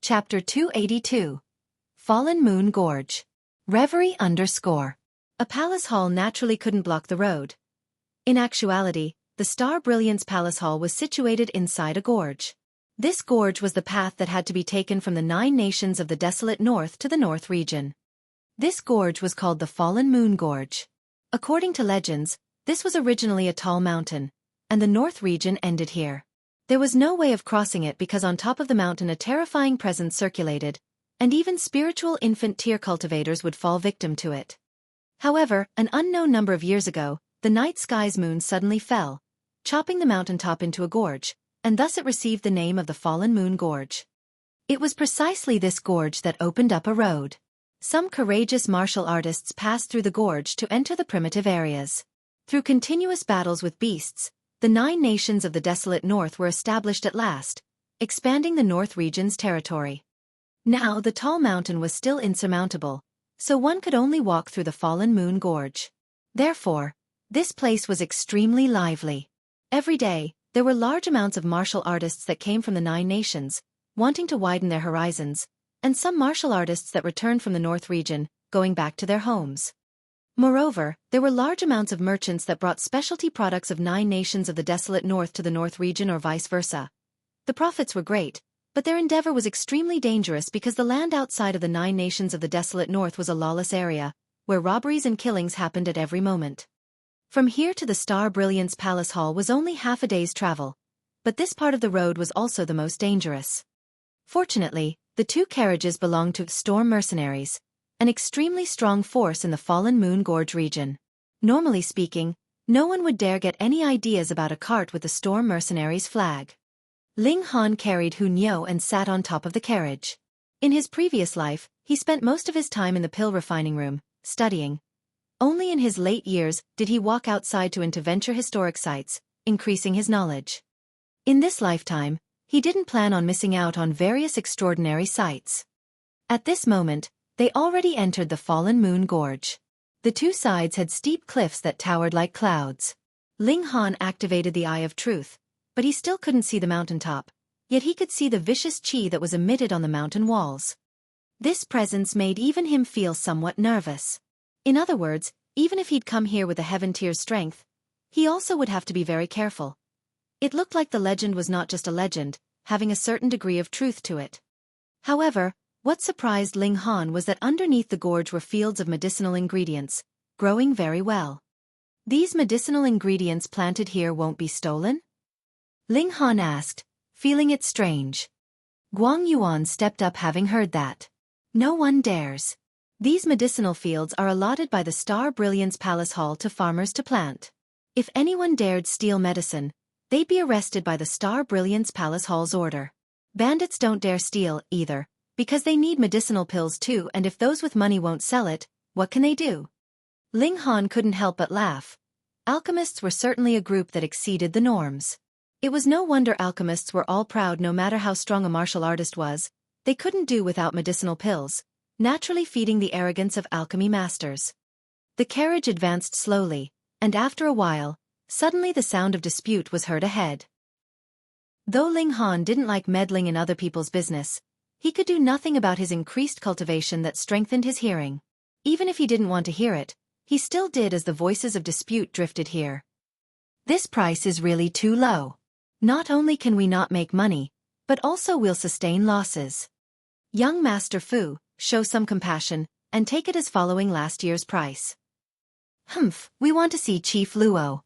Chapter 282. Fallen Moon Gorge. Reverie _ A palace hall naturally couldn't block the road. In actuality, the Star Brilliance Palace Hall was situated inside a gorge. This gorge was the path that had to be taken from the 9 nations of the desolate north to the north region. This gorge was called the Fallen Moon Gorge. According to legends, this was originally a tall mountain, and the north region ended here. There was no way of crossing it because on top of the mountain a terrifying presence circulated, and even spiritual infant tear cultivators would fall victim to it. However, an unknown number of years ago, the night sky's moon suddenly fell, chopping the mountaintop into a gorge, and thus it received the name of the Fallen Moon Gorge. It was precisely this gorge that opened up a road. Some courageous martial artists passed through the gorge to enter the primitive areas. Through continuous battles with beasts, the 9 nations of the desolate north were established at last, expanding the north region's territory. Now the tall mountain was still insurmountable, so one could only walk through the Fallen Moon Gorge. Therefore, this place was extremely lively. Every day, there were large amounts of martial artists that came from the 9 nations, wanting to widen their horizons, and some martial artists that returned from the north region, going back to their homes. Moreover, there were large amounts of merchants that brought specialty products of 9 nations of the desolate north to the north region or vice versa. The profits were great, but their endeavor was extremely dangerous because the land outside of the 9 nations of the desolate north was a lawless area, where robberies and killings happened at every moment. From here to the Star Brilliance Palace Hall was only half a day's travel, but this part of the road was also the most dangerous. Fortunately, the 2 carriages belonged to Storm Mercenaries, an extremely strong force in the Fallen Moon Gorge region. Normally speaking, no one would dare get any ideas about a cart with the Storm Mercenaries flag. Ling Han carried Hu Niu and sat on top of the carriage. In his previous life, he spent most of his time in the pill refining room, studying. Only in his late years did he walk outside to venture historic sites, increasing his knowledge. In this lifetime, he didn't plan on missing out on various extraordinary sights. At this moment, they already entered the Fallen Moon Gorge. The 2 sides had steep cliffs that towered like clouds. Ling Han activated the Eye of Truth, but he still couldn't see the mountaintop, yet he could see the vicious qi that was emitted on the mountain walls. This presence made even him feel somewhat nervous. In other words, even if he'd come here with the Heaven Tier's strength, he also would have to be very careful. It looked like the legend was not just a legend, having a certain degree of truth to it. However, what surprised Ling Han was that underneath the gorge were fields of medicinal ingredients, growing very well. These medicinal ingredients planted here won't be stolen? Ling Han asked, feeling it strange. Guang Yuan stepped up having heard that. No one dares. These medicinal fields are allotted by the Star Brilliance Palace Hall to farmers to plant. If anyone dared steal medicine, they'd be arrested by the Star Brilliance Palace Hall's order. Bandits don't dare steal, either, because they need medicinal pills too, and if those with money won't sell it, what can they do? Ling Han couldn't help but laugh. Alchemists were certainly a group that exceeded the norms. It was no wonder alchemists were all proud. No matter how strong a martial artist was, they couldn't do without medicinal pills, naturally feeding the arrogance of alchemy masters. The carriage advanced slowly, and after a while, suddenly the sound of dispute was heard ahead. Though Ling Han didn't like meddling in other people's business, he could do nothing about his increased cultivation that strengthened his hearing. Even if he didn't want to hear it, he still did as the voices of dispute drifted here. This price is really too low. Not only can we not make money, but also we'll sustain losses. Young Master Fu, show some compassion, and take it as following last year's price. Humph, we want to see Chief Luo.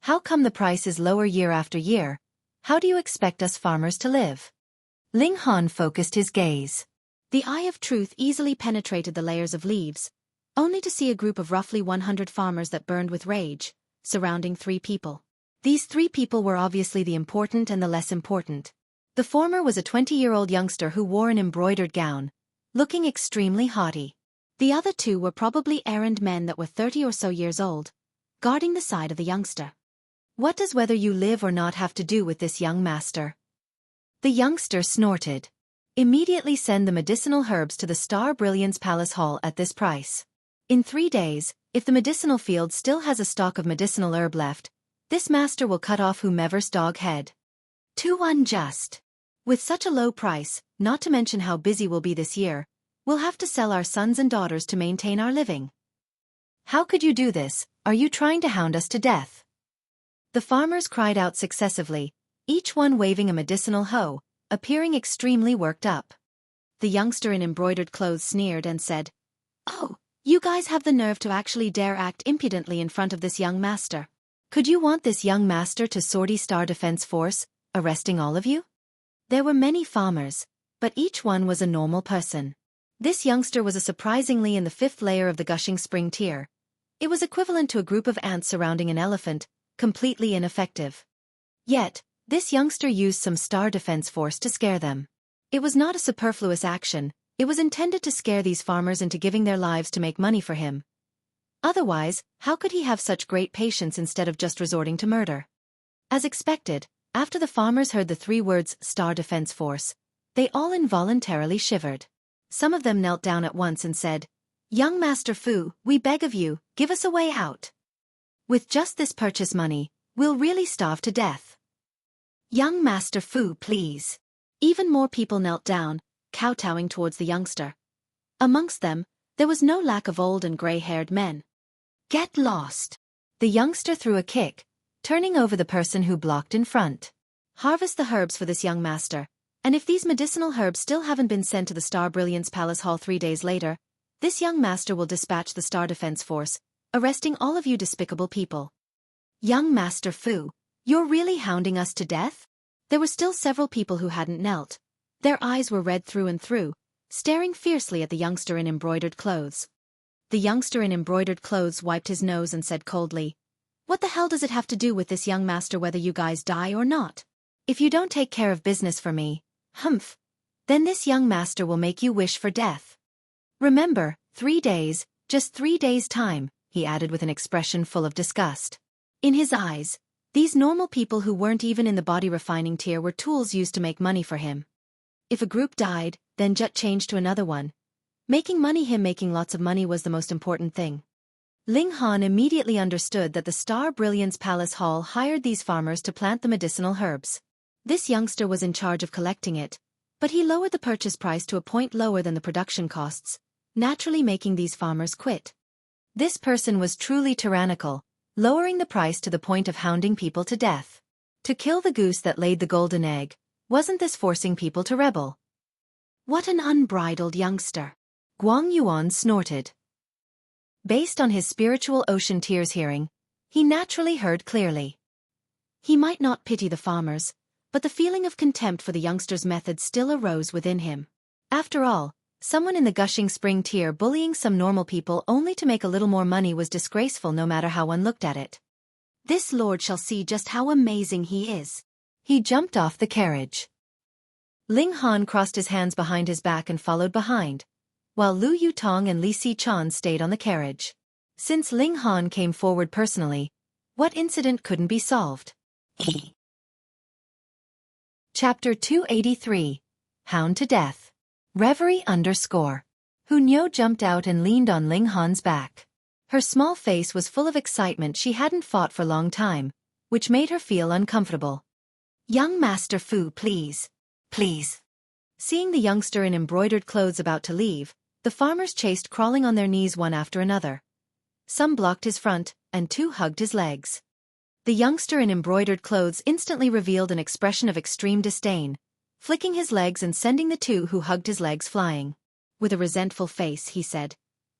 How come the price is lower year after year? How do you expect us farmers to live? Ling Han focused his gaze. The Eye of Truth easily penetrated the layers of leaves, only to see a group of roughly 100 farmers that burned with rage, surrounding 3 people. These 3 people were obviously the important and the less important. The former was a 20-year-old youngster who wore an embroidered gown, looking extremely haughty. The other 2 were probably errand men that were 30 or so years old, guarding the side of the youngster. What does whether you live or not have to do with this young master? The youngster snorted. Immediately send the medicinal herbs to the Star Brilliance Palace Hall at this price. In 3 days, if the medicinal field still has a stock of medicinal herb left, this master will cut off whomever's dog head. Too unjust. With such a low price, Not to mention how busy we'll be this year. We'll have to sell our sons and daughters to maintain our living. How could you do this? Are you trying to hound us to death? The farmers cried out successively, each one waving a medicinal hoe, appearing extremely worked up. The youngster in embroidered clothes sneered and said, "Oh, you guys have the nerve to actually dare act impudently in front of this young master. Could you want this young master to sortie Star Defense Force, arresting all of you?" There were many farmers, but each one was a normal person. This youngster was a surprisingly in the 5th layer of the gushing spring tier. It was equivalent to a group of ants surrounding an elephant, completely ineffective. Yet, this youngster used some Star Defense Force to scare them. It was not a superfluous action, it was intended to scare these farmers into giving their lives to make money for him. Otherwise, how could he have such great patience instead of just resorting to murder? As expected, after the farmers heard the 3 words Star Defense Force, they all involuntarily shivered. Some of them knelt down at once and said, "Young Master Fu, we beg of you, give us a way out. With just this purchase money, we'll really starve to death. Young Master Fu, please." Even more people knelt down, kowtowing towards the youngster. Amongst them, there was no lack of old and gray-haired men. "Get lost!" The youngster threw a kick, turning over the person who blocked in front. "Harvest the herbs for this young master, and if these medicinal herbs still haven't been sent to the Star Brilliance Palace Hall 3 days later, this young master will dispatch the Star Defense Force, arresting all of you despicable people." "Young Master Fu, you're really hounding us to death?" There were still several people who hadn't knelt. Their eyes were red through and through, staring fiercely at the youngster in embroidered clothes. The youngster in embroidered clothes wiped his nose and said coldly, "What the hell does it have to do with this young master whether you guys die or not? If you don't take care of business for me, then this young master will make you wish for death. Remember, 3 days, just 3 days' time," he added with an expression full of disgust. In his eyes, these normal people who weren't even in the body refining tier were tools used to make money for him. If a group died, then just change to another one. Making lots of money was the most important thing. Ling Han immediately understood that the Star Brilliance Palace Hall hired these farmers to plant the medicinal herbs. This youngster was in charge of collecting it, but he lowered the purchase price to a point lower than the production costs, naturally making these farmers quit. This person was truly tyrannical, lowering the price to the point of hounding people to death. To kill the goose that laid the golden egg, wasn't this forcing people to rebel? What an unbridled youngster! Guang Yuan snorted. Based on his spiritual ocean tears hearing, he naturally heard clearly. He might not pity the farmers, but the feeling of contempt for the youngster's methods still arose within him. After all, someone in the gushing spring tier bullying some normal people only to make a little more money was disgraceful no matter how one looked at it. This lord shall see just how amazing he is. He jumped off the carriage. Ling Han crossed his hands behind his back and followed behind, while Lu Yutong and Li Si-chan stayed on the carriage. Since Ling Han came forward personally, what incident couldn't be solved? Chapter 283. Hound to Death. Reverie _ Hunyo jumped out and leaned on Ling Han's back. Her small face was full of excitement. She hadn't fought for a long time, which made her feel uncomfortable. "Young Master Fu, please. Please." Seeing the youngster in embroidered clothes about to leave, the farmers chased crawling on their knees one after another. Some blocked his front, and 2 hugged his legs. The youngster in embroidered clothes instantly revealed an expression of extreme disdain, flicking his legs and sending the 2 who hugged his legs flying. With a resentful face, he said,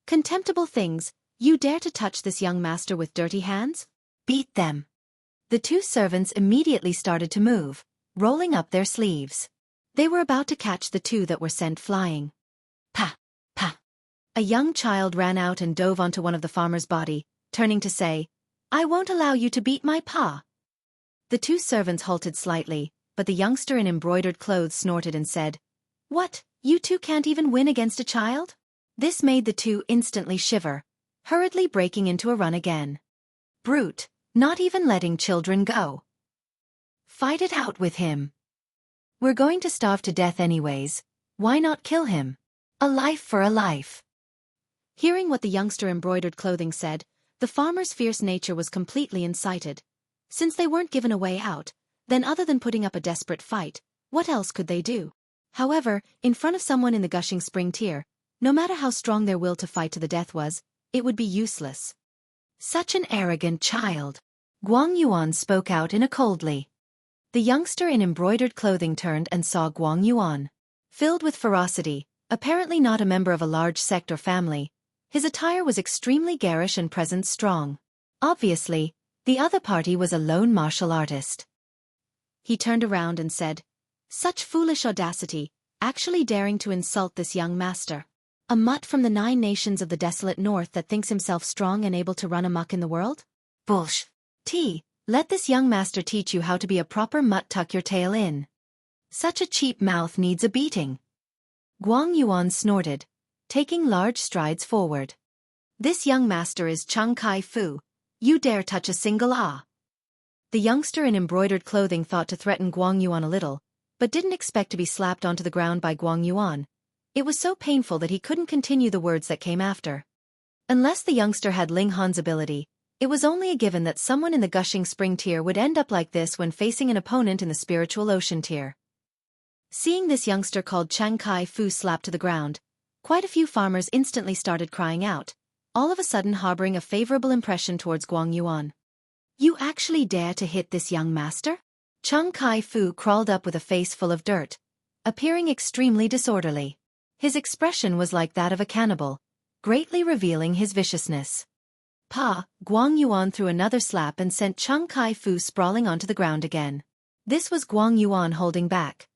"Contemptible things, you dare to touch this young master with dirty hands? Beat them." The 2 servants immediately started to move, rolling up their sleeves. They were about to catch the 2 that were sent flying. Pa! Pa! A young child ran out and dove onto one of the farmer's body, turning to say, "I won't allow you to beat my pa." The 2 servants halted slightly, but the youngster in embroidered clothes snorted and said, "What, you 2 can't even win against a child?" This made the 2 instantly shiver, hurriedly breaking into a run again. Brute, not even letting children go. Fight it out with him. We're going to starve to death anyways, why not kill him? A life for a life. Hearing what the youngster embroidered clothing said, the farmer's fierce nature was completely incited. Since they weren't given a way out, then other than putting up a desperate fight, what else could they do? However, in front of someone in the gushing spring tear, no matter how strong their will to fight to the death was, it would be useless. Such an arrogant child. Guang Yuan spoke out in a coldly. The youngster in embroidered clothing turned and saw Guang Yuan. Filled with ferocity, apparently not a member of a large sect or family, his attire was extremely garish and presence strong. Obviously, the other party was a lone martial artist. He turned around and said, "Such foolish audacity, actually daring to insult this young master. A mutt from the 9 nations of the desolate north that thinks himself strong and able to run amok in the world? Bullsh. Let this young master teach you how to be a proper mutt. Tuck your tail in. Such a cheap mouth needs a beating." Guang Yuan snorted, taking large strides forward. "This young master is Chung Kai-fu. You dare touch a single ah." The youngster in embroidered clothing thought to threaten Guang Yuan a little, but didn't expect to be slapped onto the ground by Guang Yuan. It was so painful that he couldn't continue the words that came after. Unless the youngster had Ling Han's ability, it was only a given that someone in the gushing spring tier would end up like this when facing an opponent in the spiritual ocean tier. Seeing this youngster called Chung Kai-fu slapped to the ground, quite a few farmers instantly started crying out, all of a sudden harboring a favorable impression towards Guang Yuan. "You actually dare to hit this young master?" Chung Kai-fu crawled up with a face full of dirt, appearing extremely disorderly. His expression was like that of a cannibal, greatly revealing his viciousness. Guang Yuan threw another slap and sent Chung Kai-fu sprawling onto the ground again. This was Guang Yuan holding back.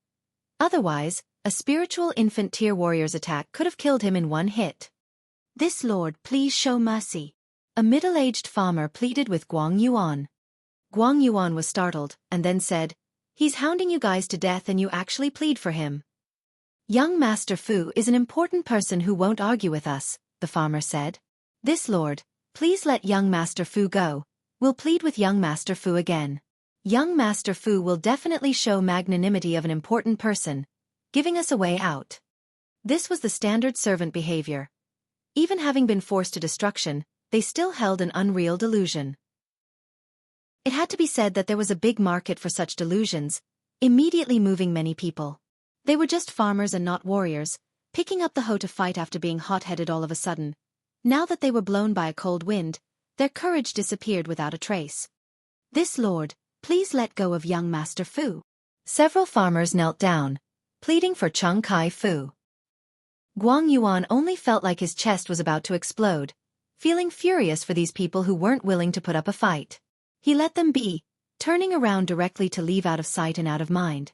Otherwise, a spiritual infant tier warrior's attack could have killed him in one hit. "This lord, please show mercy," a middle-aged farmer pleaded with Guang Yuan. Guang Yuan was startled, and then said, "He's hounding you guys to death and you actually plead for him." "Young Master Fu is an important person who won't argue with us," the farmer said. "This lord, please let young Master Fu go. We'll plead with young Master Fu again. Young Master Fu will definitely show magnanimity of an important person, giving us a way out." This was the standard servant behavior. Even having been forced to destruction, they still held an unreal delusion. It had to be said that there was a big market for such delusions, immediately moving many people. They were just farmers and not warriors, picking up the hoe to fight after being hot-headed all of a sudden. Now that they were blown by a cold wind, their courage disappeared without a trace. "This lord, please let go of young Master Fu." Several farmers knelt down, pleading for Chung Kai-fu. Guang Yuan only felt like his chest was about to explode, feeling furious for these people who weren't willing to put up a fight. He let them be, turning around directly to leave out of sight and out of mind.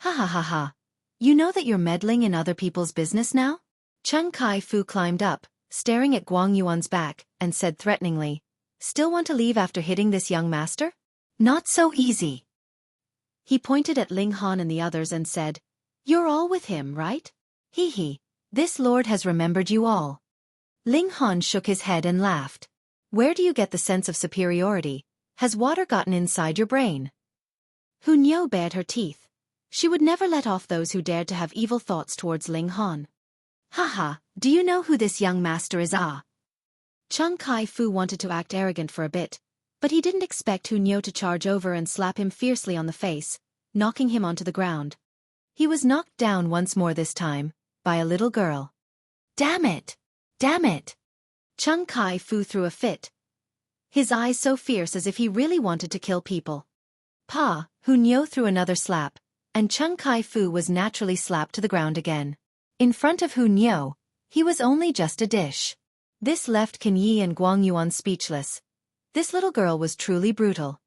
"Ha ha ha ha. You know that you're meddling in other people's business now?" Chung Kai-fu climbed up, staring at Guang Yuan's back, and said threateningly, "Still want to leave after hitting this young master? Not so easy." He pointed at Ling Han and the others and said, "You're all with him, right? Hee. This lord has remembered you all." Ling Han shook his head and laughed. "Where do you get the sense of superiority? Has water gotten inside your brain?" Hu Niu bared her teeth. She would never let off those who dared to have evil thoughts towards Ling Han. "Haha, do you know who this young master is? Chung Kai-fu wanted to act arrogant for a bit, but he didn't expect Hu Niu to charge over and slap him fiercely on the face, knocking him onto the ground. He was knocked down once more this time, by a little girl. Damn it! Damn it! Chung Kai-fu threw a fit, his eyes so fierce as if he really wanted to kill people. Hu Niu threw another slap, and Chung Kai-fu was naturally slapped to the ground again. In front of Hu Niu, he was only just a dish. This left Kan Yi and Guang Yuan speechless. This little girl was truly brutal.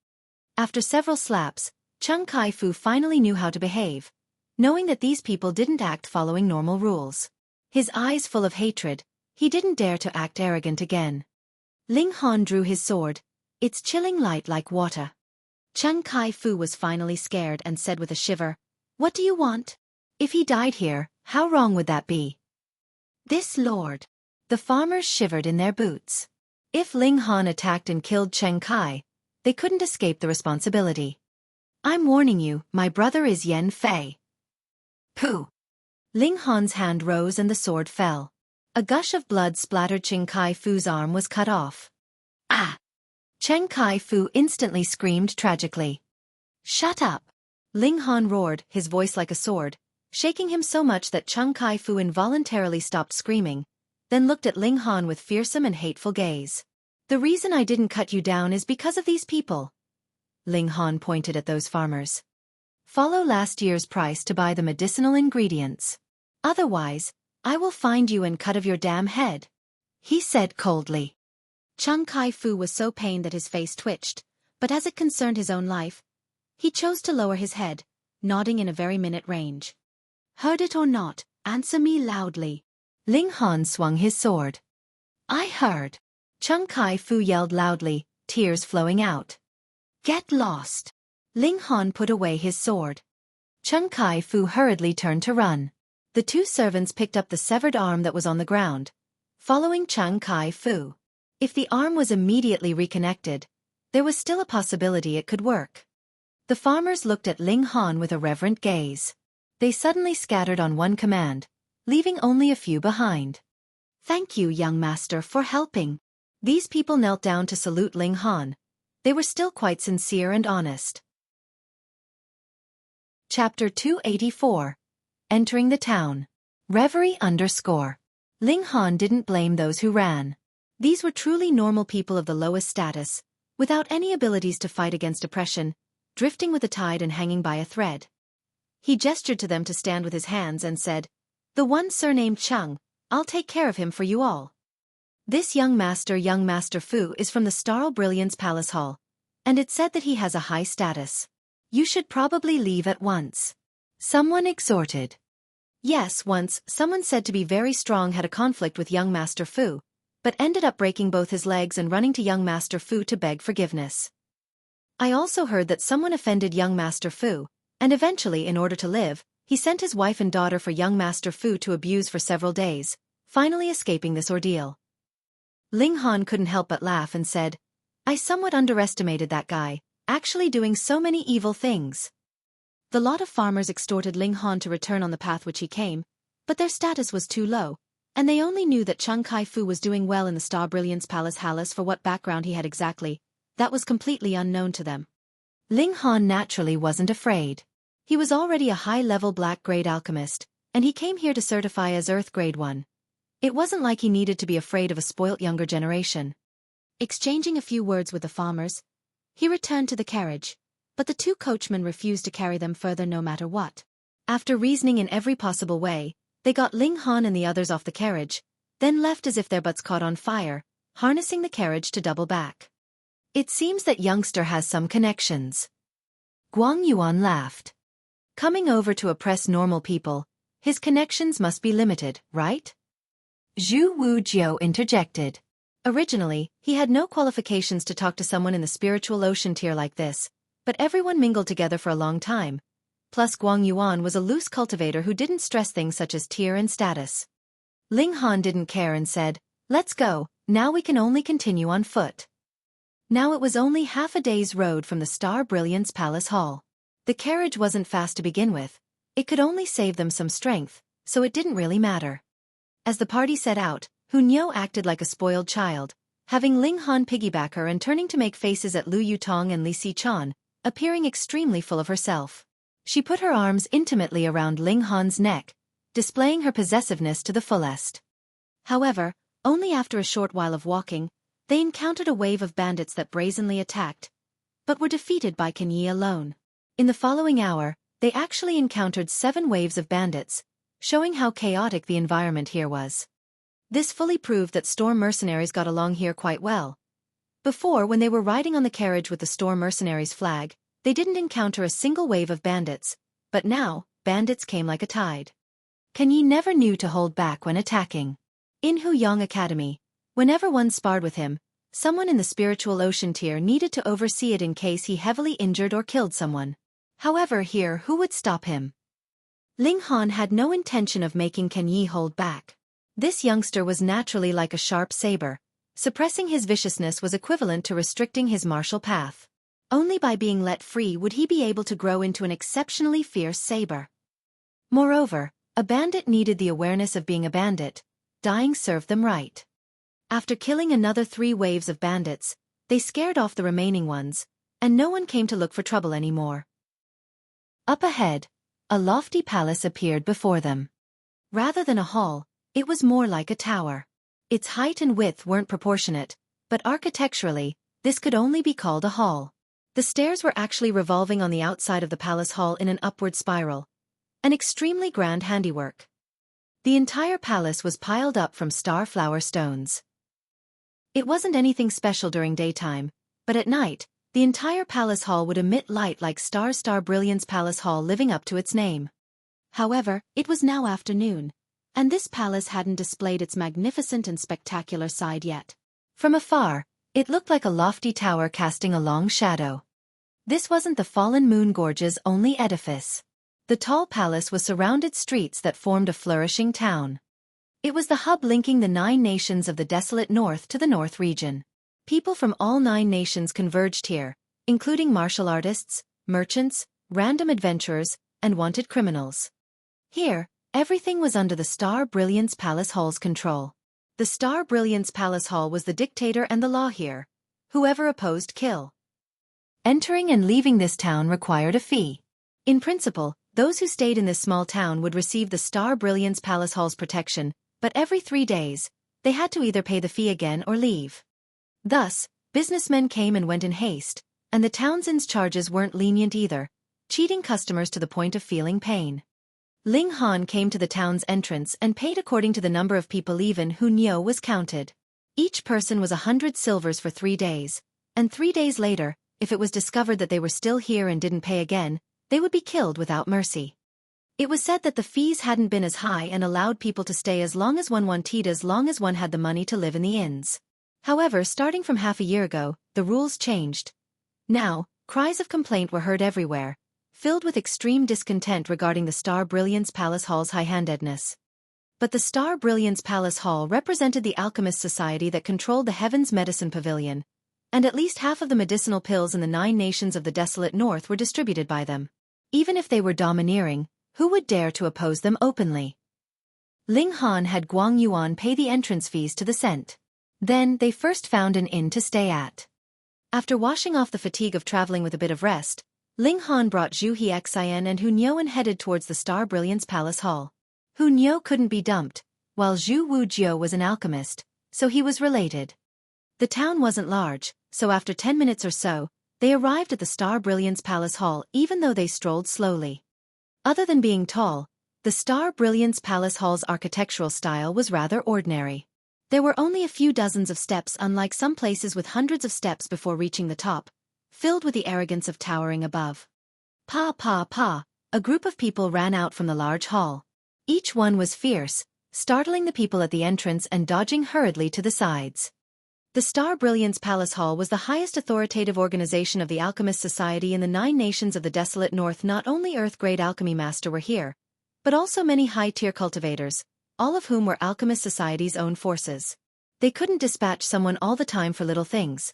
After several slaps, Chung Kai-fu finally knew how to behave, knowing that these people didn't act following normal rules. His eyes full of hatred, he didn't dare to act arrogant again. Ling Han drew his sword, its chilling light like water. Chung Kai-fu was finally scared and said with a shiver, "What do you want? If he died here, how wrong would that be?" "This lord." The farmers shivered in their boots. If Ling Han attacked and killed Chen Kai, they couldn't escape the responsibility. "I'm warning you, my brother is Yan Fei." Pooh! Ling Han's hand rose and the sword fell. A gush of blood splattered Chen Kai-fu's arm was cut off. "Ah!" Chen Kai-fu instantly screamed tragically. "Shut up!" Ling Han roared, his voice like a sword, shaking him so much that Chung Kai-fu involuntarily stopped screaming, then looked at Ling Han with fearsome and hateful gaze. The reason I didn't cut you down is because of these people. Ling Han pointed at those farmers. Follow last year's price to buy the medicinal ingredients. Otherwise, I will find you and cut of your damn head, he said coldly. Chung Kai-fu was so pained that his face twitched, but as it concerned his own life, he chose to lower his head, nodding in a very minute range. Heard it or not, answer me loudly. Ling Han swung his sword. I heard. Chung Kai-fu yelled loudly, tears flowing out. Get lost. Ling Han put away his sword. Chung Kai-fu hurriedly turned to run. The two servants picked up the severed arm that was on the ground, following Chung Kai-fu. If the arm was immediately reconnected, there was still a possibility it could work. The farmers looked at Ling Han with a reverent gaze. They suddenly scattered on one command, leaving only a few behind. Thank you, young master, for helping. These people knelt down to salute Ling Han. They were still quite sincere and honest. Chapter 284. Entering the town. Reverie _ Ling Han didn't blame those who ran. These were truly normal people of the lowest status, without any abilities to fight against oppression, drifting with the tide and hanging by a thread. He gestured to them to stand with his hands and said, The one surnamed Chung, I'll take care of him for you all. This young master Fu is from the Star Brilliance Palace Hall, and it's said that he has a high status. You should probably leave at once. Someone exhorted. Yes, once, someone said to be very strong had a conflict with young Master Fu, but ended up breaking both his legs and running to young Master Fu to beg forgiveness. I also heard that someone offended young Master Fu, and eventually, in order to live, he sent his wife and daughter for young Master Fu to abuse for several days, finally escaping this ordeal. Ling Han couldn't help but laugh and said, I somewhat underestimated that guy, actually doing so many evil things. The lot of farmers extorted Ling Han to return on the path which he came, but their status was too low, and they only knew that Chung Kai-fu was doing well in the Star Brilliance Palace. For what background he had exactly, that was completely unknown to them. Ling Han naturally wasn't afraid. He was already a high-level black-grade alchemist, and he came here to certify as Earth Grade 1. It wasn't like he needed to be afraid of a spoilt younger generation. Exchanging a few words with the farmers, he returned to the carriage, but the two coachmen refused to carry them further no matter what. After reasoning in every possible way, they got Ling Han and the others off the carriage, then left as if their butts caught on fire, harnessing the carriage to double back. It seems that youngster has some connections. Guang Yuan laughed. Coming over to oppress normal people, his connections must be limited, right? Zhu Wujiao interjected. Originally, he had no qualifications to talk to someone in the spiritual ocean tier like this, but everyone mingled together for a long time. Plus Guang Yuan was a loose cultivator who didn't stress things such as tier and status. Ling Han didn't care and said, Let's go, now we can only continue on foot. Now it was only half a day's road from the Star Brilliance Palace Hall. The carriage wasn't fast to begin with. It could only save them some strength, so it didn't really matter. As the party set out, Hunyao acted like a spoiled child, having Ling Han piggyback her and turning to make faces at Lu Yutong and Li Xichan, appearing extremely full of herself. She put her arms intimately around Ling Han's neck, displaying her possessiveness to the fullest. However, only after a short while of walking, they encountered a wave of bandits that brazenly attacked, but were defeated by Can Yi alone. In the following hour, they actually encountered 7 waves of bandits, showing how chaotic the environment here was. This fully proved that Storm mercenaries got along here quite well. Before, when they were riding on the carriage with the Storm mercenaries' flag, they didn't encounter a single wave of bandits, but now, bandits came like a tide. Can Yi never knew to hold back when attacking. In Huyang Academy, whenever one sparred with him, someone in the spiritual ocean tier needed to oversee it in case he heavily injured or killed someone. However, here who would stop him? Ling Han had no intention of making Can Yi hold back. This youngster was naturally like a sharp saber. Suppressing his viciousness was equivalent to restricting his martial path. Only by being let free would he be able to grow into an exceptionally fierce saber. Moreover, a bandit needed the awareness of being a bandit. Dying served them right. After killing another 3 waves of bandits, they scared off the remaining ones, and no one came to look for trouble anymore. Up ahead, a lofty palace appeared before them. Rather than a hall, it was more like a tower. Its height and width weren't proportionate, but architecturally, this could only be called a hall. The stairs were actually revolving on the outside of the palace hall in an upward spiral. An extremely grand handiwork. The entire palace was piled up from star-flower stones. It wasn't anything special during daytime, but at night, the entire palace hall would emit light like Star Brilliance Palace Hall, living up to its name. However, it was now afternoon, and this palace hadn't displayed its magnificent and spectacular side yet. From afar, it looked like a lofty tower casting a long shadow. This wasn't the fallen moon gorge's only edifice. The tall palace was surrounded streets that formed a flourishing town. It was the hub linking the 9 nations of the desolate north to the north region. People from all 9 nations converged here, including martial artists, merchants, random adventurers, and wanted criminals. Here, everything was under the Star Brilliance Palace Hall's control. The Star Brilliance Palace Hall was the dictator and the law here. Whoever opposed, kill. Entering and leaving this town required a fee. In principle, those who stayed in this small town would receive the Star Brilliance Palace Hall's protection, but every 3 days, they had to either pay the fee again or leave. Thus, businessmen came and went in haste, and the townsend's charges weren't lenient either, cheating customers to the point of feeling pain. Ling Han came to the town's entrance and paid according to the number of people even who Nyo was counted. Each person was 100 silvers for 3 days, and 3 days later, if it was discovered that they were still here and didn't pay again, they would be killed without mercy. It was said that the fees hadn't been as high and allowed people to stay as long as one wanted, as long as one had the money to live in the inns. However, starting from half a year ago, the rules changed. Now, cries of complaint were heard everywhere, filled with extreme discontent regarding the Star Brilliance Palace Hall's high-handedness. But the Star Brilliance Palace Hall represented the alchemist society that controlled the Heaven's Medicine Pavilion, and at least half of the medicinal pills in the 9 nations of the desolate north were distributed by them. Even if they were domineering, who would dare to oppose them openly? Ling Han had Guang Yuan pay the entrance fees to the Scent. Then, they first found an inn to stay at. After washing off the fatigue of traveling with a bit of rest, Ling Han brought Zhu Xian and Hu Nyo and headed towards the Star Brilliance Palace Hall. Hu Nyo couldn't be dumped, while Zhu Wujiu was an alchemist, so he was related. The town wasn't large, so after 10 minutes or so, they arrived at the Star Brilliance Palace Hall even though they strolled slowly. Other than being tall, the Star Brilliance Palace Hall's architectural style was rather ordinary. There were only a few dozens of steps, unlike some places with hundreds of steps before reaching the top, filled with the arrogance of towering above. Pa pa pa, a group of people ran out from the large hall. Each one was fierce, startling the people at the entrance and dodging hurriedly to the sides. The Star Brilliance Palace Hall was the highest authoritative organization of the Alchemist Society in the 9 nations of the desolate north. Not only Earth-grade alchemy master were here, but also many high-tier cultivators, all of whom were Alchemist Society's own forces. They couldn't dispatch someone all the time for little things.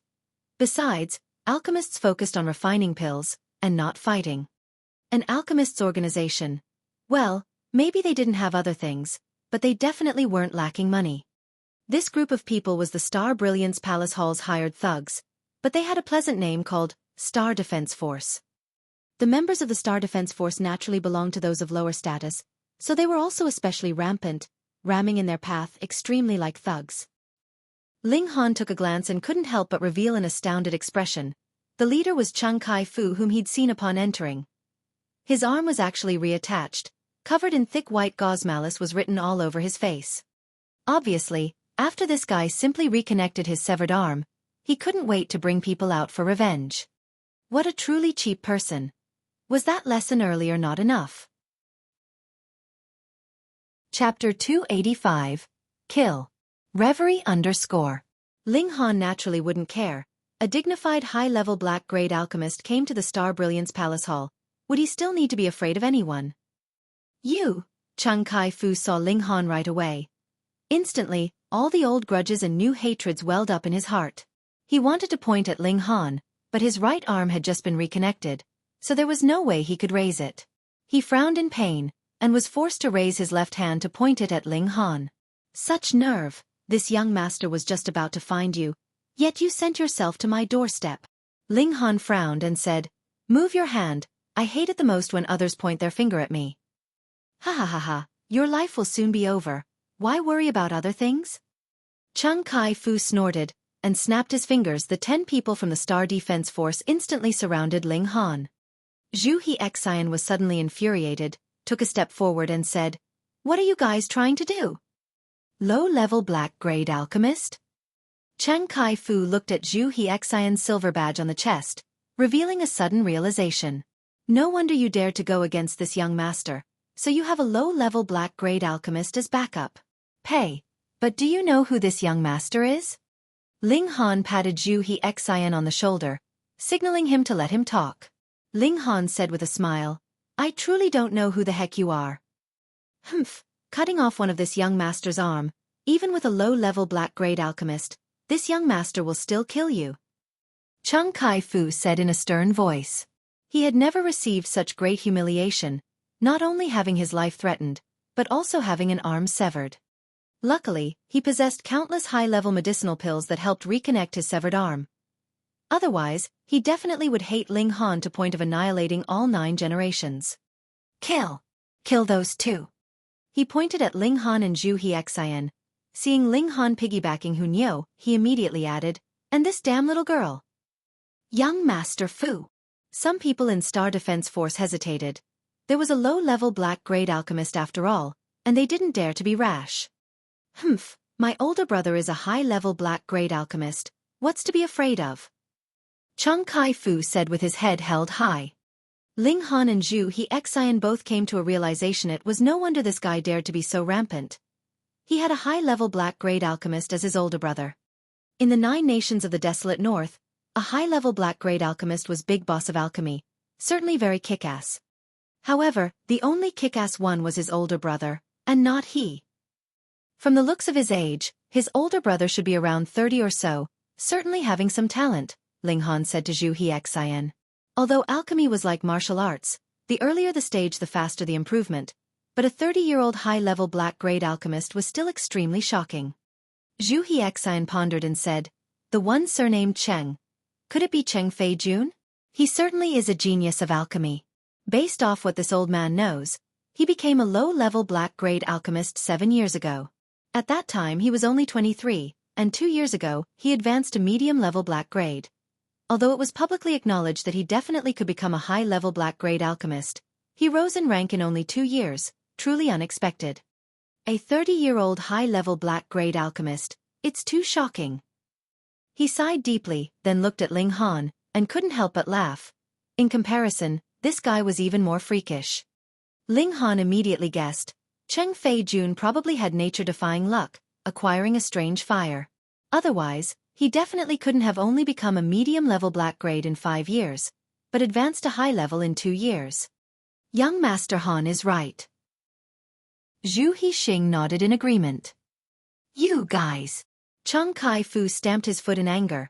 Besides, alchemists focused on refining pills, and not fighting. An alchemist's organization. Well, maybe they didn't have other things, but they definitely weren't lacking money. This group of people was the Star Brilliance Palace Hall's hired thugs, but they had a pleasant name called Star Defense Force. The members of the Star Defense Force naturally belonged to those of lower status, so they were also especially rampant, ramming in their path extremely like thugs. Ling Han took a glance and couldn't help but reveal an astounded expression. The leader was Chung Kai-Fu, whom he'd seen upon entering. His arm was actually reattached, covered in thick white gauze. Malice was written all over his face. Obviously, after this guy simply reconnected his severed arm, he couldn't wait to bring people out for revenge. What a truly cheap person. Was that lesson earlier not enough? Chapter 285. Kill. Reverie _ Ling Han naturally wouldn't care. A dignified high-level black-grade alchemist came to the Star Brilliance Palace Hall. Would he still need to be afraid of anyone? You! Chung Kai-Fu saw Ling Han right away. Instantly, all the old grudges and new hatreds welled up in his heart. He wanted to point at Ling Han, but his right arm had just been reconnected, so there was no way he could raise it. He frowned in pain, and was forced to raise his left hand to point it at Ling Han. Such nerve! This young master was just about to find you, yet you sent yourself to my doorstep. Ling Han frowned and said, "Move your hand, I hate it the most when others point their finger at me. Ha ha ha ha, your life will soon be over. Why worry about other things? Chung Kai-fu snorted, and snapped his fingers. The 10 people from the Star Defense Force instantly surrounded Ling Han. Zhu He-Xian was suddenly infuriated, took a step forward and said, "What are you guys trying to do? Low-level black-grade alchemist?" Chung Kai-fu looked at Zhu He-Xian's silver badge on the chest, revealing a sudden realization. No wonder you dared to go against this young master, so you have a low-level black-grade alchemist as backup. Pay, but do you know who this young master is? Ling Han patted Zhu He-Xian on the shoulder, signaling him to let him talk. Ling Han said with a smile, "I truly don't know who the heck you are." Humph, cutting off one of this young master's arm, even with a low-level black-grade alchemist, this young master will still kill you. Chung Kai-fu said in a stern voice. He had never received such great humiliation, not only having his life threatened, but also having an arm severed. Luckily, he possessed countless high-level medicinal pills that helped reconnect his severed arm. Otherwise, he definitely would hate Ling Han to the point of annihilating all 9 generations. Kill! Kill those 2. He pointed at Ling Han and Zhu He-Xian. Seeing Ling Han piggybacking Hun Yo, he immediately added, "And this damn little girl." Young Master Fu. Some people in Star Defense Force hesitated. There was a low-level black-grade alchemist after all, and they didn't dare to be rash. Humph, my older brother is a high-level black-grade alchemist. What's to be afraid of? Chung Kai-fu said with his head held high. Ling Han and Zhu He-Xian both came to a realization it was no wonder this guy dared to be so rampant. He had a high-level black-grade alchemist as his older brother. In the 9 nations of the desolate north, a high-level black-grade alchemist was big boss of alchemy, certainly very kick-ass. However, the only kick-ass one was his older brother, and not he. From the looks of his age, his older brother should be around 30 or so, certainly having some talent, Ling Han said to Zhu He-Xian. Although alchemy was like martial arts, the earlier the stage the faster the improvement, but a 30-year-old high-level black-grade alchemist was still extremely shocking. Zhu He-Xian pondered and said, "The one surnamed Cheng. Could it be Cheng Fei-jun? He certainly is a genius of alchemy. Based off what this old man knows, he became a low-level black-grade alchemist 7 years ago. At that time he was only 23, and 2 years ago he advanced to medium-level black-grade. Although it was publicly acknowledged that he definitely could become a high-level black-grade alchemist, he rose in rank in only 2 years, truly unexpected. A 30-year-old high-level black-grade alchemist, it's too shocking." He sighed deeply, then looked at Ling Han, and couldn't help but laugh. In comparison, this guy was even more freakish. Ling Han immediately guessed, Cheng Fei-jun probably had nature-defying luck, acquiring a strange fire. Otherwise, he definitely couldn't have only become a medium-level black-grade in 5 years, but advanced to high-level in 2 years. Young Master Han is right. Zhu Hixing nodded in agreement. You guys! Chung Kai-fu stamped his foot in anger.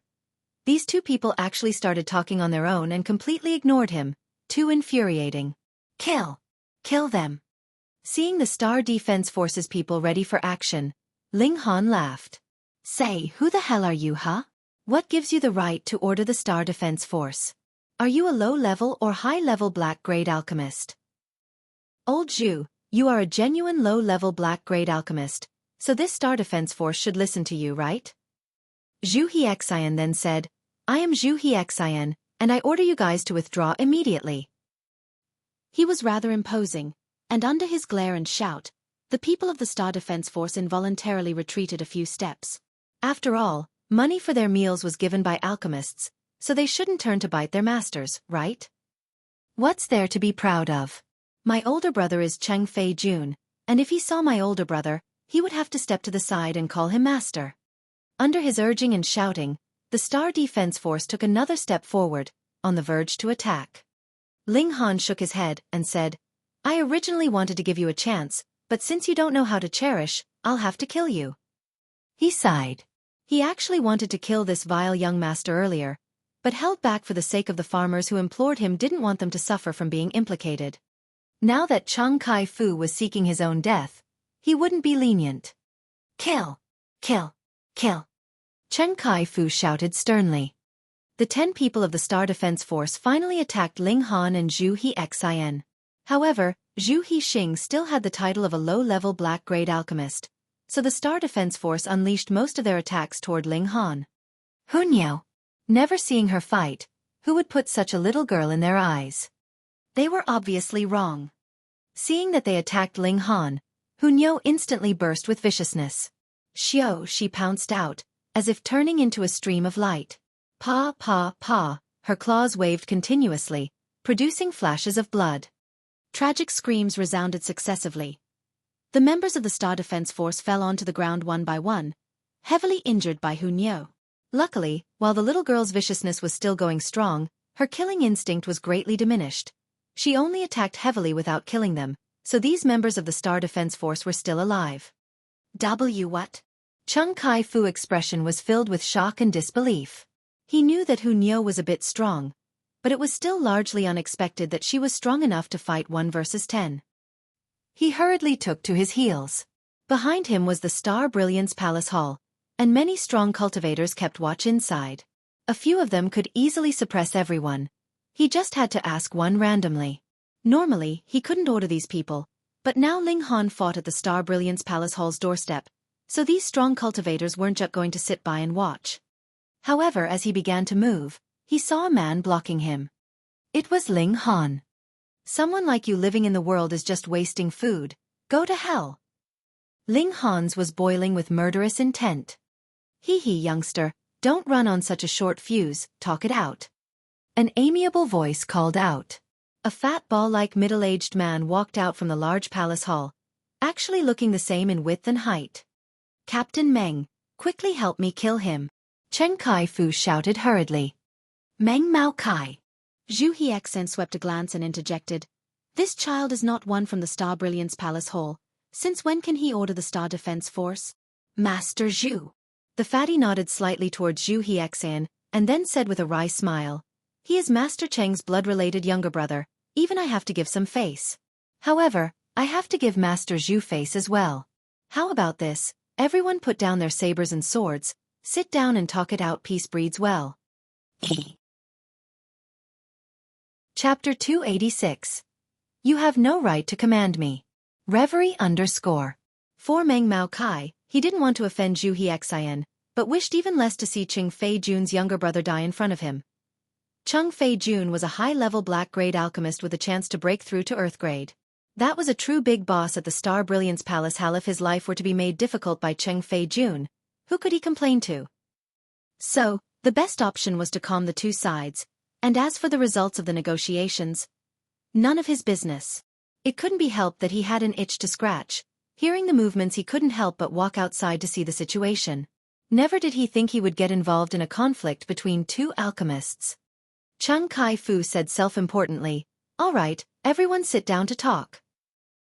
These 2 people actually started talking on their own and completely ignored him, too infuriating. Kill! Kill them! Seeing the Star Defense Forces people ready for action, Ling Han laughed. Say, who the hell are you, huh? What gives you the right to order the Star Defense Force? Are you a low-level or high-level black-grade alchemist? Old Zhu, you are a genuine low-level black-grade alchemist, so this Star Defense Force should listen to you, right? Zhu He-Xian then said, I am Zhu He-Xian, and I order you guys to withdraw immediately. He was rather imposing, and under his glare and shout, the people of the Star Defense Force involuntarily retreated a few steps. After all, money for their meals was given by alchemists, so they shouldn't turn to bite their masters, right? What's there to be proud of? My older brother is Cheng Fei-jun, and if he saw my older brother, he would have to step to the side and call him master. Under his urging and shouting, the Star Defense Force took another step forward, on the verge to attack. Ling Han shook his head and said, I originally wanted to give you a chance, but since you don't know how to cherish, I'll have to kill you. He sighed. He actually wanted to kill this vile young master earlier, but held back for the sake of the farmers who implored him, didn't want them to suffer from being implicated. Now that Chung Kai-fu was seeking his own death, he wouldn't be lenient. Kill! Kill! Kill! Chen Kai-fu shouted sternly. The 10 people of the Star Defense Force finally attacked Ling Han and Zhu Hexin. However, Zhu Hixing still had the title of a low-level black-grade alchemist, so the Star Defense Force unleashed most of their attacks toward Ling Han. Hunyao. Never seeing her fight, who would put such a little girl in their eyes? They were obviously wrong. Seeing that they attacked Ling Han, Hunyao instantly burst with viciousness. She pounced out, as if turning into a stream of light. Pa, pa, pa, her claws waved continuously, producing flashes of blood. Tragic screams resounded successively. The members of the Star Defense Force fell onto the ground one by one, heavily injured by Hunyao. Luckily, while the little girl's viciousness was still going strong, her killing instinct was greatly diminished. She only attacked heavily without killing them, so these members of the Star Defense Force were still alive. What? Chung Kai-Fu's expression was filled with shock and disbelief. He knew that Hunyao was a bit strong, but it was still largely unexpected that she was strong enough to fight 1 versus 10. He hurriedly took to his heels. Behind him was the Star Brilliance Palace Hall, and many strong cultivators kept watch inside. A few of them could easily suppress everyone. He just had to ask one randomly. Normally, he couldn't order these people, but now Ling Han fought at the Star Brilliance Palace Hall's doorstep, so these strong cultivators weren't just going to sit by and watch. However, as he began to move, he saw a man blocking him. It was Ling Han. Someone like you living in the world is just wasting food. Go to hell. Ling Han's was boiling with murderous intent. Hee hee, youngster, don't run on such a short fuse, talk it out. An amiable voice called out. A fat ball-like middle-aged man walked out from the large palace hall, actually looking the same in width and height. Captain Meng, quickly help me kill him. Chen Kai-Fu shouted hurriedly. Meng Mao Kai. Zhu Hexin swept a glance and interjected. This child is not one from the Star Brilliance Palace Hall. Since when can he order the Star Defense Force? Master Zhu. The fatty nodded slightly towards Zhu Hexin, and then said with a wry smile. He is Master Cheng's blood-related younger brother, even I have to give some face. However, I have to give Master Zhu face as well. How about this? Everyone put down their sabers and swords, sit down and talk it out. Peace breeds well. Chapter 286. You have no right to command me. Reverie _ For Meng Mao Kai, he didn't want to offend Zhu Hexin, but wished even less to see Cheng Fei Jun's younger brother die in front of him. Cheng Fei Jun was a high-level black-grade alchemist with a chance to break through to Earth grade. That was a true big boss at the Star Brilliance Palace Hall. If his life were to be made difficult by Cheng Fei Jun, who could he complain to? So, the best option was to calm the two sides, and as for the results of the negotiations, none of his business. It couldn't be helped that he had an itch to scratch. Hearing the movements, he couldn't help but walk outside to see the situation. Never did he think he would get involved in a conflict between two alchemists. Chung Kai-Fu said self-importantly, "All right, everyone sit down to talk."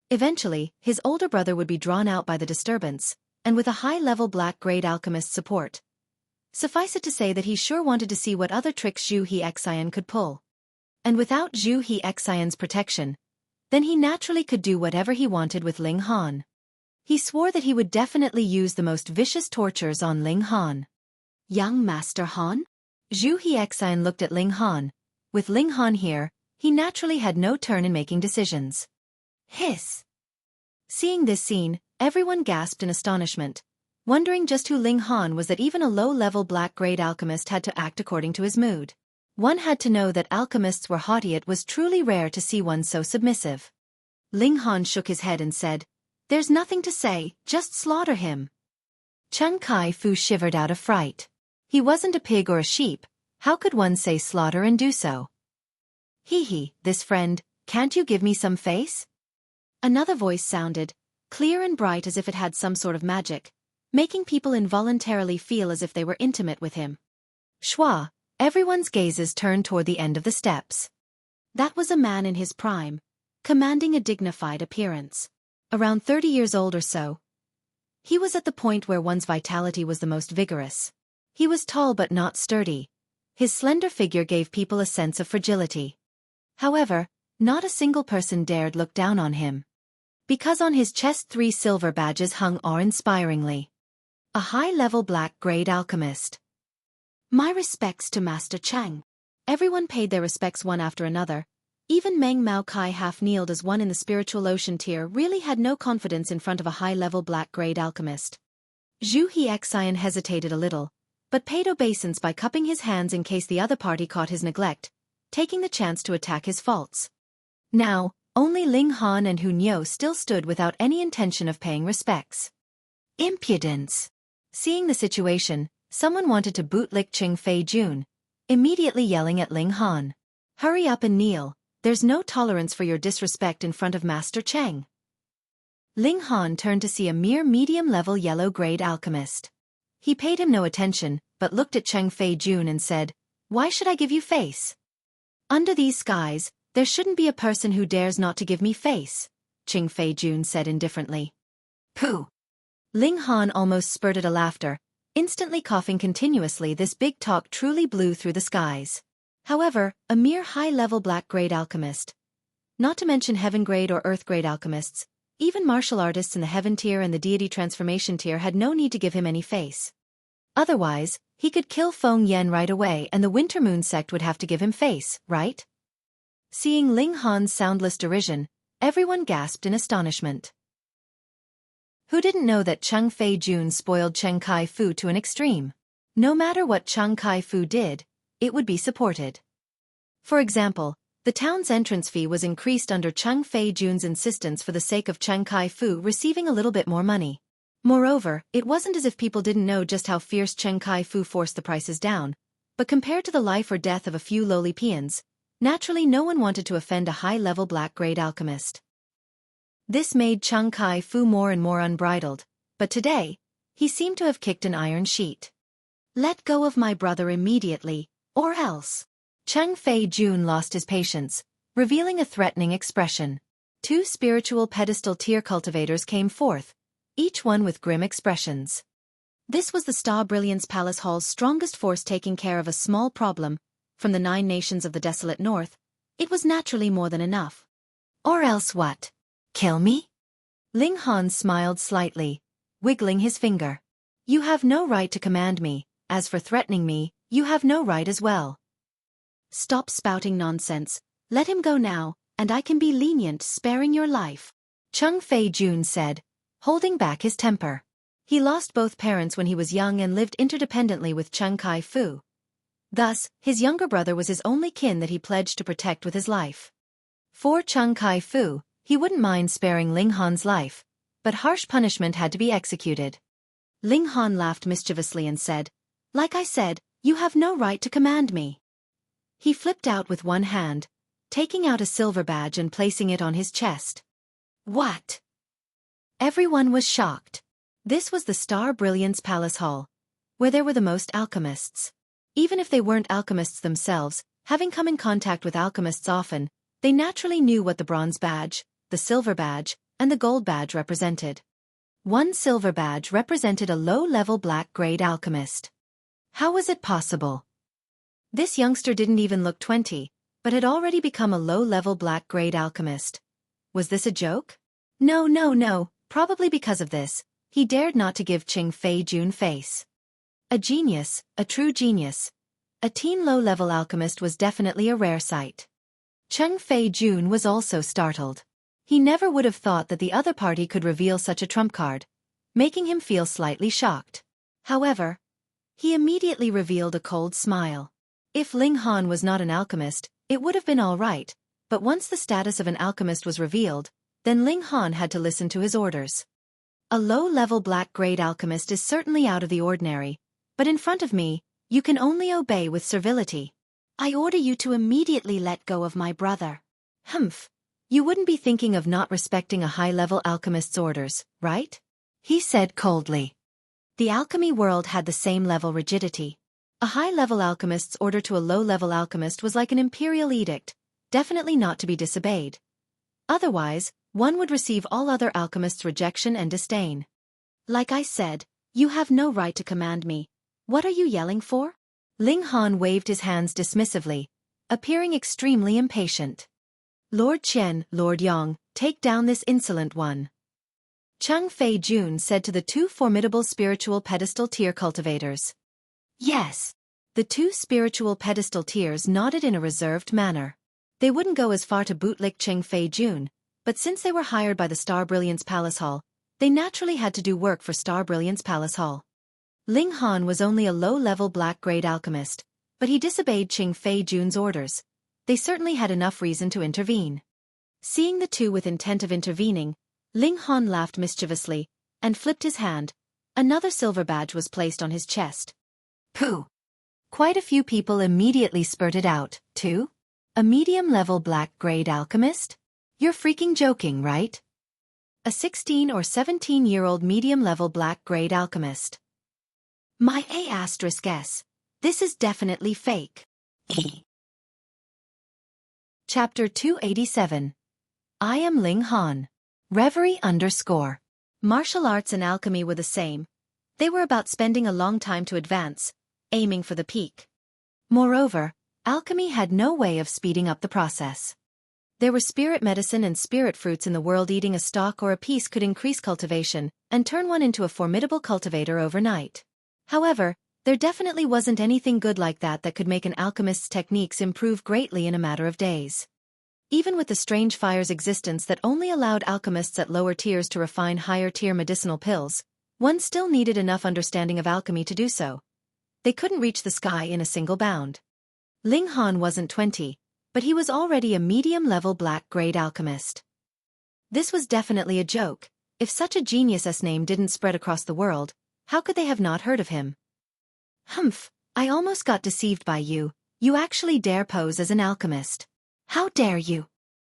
Eventually, his older brother would be drawn out by the disturbance, and with a high-level black-grade alchemist support. Suffice it to say that he sure wanted to see what other tricks Zhu Hexin could pull. And without Zhu Hexin's protection, then he naturally could do whatever he wanted with Ling Han. He swore that he would definitely use the most vicious tortures on Ling Han. Young Master Han? Zhu Hexin looked at Ling Han. With Ling Han here, he naturally had no turn in making decisions. Hiss. Seeing this scene, everyone gasped in astonishment, wondering just who Ling Han was that even a low-level black-grade alchemist had to act according to his mood. One had to know that alchemists were haughty. It was truly rare to see one so submissive. Ling Han shook his head and said, "There's nothing to say, just slaughter him." Chen Kai-Fu shivered out of fright. He wasn't a pig or a sheep. How could one say slaughter and do so? Hee, this friend, can't you give me some face? Another voice sounded, clear and bright as if it had some sort of magic, making people involuntarily feel as if they were intimate with him. Schwa, everyone's gazes turned toward the end of the steps. That was a man in his prime, commanding a dignified appearance. Around 30 years old or so. He was at the point where one's vitality was the most vigorous. He was tall but not sturdy. His slender figure gave people a sense of fragility. However, not a single person dared look down on him. Because on his chest 3 silver badges hung awe-inspiringly. A high-level black-grade alchemist. My respects to Master Chang. Everyone paid their respects one after another. Even Meng Mao Kai half-kneeled as one in the spiritual ocean tier really had no confidence in front of a high-level black-grade alchemist. Zhu Hexian hesitated a little, but paid obeisance by cupping his hands in case the other party caught his neglect, taking the chance to attack his faults. Now, only Ling Han and Hu Niu still stood without any intention of paying respects. Impudence! Seeing the situation, someone wanted to bootlick Qing Fei Jun, immediately yelling at Ling Han. Hurry up and kneel, there's no tolerance for your disrespect in front of Master Chang. Ling Han turned to see a mere medium-level yellow-grade alchemist. He paid him no attention, but looked at Qing Fei Jun and said, "Why should I give you face? Under these skies, there shouldn't be a person who dares not to give me face," Qing Fei Jun said indifferently. Pooh! Ling Han almost spurted a laughter, instantly coughing continuously. This big talk truly blew through the skies. However, a mere high-level black-grade alchemist, not to mention heaven-grade or earth-grade alchemists, even martial artists in the heaven tier and the deity transformation tier had no need to give him any face. Otherwise, he could kill Feng Yan right away and the Winter Moon sect would have to give him face, right? Seeing Ling Han's soundless derision, everyone gasped in astonishment. Who didn't know that Qing Fei Jun spoiled Chen Kai Fu to an extreme? No matter what Chen Kai Fu did, it would be supported. For example, the town's entrance fee was increased under Qing Fei Jun's insistence for the sake of Chen Kai Fu receiving a little bit more money. Moreover, it wasn't as if people didn't know just how fierce Chen Kai Fu forced the prices down, but compared to the life or death of a few lowly peons, naturally no one wanted to offend a high-level black-grade alchemist. This made Chen Kai Fu more and more unbridled, but today, he seemed to have kicked an iron sheet. "Let go of my brother immediately, or else." Qing Fei Jun lost his patience, revealing a threatening expression. Two spiritual pedestal tier cultivators came forth, each one with grim expressions. This was the Star Brilliance Palace Hall's strongest force taking care of a small problem. From the 9 nations of the desolate north, it was naturally more than enough. "Or else what? Kill me?" Ling Han smiled slightly, wiggling his finger. "You have no right to command me, as for threatening me, you have no right as well. Stop spouting nonsense, let him go now, and I can be lenient, sparing your life," Qing Fei Jun said, holding back his temper. He lost both parents when he was young and lived interdependently with Chen Kai Fu. Thus, his younger brother was his only kin that he pledged to protect with his life. For Chen Kai Fu, he wouldn't mind sparing Ling Han's life, but harsh punishment had to be executed. Ling Han laughed mischievously and said, "Like I said, you have no right to command me." He flipped out with one hand, taking out a silver badge and placing it on his chest. What? Everyone was shocked. This was the Star Brilliance Palace Hall, where there were the most alchemists. Even if they weren't alchemists themselves, having come in contact with alchemists often, they naturally knew what the bronze badge, the silver badge, and the gold badge represented. One silver badge represented a low-level black-grade alchemist. How was it possible? This youngster didn't even look 20, but had already become a low-level black-grade alchemist. Was this a joke? No, probably because of this, he dared not to give Qing Fei Jun face. A genius, a true genius. A teen low-level alchemist was definitely a rare sight. Qing Fei Jun was also startled. He never would have thought that the other party could reveal such a trump card, making him feel slightly shocked. However, he immediately revealed a cold smile. If Ling Han was not an alchemist, it would have been all right, but once the status of an alchemist was revealed, then Ling Han had to listen to his orders. A low-level black-grade alchemist is certainly out of the ordinary, but in front of me, you can only obey with servility. I order you to immediately let go of my brother. Humph. You wouldn't be thinking of not respecting a high-level alchemist's orders, right? He said coldly. The alchemy world had the same level rigidity. A high-level alchemist's order to a low-level alchemist was like an imperial edict, definitely not to be disobeyed. Otherwise, one would receive all other alchemists' rejection and disdain. Like I said, you have no right to command me. What are you yelling for? Ling Han waved his hands dismissively, appearing extremely impatient. Lord Qian, Lord Yang, take down this insolent one. Qing Fei Jun said to the two formidable spiritual pedestal tier cultivators. Yes. The two spiritual pedestal tiers nodded in a reserved manner. They wouldn't go as far to bootlick Cheng Fei Jun, but since they were hired by the Star Brilliance Palace Hall, they naturally had to do work for Star Brilliance Palace Hall. Ling Han was only a low-level black-grade alchemist, but he disobeyed Cheng Fei Jun's orders. They certainly had enough reason to intervene. Seeing the two with intent of intervening, Ling Han laughed mischievously and flipped his hand. Another silver badge was placed on his chest. Pooh! Quite a few people immediately spurted out. Two? A medium-level black-grade alchemist? You're freaking joking, right? A 16 or 17-year-old medium-level black-grade alchemist. My A*S. This is definitely fake. Chapter 287. I am Ling Han. Reverie _ Martial arts and alchemy were the same. They were about spending a long time to advance, aiming for the peak. Moreover, alchemy had no way of speeding up the process. There were spirit medicine and spirit fruits in the world. Eating a stalk or a piece could increase cultivation and turn one into a formidable cultivator overnight. However, there definitely wasn't anything good like that could make an alchemist's techniques improve greatly in a matter of days. Even with the strange fire's existence that only allowed alchemists at lower tiers to refine higher-tier medicinal pills, one still needed enough understanding of alchemy to do so. They couldn't reach the sky in a single bound. Ling Han wasn't 20, but he was already a medium-level black-grade alchemist. This was definitely a joke. If such a genius' name didn't spread across the world, how could they have not heard of him? Humph, I almost got deceived by you. You actually dare pose as an alchemist. How dare you?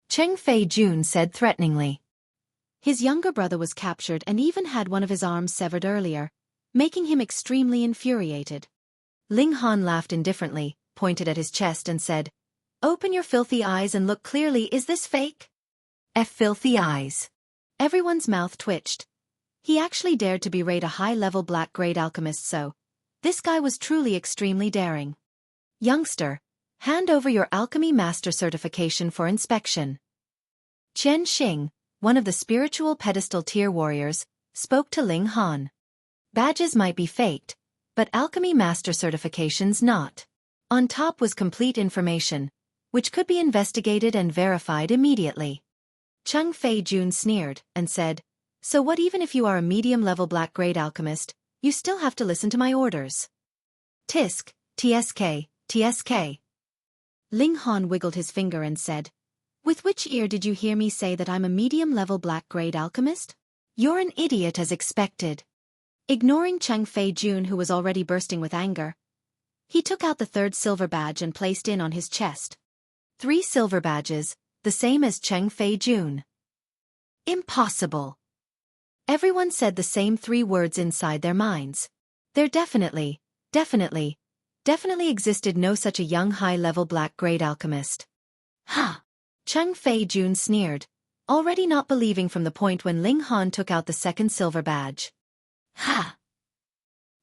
Cheng Fei Jun said threateningly. His younger brother was captured and even had one of his arms severed earlier, making him extremely infuriated. Ling Han laughed indifferently, pointed at his chest and said, "Open your filthy eyes and look clearly. Is this fake?" Filthy eyes. Everyone's mouth twitched. He actually dared to berate a high-level black-grade alchemist, so this guy was truly extremely daring. Youngster, hand over your alchemy master certification for inspection. Qian Xing, one of the spiritual pedestal tier warriors, spoke to Ling Han. Badges might be faked, but alchemy master certifications not. On top was complete information, which could be investigated and verified immediately. Cheng Fei Jun sneered and said, "So what? Even if you are a medium-level black-grade alchemist, you still have to listen to my orders." Tisk, tsk, tsk. Ling Han wiggled his finger and said, "With which ear did you hear me say that I'm a medium-level black-grade alchemist? You're an idiot as expected." Ignoring Cheng Fei Jun, who was already bursting with anger, he took out the third silver badge and placed it on his chest. 3 silver badges, the same as Cheng Fei Jun. Impossible. Everyone said the same 3 words inside their minds. There definitely existed no such a young high-level black-grade alchemist. Ha! Cheng Fei Jun sneered, already not believing from the point when Ling Han took out the second silver badge. Ha!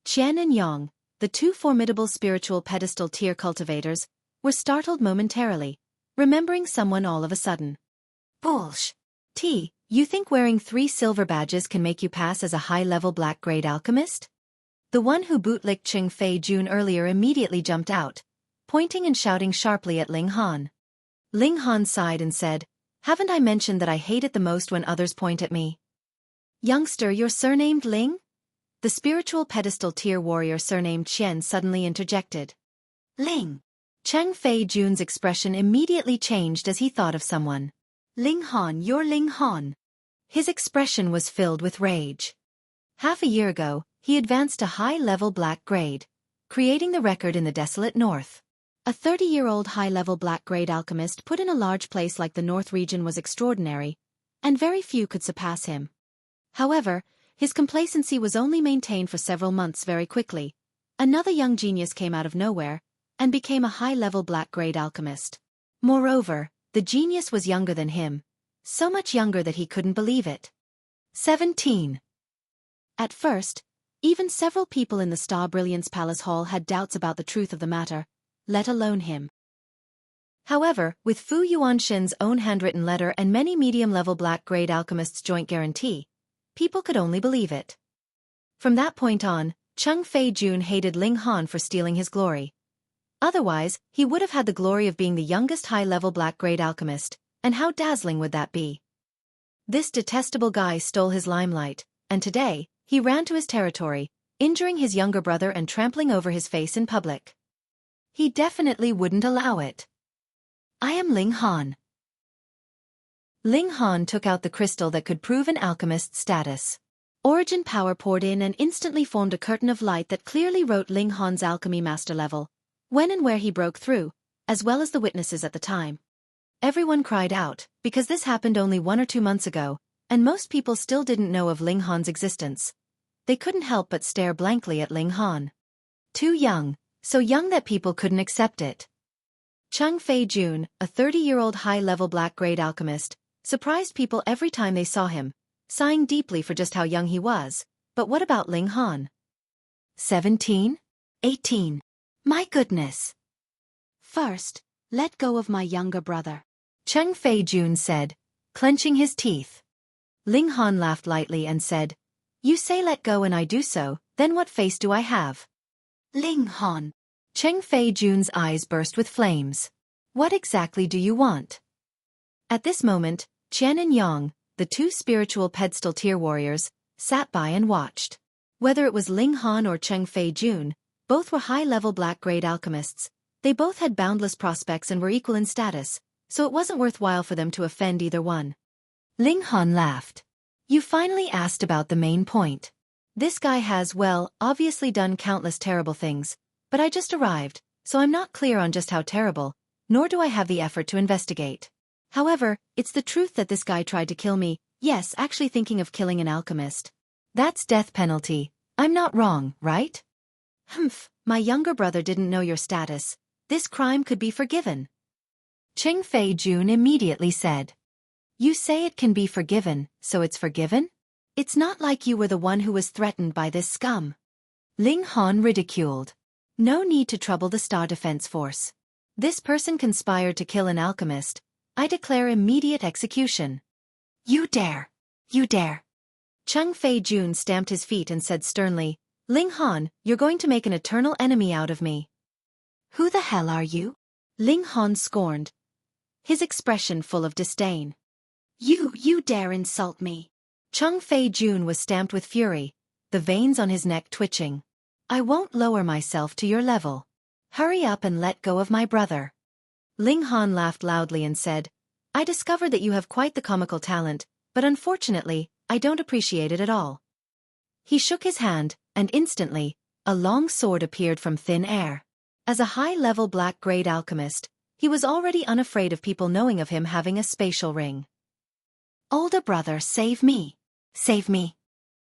Qian and Yang, the 2 formidable spiritual pedestal tier cultivators, were startled momentarily, remembering someone all of a sudden. Bullsh! You think wearing 3 silver badges can make you pass as a high-level black-grade alchemist? The one who bootlicked Cheng Fei Jun earlier immediately jumped out, pointing and shouting sharply at Ling Han. Ling Han sighed and said, "Haven't I mentioned that I hate it the most when others point at me?" "Youngster, you're surnamed Ling?" The spiritual pedestal tier warrior surnamed Qian suddenly interjected. "Ling." Cheng Fei Jun's expression immediately changed as he thought of someone. "Ling Han, you're Ling Han." His expression was filled with rage. Half a year ago, he advanced to high-level black-grade, creating the record in the desolate north. A 30-year-old high-level black-grade alchemist put in a large place like the North region was extraordinary, and very few could surpass him. However, his complacency was only maintained for several months. Very quickly, another young genius came out of nowhere and became a high-level black-grade alchemist. Moreover, the genius was younger than him, so much younger that he couldn't believe it. 17. At first, even several people in the Star Brilliance Palace Hall had doubts about the truth of the matter, let alone him. However, with Fu Yuanshin's own handwritten letter and many medium-level black-grade alchemists' joint guarantee, people could only believe it. From that point on, Cheng Fei Jun hated Ling Han for stealing his glory, Otherwise, he would have had the glory of being the youngest high-level black-grade alchemist, and how dazzling would that be? This detestable guy stole his limelight, and today, he ran to his territory, injuring his younger brother and trampling over his face in public. He definitely wouldn't allow it. I am Ling Han. Ling Han took out the crystal that could prove an alchemist's status. Origin power poured in and instantly formed a curtain of light that clearly wrote Ling Han's alchemy master level, when and where he broke through, as well as the witnesses at the time. Everyone cried out, because this happened only 1 or 2 months ago, and most people still didn't know of Ling Han's existence. They couldn't help but stare blankly at Ling Han. Too young, so young that people couldn't accept it. Cheng Fei-jun, a 30-year-old high-level black-grade alchemist, surprised people every time they saw him, sighing deeply for just how young he was. But what about Ling Han? 17? 18. My goodness. First, let go of my younger brother, Cheng Fei-jun said, clenching his teeth. Ling Han laughed lightly and said, You say let go and I do so, then what face do I have? Ling Han. Cheng Fei-jun's eyes burst with flames. What exactly do you want? At this moment, Qian and Yang, the 2 spiritual pedestal tier warriors, sat by and watched. Whether it was Ling Han or Cheng Fei-jun, both were high-level black-grade alchemists. They both had boundless prospects and were equal in status, so it wasn't worthwhile for them to offend either one. Ling Han laughed. You finally asked about the main point. This guy has, well, obviously done countless terrible things, but I just arrived, so I'm not clear on just how terrible, nor do I have the effort to investigate. However, it's the truth that this guy tried to kill me, yes, actually thinking of killing an alchemist. That's death penalty. I'm not wrong, right? Humph, my younger brother didn't know your status. This crime could be forgiven. Cheng Fei-jun immediately said. You say it can be forgiven, so it's forgiven? It's not like you were the one who was threatened by this scum. Ling Han ridiculed. No need to trouble the Star Defense Force. This person conspired to kill an alchemist. I declare immediate execution. You dare. You dare. Cheng Fei-jun stamped his feet and said sternly, Ling Han, you're going to make an eternal enemy out of me. Who the hell are you? Ling Han scorned, his expression full of disdain. You dare insult me. Cheng Fei-jun was stamped with fury, the veins on his neck twitching. I won't lower myself to your level. Hurry up and let go of my brother. Ling Han laughed loudly and said, I discovered that you have quite the comical talent, but unfortunately, I don't appreciate it at all. He shook his hand, and instantly, a long sword appeared from thin air. As a high-level black-grade alchemist, he was already unafraid of people knowing of him having a spatial ring. Older brother, save me. Save me.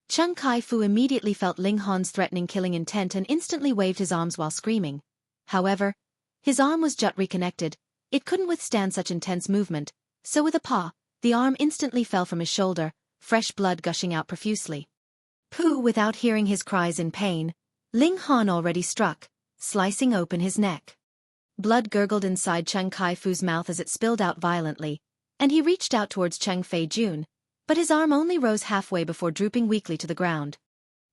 Cheng Kai-fu immediately felt Ling Han's threatening killing intent and instantly waved his arms while screaming. However, his arm was just reconnected. It couldn't withstand such intense movement, so with a paw, the arm instantly fell from his shoulder, fresh blood gushing out profusely. Pooh! Without hearing his cries in pain, Ling Han already struck, slicing open his neck. Blood gurgled inside Cheng Kai-fu's mouth as it spilled out violently, and he reached out towards Cheng Fei-jun, but his arm only rose halfway before drooping weakly to the ground.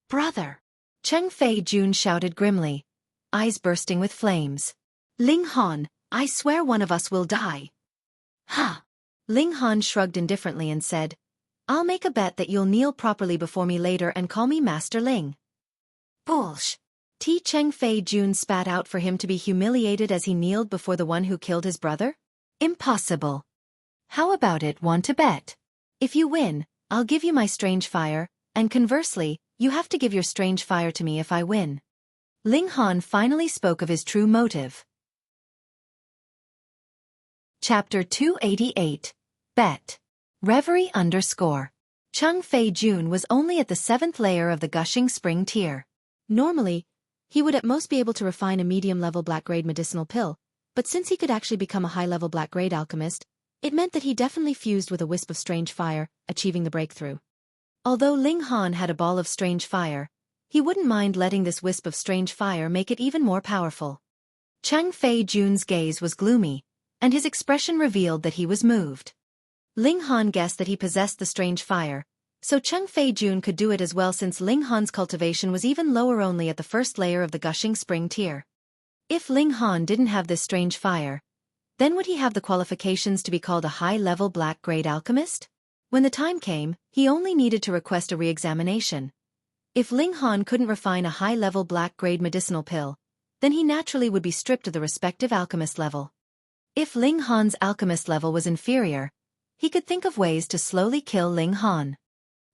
Brother! Cheng Fei-jun shouted grimly, eyes bursting with flames. Ling Han, I swear one of us will die. Ha! Ling Han shrugged indifferently and said, I'll make a bet that you'll kneel properly before me later and call me Master Ling. Bullsh! Cheng Fei-jun spat out for him to be humiliated as he kneeled before the one who killed his brother? Impossible. How about it, want to bet? If you win, I'll give you my strange fire, and conversely, you have to give your strange fire to me if I win. Ling Han finally spoke of his true motive. Chapter 288. Bet. Reverie _ Cheng Fei-jun was only at the 7th layer of the gushing spring tier. Normally, he would at most be able to refine a medium-level black-grade medicinal pill, but since he could actually become a high-level black-grade alchemist, it meant that he definitely fused with a wisp of strange fire, achieving the breakthrough. Although Ling Han had a ball of strange fire, he wouldn't mind letting this wisp of strange fire make it even more powerful. Cheng Fei-jun's gaze was gloomy, and his expression revealed that he was moved. Ling Han guessed that he possessed the strange fire, so Cheng Fei-jun could do it as well since Ling Han's cultivation was even lower only at the 1st layer of the gushing spring tier. If Ling Han didn't have this strange fire, then would he have the qualifications to be called a high-level black-grade alchemist? When the time came, he only needed to request a re-examination. If Ling Han couldn't refine a high-level black-grade medicinal pill, then he naturally would be stripped of the respective alchemist level. If Ling Han's alchemist level was inferior, he could think of ways to slowly kill Ling Han.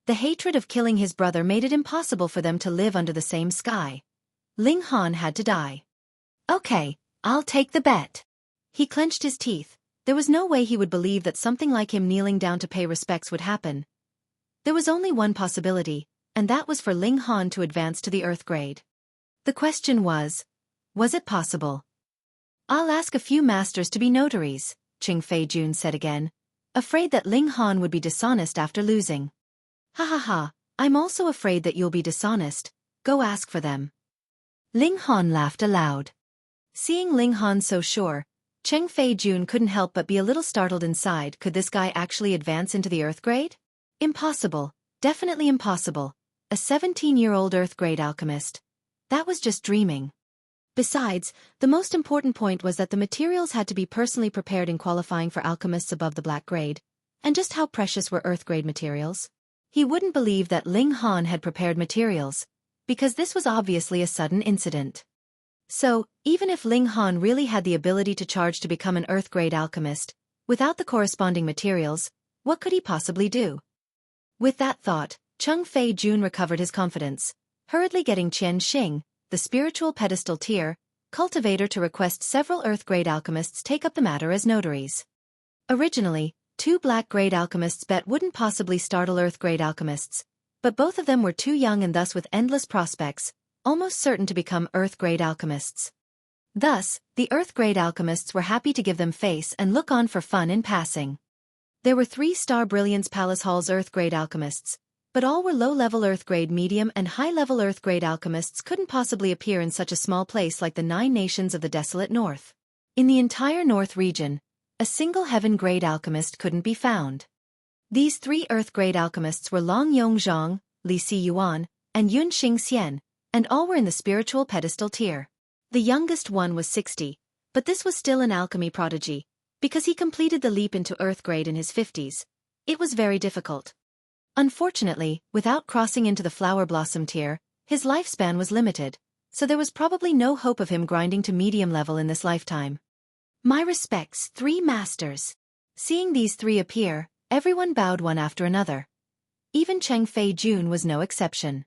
The hatred of killing his brother made it impossible for them to live under the same sky. Ling Han had to die. Okay, I'll take the bet. He clenched his teeth. There was no way he would believe that something like him kneeling down to pay respects would happen. There was only one possibility, and that was for Ling Han to advance to the Earth grade. The question was it possible? I'll ask a few masters to be notaries, Qing Fei Jun said again, afraid that Ling Han would be dishonest after losing. Ha ha ha, I'm also afraid that you'll be dishonest. Go ask for them. Ling Han laughed aloud. Seeing Ling Han so sure, Qing Fei Jun couldn't help but be a little startled inside. Could this guy actually advance into the Earth grade? Impossible, definitely impossible. A 17-year-old Earth grade alchemist. That was just dreaming. Besides, the most important point was that the materials had to be personally prepared in qualifying for alchemists above the black grade. And just how precious were Earth grade materials? He wouldn't believe that Ling Han had prepared materials, because this was obviously a sudden incident. So, even if Ling Han really had the ability to charge to become an Earth grade alchemist, without the corresponding materials, what could he possibly do? With that thought, Qing Fei Jun recovered his confidence, hurriedly getting Qian Xing, the spiritual pedestal tier cultivator, to request several Earth grade alchemists take up the matter as notaries. Originally, 2 black grade alchemists bet wouldn't possibly startle Earth grade alchemists, but both of them were too young and thus with endless prospects, almost certain to become Earth grade alchemists. Thus, the Earth grade alchemists were happy to give them face and look on for fun in passing. There were 3 Star Brilliance Palace Hall's Earth grade alchemists, but all were low-level Earth grade medium and high-level Earth grade alchemists couldn't possibly appear in such a small place like the 9 nations of the desolate North. In the entire North region, a single Heaven grade alchemist couldn't be found. These 3 Earth grade alchemists were Long Yongzhang, Li Siyuan, and Yun Xingxian, and all were in the spiritual pedestal tier. The youngest one was 60, but this was still an alchemy prodigy, because he completed the leap into Earth grade in his 50s. It was very difficult. Unfortunately, without crossing into the flower blossom tier, his lifespan was limited, so there was probably no hope of him grinding to medium level in this lifetime. My respects, 3 masters. Seeing these 3 appear, everyone bowed one after another. Even Qing Fei Jun was no exception.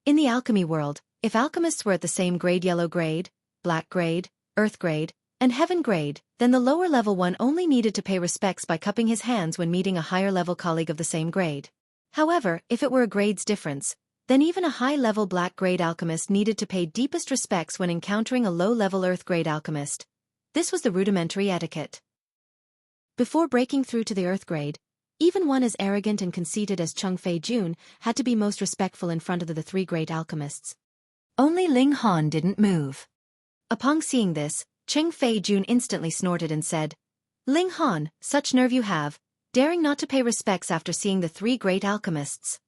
In the alchemy world, if alchemists were at the same grade, yellow grade, black grade, Earth grade, and Heaven grade, then the lower level one only needed to pay respects by cupping his hands when meeting a higher level colleague of the same grade. However, if it were a grade's difference, then even a high-level black grade alchemist needed to pay deepest respects when encountering a low-level Earth grade alchemist. This was the rudimentary etiquette. Before breaking through to the Earth grade, even one as arrogant and conceited as Qing Fei Jun had to be most respectful in front of the 3 great alchemists. Only Ling Han didn't move. Upon seeing this, Qing Fei Jun instantly snorted and said, "Ling Han, such nerve you have, daring not to pay respects after seeing the 3 great alchemists."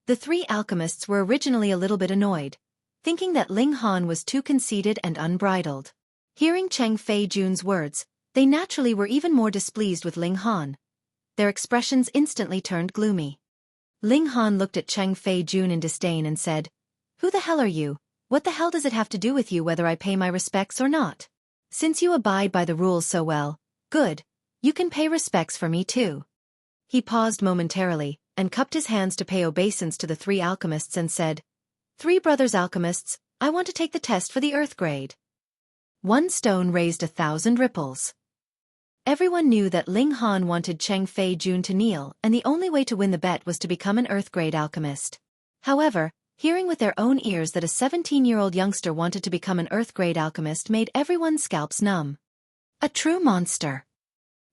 The 3 alchemists were originally a little bit annoyed, thinking that Ling Han was too conceited and unbridled. Hearing Qing Fei Jun's words, they naturally were even more displeased with Ling Han. Their expressions instantly turned gloomy. Ling Han looked at Qing Fei Jun in disdain and said, "Who the hell are you? What the hell does it have to do with you whether I pay my respects or not? Since you abide by the rules so well, good, you can pay respects for me too." He paused momentarily, and cupped his hands to pay obeisance to the 3 alchemists and said, "3 brothers alchemists, I want to take the test for the Earth grade." One stone raised 1,000 ripples. Everyone knew that Ling Han wanted Qing Fei Jun to kneel, and the only way to win the bet was to become an Earth grade alchemist. However, hearing with their own ears that a 17-year-old youngster wanted to become an Earth grade alchemist made everyone's scalps numb. A true monster.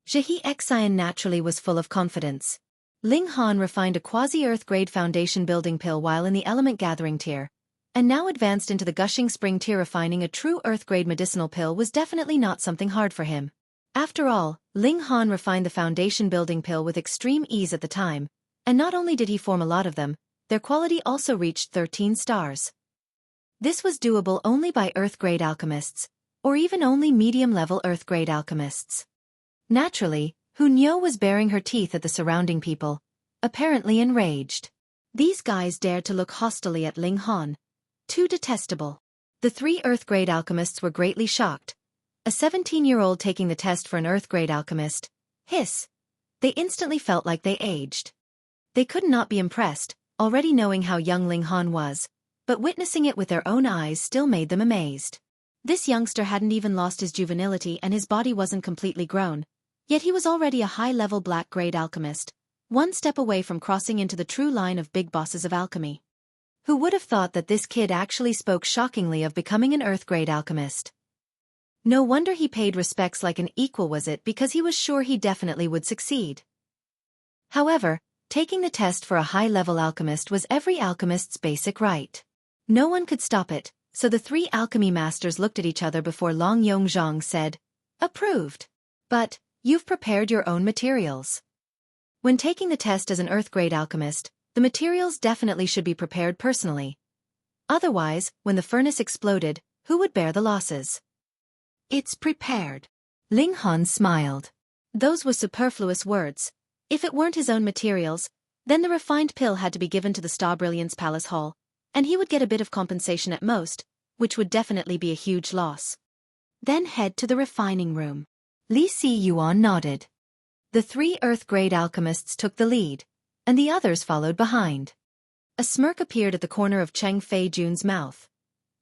Zhehe Xian naturally was full of confidence. Ling Han refined a quasi-Earth grade foundation building pill while in the element gathering tier, and now advanced into the gushing spring tier. Refining a true Earth grade medicinal pill was definitely not something hard for him. After all, Ling Han refined the foundation building pill with extreme ease at the time, and not only did he form a lot of them, their quality also reached 13 stars. This was doable only by Earth-grade alchemists, or even only medium-level Earth-grade alchemists. Naturally, Hu Niu was baring her teeth at the surrounding people, apparently enraged. These guys dared to look hostilely at Ling Han. Too detestable. The 3 Earth-grade alchemists were greatly shocked. A 17-year-old taking the test for an Earth-grade alchemist. Hiss. They instantly felt like they aged. They could not be impressed, already knowing how young Ling Han was, but witnessing it with their own eyes still made them amazed. This youngster hadn't even lost his juvenility and his body wasn't completely grown, yet he was already a high-level black-grade alchemist, one step away from crossing into the true line of big bosses of alchemy. Who would have thought that this kid actually spoke shockingly of becoming an Earth-grade alchemist? No wonder he paid respects like an equal, was it because he was sure he definitely would succeed. However, taking the test for a high-level alchemist was every alchemist's basic right. No one could stop it, so the 3 alchemy masters looked at each other before Long Yongzhang said, "Approved. But, you've prepared your own materials." When taking the test as an Earth-grade alchemist, the materials definitely should be prepared personally. Otherwise, when the furnace exploded, who would bear the losses? "It's prepared." Ling Han smiled. Those were superfluous words. If it weren't his own materials, then the refined pill had to be given to the Star Brilliance Palace Hall, and he would get a bit of compensation at most, which would definitely be a huge loss. Then head to the refining room. Li Si Yuan nodded. The 3 Earth-grade alchemists took the lead, and the others followed behind. A smirk appeared at the corner of Cheng Fei Jun's mouth.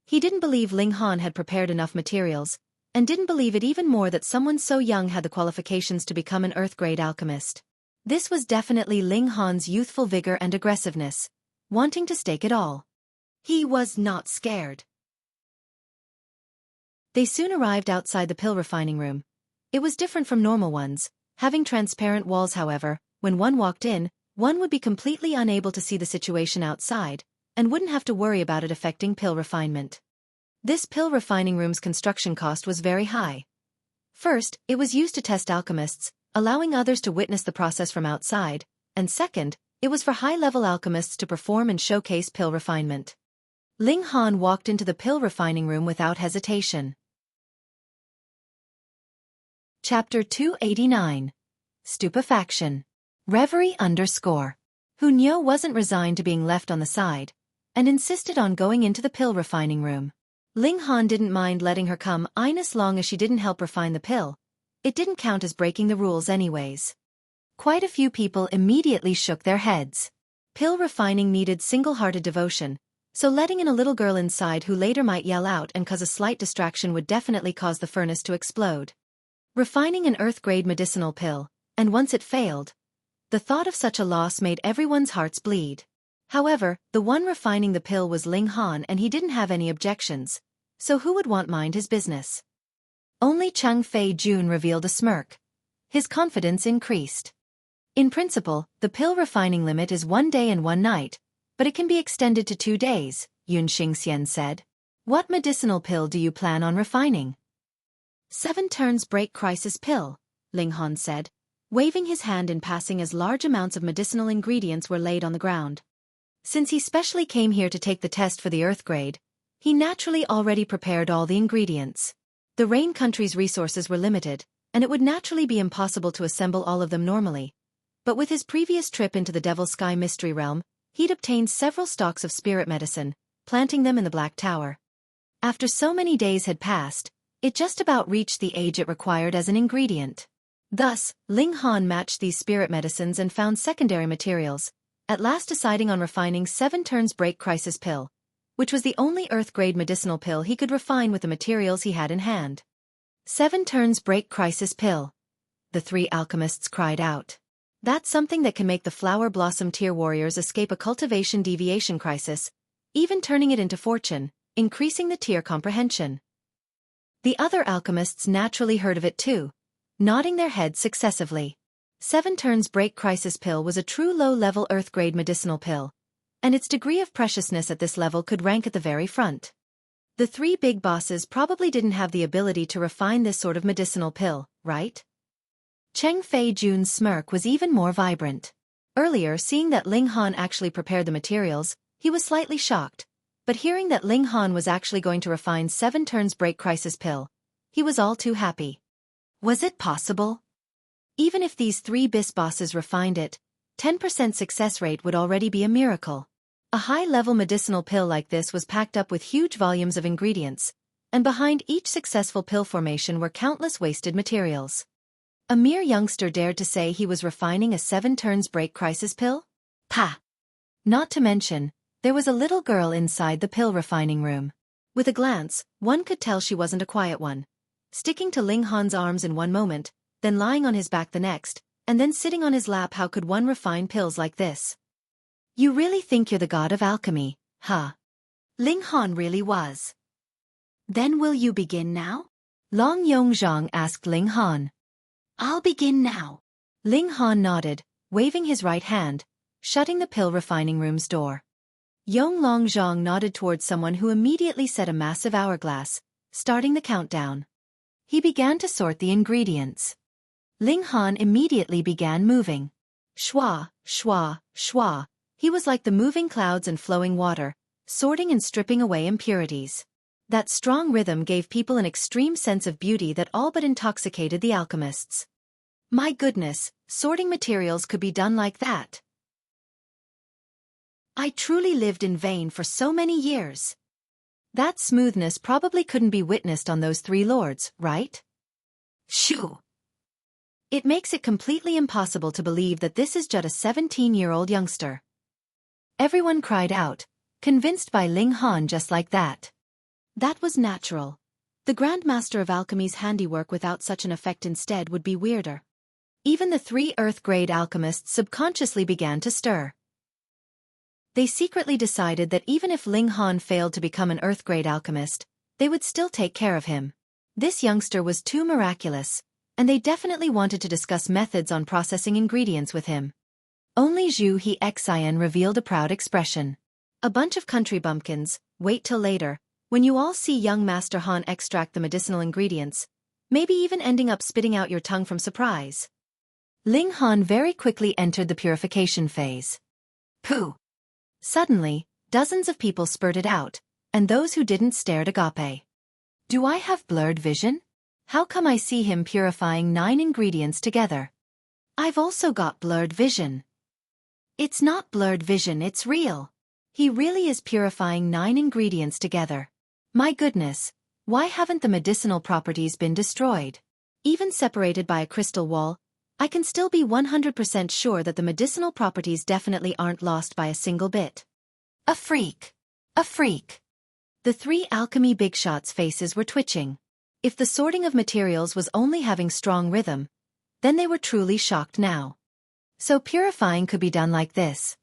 He didn't believe Ling Han had prepared enough materials, and didn't believe it even more that someone so young had the qualifications to become an Earth-grade alchemist. This was definitely Ling Han's youthful vigor and aggressiveness, wanting to stake it all. He was not scared. They soon arrived outside the pill refining room. It was different from normal ones, having transparent walls. However, when one walked in, one would be completely unable to see the situation outside, and wouldn't have to worry about it affecting pill refinement. This pill refining room's construction cost was very high. First, it was used to test alchemists, allowing others to witness the process from outside, and second, it was for high-level alchemists to perform and showcase pill refinement. Ling Han walked into the pill refining room without hesitation. Chapter 289. Stupefaction. Reverie _. Hu Niu wasn't resigned to being left on the side, and insisted on going into the pill refining room. Ling Han didn't mind letting her come in as long as she didn't help refine the pill. It didn't count as breaking the rules anyways. Quite a few people immediately shook their heads. Pill refining needed single-hearted devotion, so letting in a little girl inside who later might yell out and cause a slight distraction would definitely cause the furnace to explode. Refining an Earth-grade medicinal pill, and once it failed, the thought of such a loss made everyone's hearts bleed. However, the one refining the pill was Ling Han and he didn't have any objections, so who would want mind his business? Only Cheng Fei Jun revealed a smirk. His confidence increased. In principle, the pill refining limit is 1 day and 1 night, but it can be extended to 2 days, Yun Xingxian said. What medicinal pill do you plan on refining? 7 turns break crisis pill, Ling Han said, waving his hand in passing as large amounts of medicinal ingredients were laid on the ground. Since he specially came here to take the test for the Earth grade, he naturally already prepared all the ingredients. The Rain country's resources were limited, and it would naturally be impossible to assemble all of them normally. But with his previous trip into the Devil Sky Mystery Realm, he'd obtained several stocks of spirit medicine, planting them in the Black Tower. After so many days had passed, it just about reached the age it required as an ingredient. Thus, Ling Han matched these spirit medicines and found secondary materials, at last deciding on refining 7 turns break crisis pill, which was the only Earth-grade medicinal pill he could refine with the materials he had in hand. 7 turns break crisis pill. The 3 alchemists cried out. That's something that can make the flower blossom tier warriors escape a cultivation deviation crisis, even turning it into fortune, increasing the tier comprehension. The other alchemists naturally heard of it too, nodding their heads successively. 7 turns break crisis pill was a true low-level Earth-grade medicinal pill, and its degree of preciousness at this level could rank at the very front. The 3 big bosses probably didn't have the ability to refine this sort of medicinal pill, right? Cheng Fei Jun's smirk was even more vibrant. Earlier, seeing that Ling Han actually prepared the materials, he was slightly shocked, But hearing that Ling Han was actually going to refine 7 turns break crisis pill, he was all too happy. Was it possible? Even if these 3 BIS bosses refined it, 10% success rate would already be a miracle. A high-level medicinal pill like this was packed up with huge volumes of ingredients, and behind each successful pill formation were countless wasted materials. A mere youngster dared to say he was refining a 7 turns break crisis pill? Pah! Not to mention, there was a little girl inside the pill refining room. With a glance, one could tell she wasn't a quiet one. Sticking to Ling Han's arms in one moment, then lying on his back the next, and then sitting on his lap. How could one refine pills like this? You really think you're the god of alchemy, huh? Ling Han really was. Then will you begin now? Long Yongzhang asked Ling Han. I'll begin now. Ling Han nodded, waving his right hand, shutting the pill refining room's door. Yong Longzhang nodded towards someone who immediately set a massive hourglass, starting the countdown. He began to sort the ingredients. Ling Han immediately began moving. Shwa, shwa, shwa. He was like the moving clouds and flowing water, sorting and stripping away impurities. That strong rhythm gave people an extreme sense of beauty that all but intoxicated the alchemists. My goodness, sorting materials could be done like that. I truly lived in vain for so many years. That smoothness probably couldn't be witnessed on those 3 lords, right? Shoo! It makes it completely impossible to believe that this is just a 17-year-old youngster. Everyone cried out, convinced by Ling Han just like that. That was natural. The Grandmaster of Alchemy's handiwork without such an effect instead would be weirder. Even the 3 Earth-grade alchemists subconsciously began to stir. They secretly decided that even if Ling Han failed to become an Earth-grade alchemist, they would still take care of him. This youngster was too miraculous, and they definitely wanted to discuss methods on processing ingredients with him. Only Zhu He Xian revealed a proud expression. A bunch of country bumpkins, wait till later, when you all see young Master Han extract the medicinal ingredients, maybe even ending up spitting out your tongue from surprise. Ling Han very quickly entered the purification phase. Pooh! Suddenly, dozens of people spurted out, and those who didn't stared agape. Do I have blurred vision? How come I see him purifying 9 ingredients together? I've also got blurred vision. It's not blurred vision, it's real. He really is purifying 9 ingredients together. My goodness, why haven't the medicinal properties been destroyed? Even separated by a crystal wall, I can still be 100% sure that the medicinal properties definitely aren't lost by a single bit. A freak! A freak! The 3 alchemy big shots' faces were twitching. If the sorting of materials was only having strong rhythm, then they were truly shocked now. So purifying could be done like this.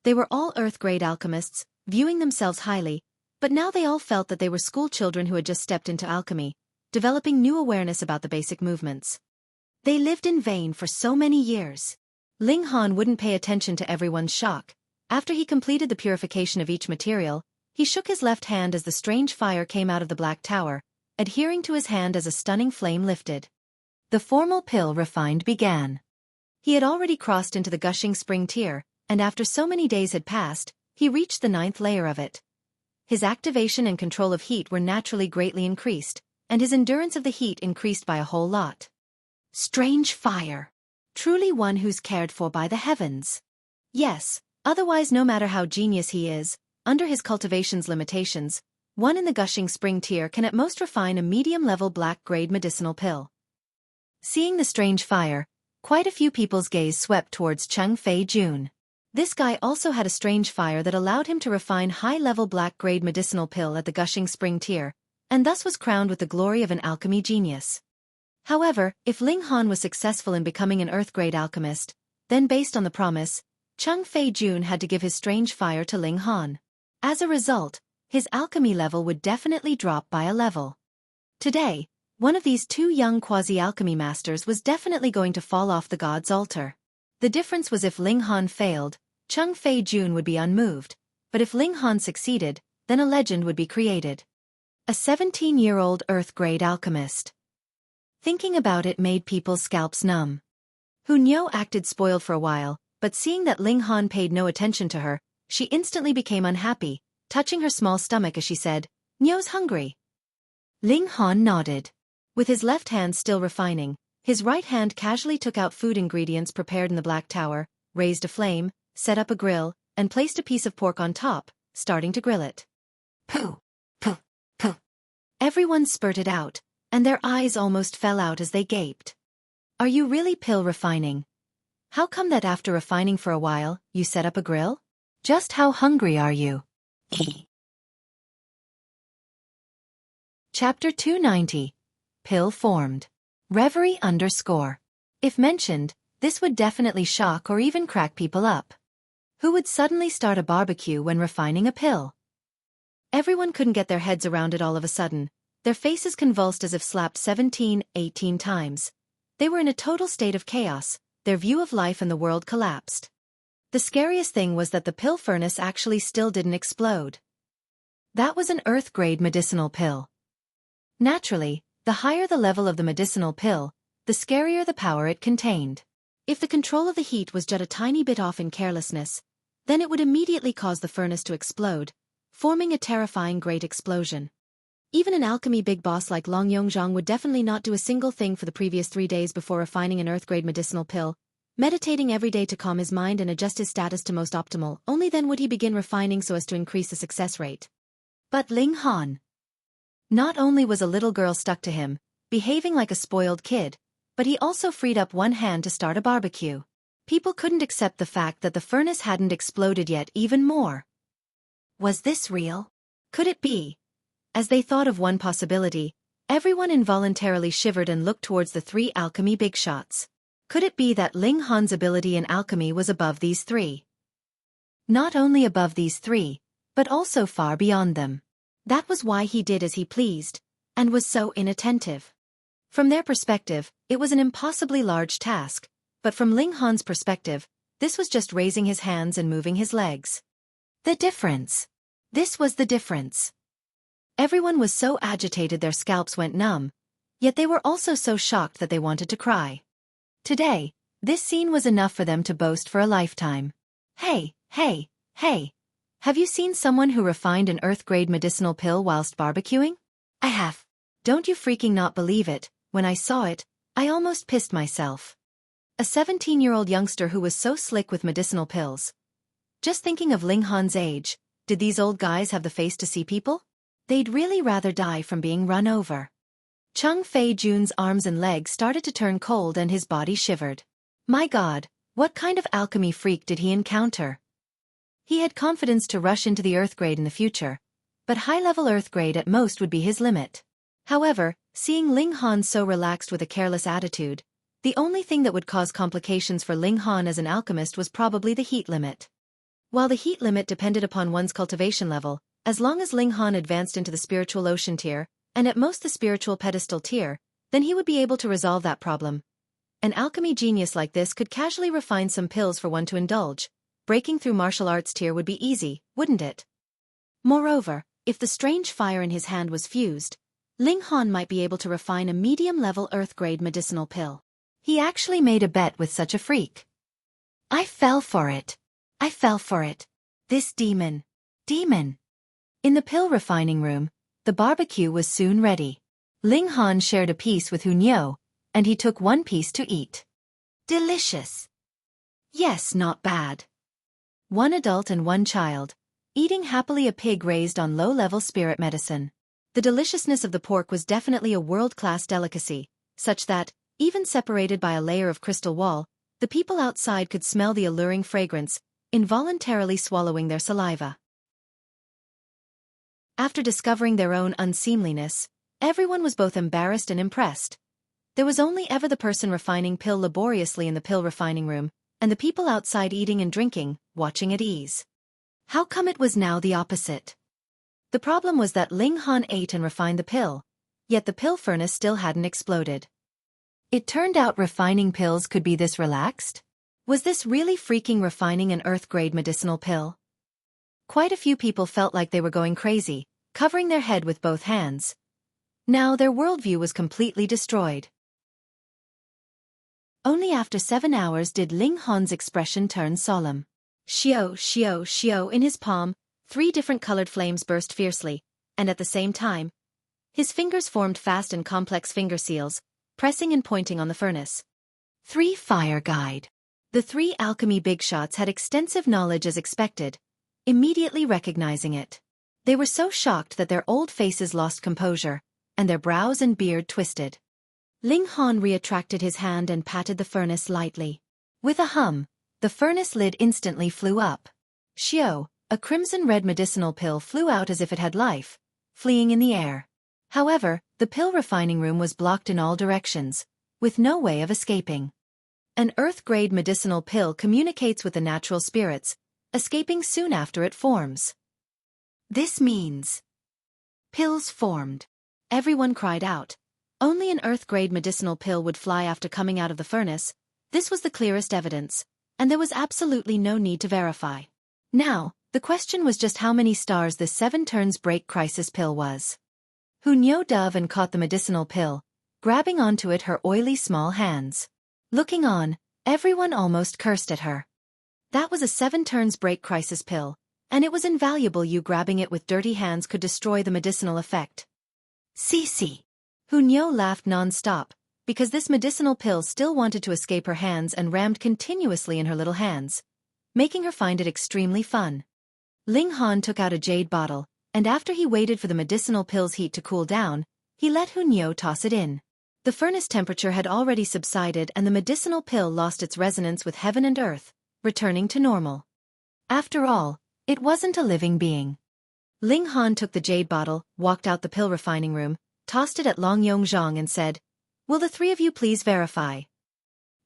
They were all Earth-grade alchemists, viewing themselves highly, but now they all felt that they were school children who had just stepped into alchemy, developing new awareness about the basic movements. They lived in vain for so many years. Ling Han wouldn't pay attention to everyone's shock. After he completed the purification of each material, he shook his left hand as the strange fire came out of the black tower, adhering to his hand as a stunning flame lifted. The formal pill refined began. He had already crossed into the gushing spring tier, and after so many days had passed, he reached the 9th layer of it. His activation and control of heat were naturally greatly increased, and his endurance of the heat increased by a whole lot. Strange fire. Truly one who's cared for by the heavens. Yes, otherwise no matter how genius he is, under his cultivation's limitations, one in the gushing spring tier can at most refine a medium-level black-grade medicinal pill. Seeing the strange fire, quite a few people's gaze swept towards Cheng Fei Jun. This guy also had a strange fire that allowed him to refine high-level black-grade medicinal pill at the gushing spring tier, and thus was crowned with the glory of an alchemy genius. However, if Ling Han was successful in becoming an Earth-grade alchemist, then based on the promise, Cheng Fei Jun had to give his strange fire to Ling Han. As a result, his alchemy level would definitely drop by a level. Today, one of these 2 young quasi-alchemy masters was definitely going to fall off the god's altar. The difference was if Ling Han failed, Cheng Fei Jun would be unmoved, but if Ling Han succeeded, then a legend would be created. A 17-year-old Earth-grade alchemist. Thinking about it made people's scalps numb. Hunyo acted spoiled for a while, but seeing that Ling Han paid no attention to her, she instantly became unhappy, touching her small stomach as she said, "Nyo's hungry." Ling Han nodded. With his left hand still refining, his right hand casually took out food ingredients prepared in the Black Tower, raised a flame, set up a grill, and placed a piece of pork on top, starting to grill it. Pooh! Pooh! Pooh! Everyone spurted out, and their eyes almost fell out as they gaped. "Are you really pill refining? How come that after refining for a while, you set up a grill? Just how hungry are you?" Chapter 290. Pill formed. Reverie _ If mentioned, this would definitely shock or even crack people up. Who would suddenly start a barbecue when refining a pill? Everyone couldn't get their heads around it all of a sudden. Their faces convulsed as if slapped 17, 18 times. They were in a total state of chaos. Their view of life and the world collapsed. The scariest thing was that the pill furnace actually still didn't explode. That was an Earth-grade medicinal pill. Naturally, the higher the level of the medicinal pill, the scarier the power it contained. If the control of the heat was just a tiny bit off in carelessness, then it would immediately cause the furnace to explode, forming a terrifying great explosion. Even an alchemy big boss like Long Yongzhang would definitely not do a single thing for the previous 3 days before refining an Earth-grade medicinal pill, meditating every day to calm his mind and adjust his status to most optimal. Only then would he begin refining so as to increase the success rate. But Ling Han. Not only was a little girl stuck to him, behaving like a spoiled kid, but he also freed up one hand to start a barbecue. People couldn't accept the fact that the furnace hadn't exploded yet even more. Was this real? Could it be? As they thought of one possibility, everyone involuntarily shivered and looked towards the 3 alchemy big shots. Could it be that Ling Han's ability in alchemy was above these 3? Not only above these 3, but also far beyond them. That was why he did as he pleased, and was so inattentive. From their perspective, it was an impossibly large task, but from Ling Han's perspective, this was just raising his hands and moving his legs. The difference. This was the difference. Everyone was so agitated their scalps went numb, yet they were also so shocked that they wanted to cry. Today, this scene was enough for them to boast for a lifetime. Hey, hey, hey! Have you seen someone who refined an Earth-grade medicinal pill whilst barbecuing? I have. Don't you freaking not believe it? When I saw it, I almost pissed myself. A 17-year-old youngster who was so slick with medicinal pills. Just thinking of Ling Han's age, did these old guys have the face to see people? They'd really rather die from being run over. Chung Fei Jun's arms and legs started to turn cold and his body shivered. My God, what kind of alchemy freak did he encounter? He had confidence to rush into the Earth-grade in the future, but high-level Earth-grade at most would be his limit. However, seeing Ling Han so relaxed with a careless attitude, the only thing that would cause complications for Ling Han as an alchemist was probably the heat limit. While the heat limit depended upon one's cultivation level, as long as Ling Han advanced into the spiritual ocean tier, and at most the spiritual pedestal tier, then he would be able to resolve that problem. An alchemy genius like this could casually refine some pills for one to indulge. Breaking through martial arts tier would be easy, wouldn't it? Moreover, if the strange fire in his hand was fused, Ling Han might be able to refine a medium-level Earth-grade medicinal pill. He actually made a bet with such a freak. I fell for it. I fell for it. This demon. Demon. In the pill refining room, the barbecue was soon ready. Ling Han shared a piece with Hunyo, and he took one piece to eat. Delicious. Yes, not bad. One adult and one child, eating happily a pig raised on low-level spirit medicine. The deliciousness of the pork was definitely a world-class delicacy, such that, even separated by a layer of crystal wall, the people outside could smell the alluring fragrance, involuntarily swallowing their saliva. After discovering their own unseemliness, everyone was both embarrassed and impressed. There was only ever the person refining pill laboriously in the pill refining room, and the people outside eating and drinking, watching at ease. How come it was now the opposite? The problem was that Ling Han ate and refined the pill, yet the pill furnace still hadn't exploded. It turned out refining pills could be this relaxed? Was this really freaking refining an Earth-grade medicinal pill? Quite a few people felt like they were going crazy, covering their head with both hands. Now their worldview was completely destroyed. Only after 7 hours did Ling Han's expression turn solemn. Xiao in his palm, 3 different colored flames burst fiercely, and at the same time, his fingers formed fast and complex finger seals, pressing and pointing on the furnace. 3 Fire Guide. The 3 alchemy big shots had extensive knowledge as expected, immediately recognizing it. They were so shocked that their old faces lost composure, and their brows and beard twisted. Ling Han retracted his hand and patted the furnace lightly. With a hum, the furnace lid instantly flew up. Xiao, a crimson-red medicinal pill flew out as if it had life, fleeing in the air. However, the pill refining room was blocked in all directions, with no way of escaping. An earth-grade medicinal pill communicates with the natural spirits, escaping soon after it forms. This means pills formed. Everyone cried out. Only an earth-grade medicinal pill would fly after coming out of the furnace. This was the clearest evidence, and there was absolutely no need to verify. Now, the question was just how many stars this 7 turns break crisis pill was. Hunyo dove and caught the medicinal pill, grabbing onto it her oily small hands. Looking on, everyone almost cursed at her. That was a 7 turns break crisis pill, and it was invaluable. You grabbing it with dirty hands could destroy the medicinal effect. Cece. Hunyo laughed non-stop, because this medicinal pill still wanted to escape her hands and rammed continuously in her little hands, making her find it extremely fun. Ling Han took out a jade bottle, and after he waited for the medicinal pill's heat to cool down, he let Hunyo toss it in. The furnace temperature had already subsided and the medicinal pill lost its resonance with heaven and earth, returning to normal. After all, it wasn't a living being. Ling Han took the jade bottle, walked out the pill refining room, tossed it at Long Yongzhang and said, "Will the 3 of you please verify?"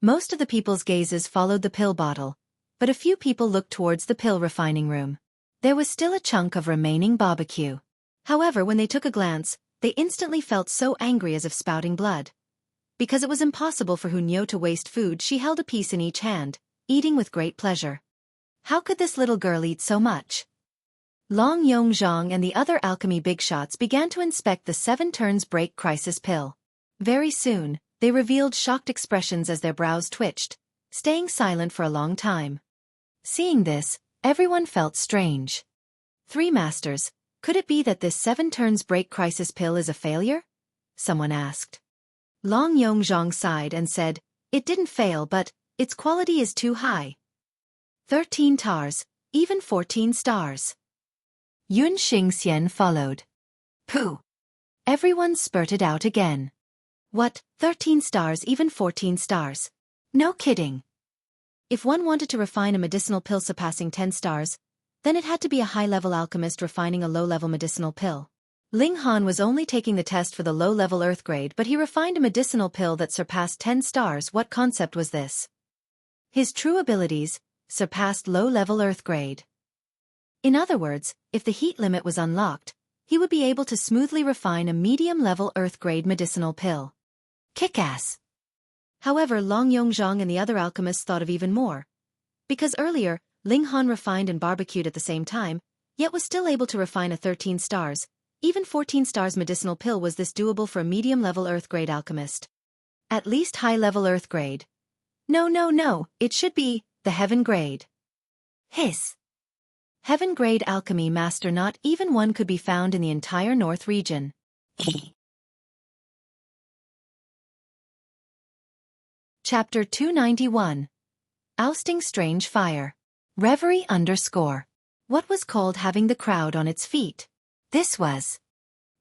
Most of the people's gazes followed the pill bottle, but a few people looked towards the pill refining room. There was still a chunk of remaining barbecue. However, when they took a glance, they instantly felt so angry as if spouting blood. Because it was impossible for Hunyo to waste food, she held a piece in each hand, eating with great pleasure. How could this little girl eat so much? Long Yongzhang and the other alchemy big shots began to inspect the 7 turns break crisis pill. Very soon, they revealed shocked expressions as their brows twitched, staying silent for a long time. Seeing this, everyone felt strange. 3 masters, could it be that this 7 turns break crisis pill is a failure? Someone asked. Long Yongzhang sighed and said, "It didn't fail, but its quality is too high. 13 tars, even 14 stars. Yun Xingxian followed. Pooh! Everyone spurted out again. What, 13 stars, even 14 stars? No kidding. If one wanted to refine a medicinal pill surpassing 10 stars, then it had to be a high-level alchemist refining a low-level medicinal pill. Ling Han was only taking the test for the low-level earth grade, but he refined a medicinal pill that surpassed 10 stars. What concept was this? His true abilities surpassed low-level earth grade. In other words, if the heat limit was unlocked, he would be able to smoothly refine a medium-level earth grade medicinal pill. Kick-ass! However, Long Yongzhang and the other alchemists thought of even more. Because earlier, Ling Han refined and barbecued at the same time, yet was still able to refine a 13 stars, even 14 stars medicinal pill. Was this doable for a medium-level earth grade alchemist? At least high-level earth grade. No, it should be the heaven grade. Hiss! Heaven grade alchemy master, not even one could be found in the entire north region. Chapter 291. Ousting Strange Fire. Reverie _ What was called having the crowd on its feet? This was.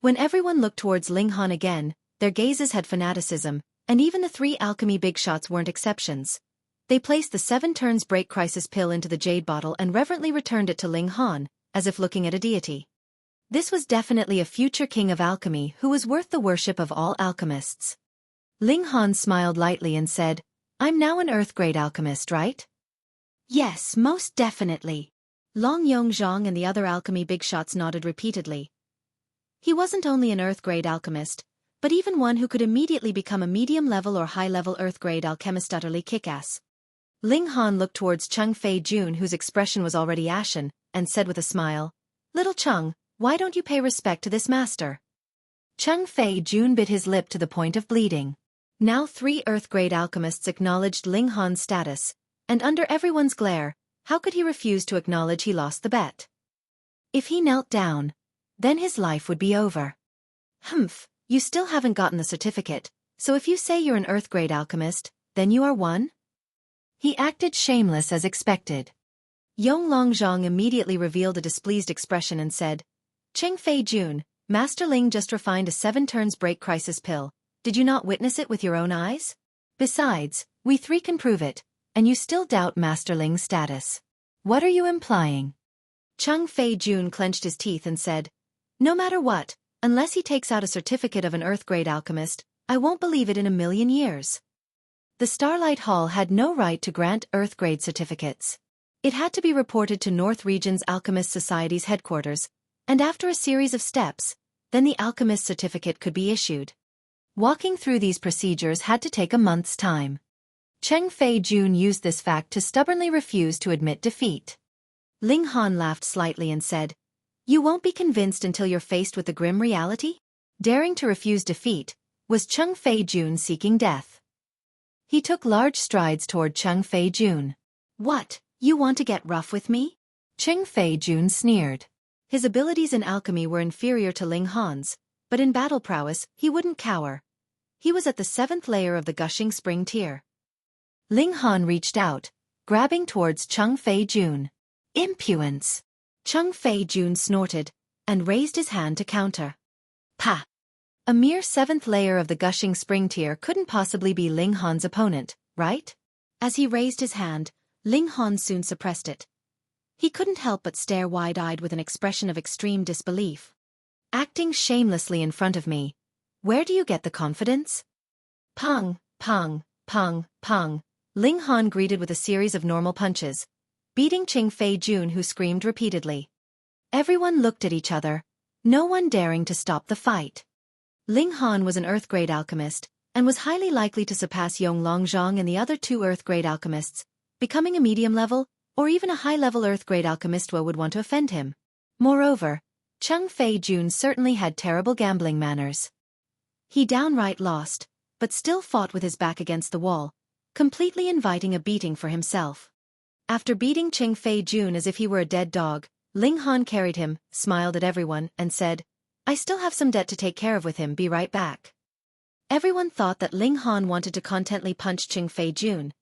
When everyone looked towards Ling Han again, their gazes had fanaticism, and even the 3 alchemy big shots weren't exceptions. They placed the 7 turns break crisis pill into the jade bottle and reverently returned it to Ling Han, as if looking at a deity. This was definitely a future king of alchemy who was worth the worship of all alchemists. Ling Han smiled lightly and said, "I'm now an earth-grade alchemist, right?" "Yes, most definitely." Long Yongzhang and the other alchemy big shots nodded repeatedly. He wasn't only an earth-grade alchemist, but even one who could immediately become a medium-level or high-level earth-grade alchemist. Utterly kick-ass. Ling Han looked towards Cheng Fei Jun, whose expression was already ashen, and said with a smile, "Little Cheng, why don't you pay respect to this master?" Cheng Fei Jun bit his lip to the point of bleeding. Now 3 earth-grade alchemists acknowledged Ling Han's status, and under everyone's glare, how could he refuse to acknowledge he lost the bet? If he knelt down, then his life would be over. Humph, you still haven't gotten the certificate, so if you say you're an Earth-grade alchemist, then you are one? He acted shameless as expected. Yonglong Zhang immediately revealed a displeased expression and said, Cheng Fei Jun, Master Ling just refined a 7 turns break crisis pill. Did you not witness it with your own eyes? Besides, we 3 can prove it, and you still doubt Master Ling's status. What are you implying? Cheng Fei Jun clenched his teeth and said, No matter what, unless he takes out a certificate of an Earth-grade alchemist, I won't believe it in a million years. The Starlight Hall had no right to grant Earth-grade certificates. It had to be reported to North Region's Alchemist Society's headquarters, and after a series of steps, then the alchemist certificate could be issued. Walking through these procedures had to take a month's time. Cheng Fei Jun used this fact to stubbornly refuse to admit defeat. Ling Han laughed slightly and said, You won't be convinced until you're faced with the grim reality? Daring to refuse defeat, was Cheng Fei Jun seeking death. He took large strides toward Cheng Fei Jun. What, you want to get rough with me? Cheng Fei Jun sneered. His abilities in alchemy were inferior to Ling Han's, but in battle prowess, he wouldn't cower. He was at the 7th layer of the gushing spring tier. Ling Han reached out, grabbing towards Cheng Fei Jun. Impudence! Cheng Fei Jun snorted, and raised his hand to counter. Pa! A mere 7th layer of the gushing spring tier couldn't possibly be Ling Han's opponent, right? As he raised his hand, Ling Han soon suppressed it. He couldn't help but stare wide-eyed with an expression of extreme disbelief. Acting shamelessly in front of me. Where do you get the confidence? Pong, pong, pong, pong. Ling Han greeted with a series of normal punches, beating Cheng Fei Jun, who screamed repeatedly. Everyone looked at each other, no one daring to stop the fight. Ling Han was an Earth-grade alchemist, and was highly likely to surpass Yonglong Zhang and the other 2 Earth-grade alchemists, becoming a medium-level, or even a high-level Earth-grade alchemist would want to offend him. Moreover, Cheng Fei Jun certainly had terrible gambling manners. He downright lost, but still fought with his back against the wall, completely inviting a beating for himself. After beating Cheng Fei Jun as if he were a dead dog, Ling Han carried him, smiled at everyone, and said, I still have some debt to take care of with him, be right back. Everyone thought that Ling Han wanted to contently punch Cheng Fei Jun,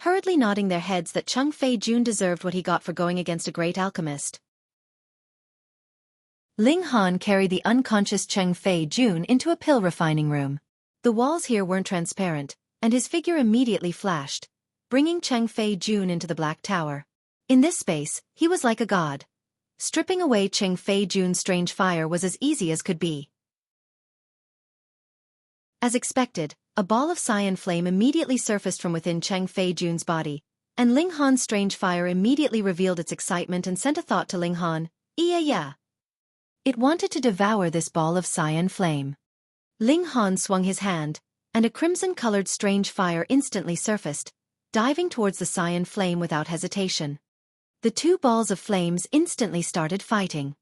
hurriedly nodding their heads that Cheng Fei Jun deserved what he got for going against a great alchemist. Ling Han carried the unconscious Cheng Fei Jun into a pill refining room. The walls here weren't transparent, and his figure immediately flashed, bringing Cheng Fei Jun into the Black Tower. In this space, he was like a god. Stripping away Cheng Fei Jun's strange fire was as easy as could be. As expected, a ball of cyan flame immediately surfaced from within Cheng Fei Jun's body, and Ling Han's strange fire immediately revealed its excitement and sent a thought to Ling Han, yeah. It wanted to devour this ball of cyan flame. Ling Han swung his hand, and a crimson-colored strange fire instantly surfaced, diving towards the cyan flame without hesitation. The 2 balls of flames instantly started fighting.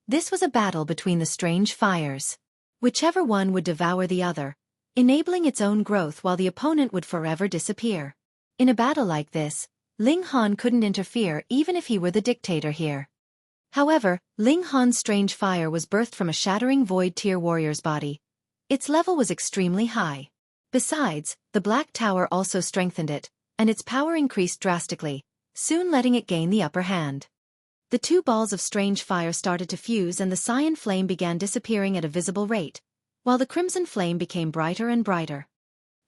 This was a battle between the strange fires. Whichever one would devour the other, enabling its own growth while the opponent would forever disappear. In a battle like this, Ling Han couldn't interfere even if he were the dictator here. However, Ling Han's strange fire was birthed from a shattering void tier warrior's body. Its level was extremely high. Besides, the Black Tower also strengthened it, and its power increased drastically, soon letting it gain the upper hand. The 2 balls of strange fire started to fuse and the cyan flame began disappearing at a visible rate, while the crimson flame became brighter and brighter.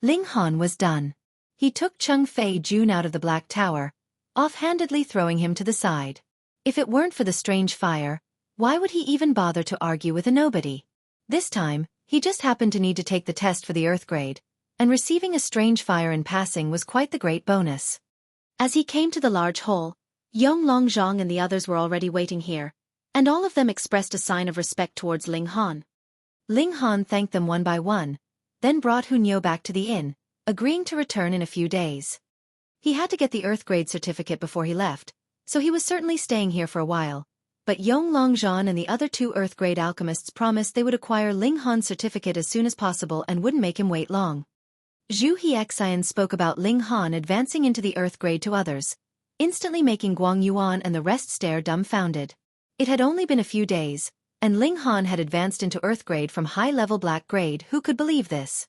Ling Han was done. He took Cheng Fei Jun out of the Black Tower, offhandedly throwing him to the side. If it weren't for the strange fire, why would he even bother to argue with a nobody? This time, he just happened to need to take the test for the Earth grade, and receiving a strange fire in passing was quite the great bonus. As he came to the large hole, Yonglong Zhang and the others were already waiting here, and all of them expressed a sign of respect towards Ling Han. Ling Han thanked them one by one, then brought Hunyo back to the inn, agreeing to return in a few days. He had to get the Earth grade certificate before he left, so he was certainly staying here for a while, but Yonglong Zhang and the other 2 Earth grade alchemists promised they would acquire Ling Han's certificate as soon as possible and wouldn't make him wait long. Zhu Hexian spoke about Ling Han advancing into the Earth grade to others, instantly making Guang Yuan and the rest stare dumbfounded. It had only been a few days, and Ling Han had advanced into Earth grade from high-level black grade. Who could believe this?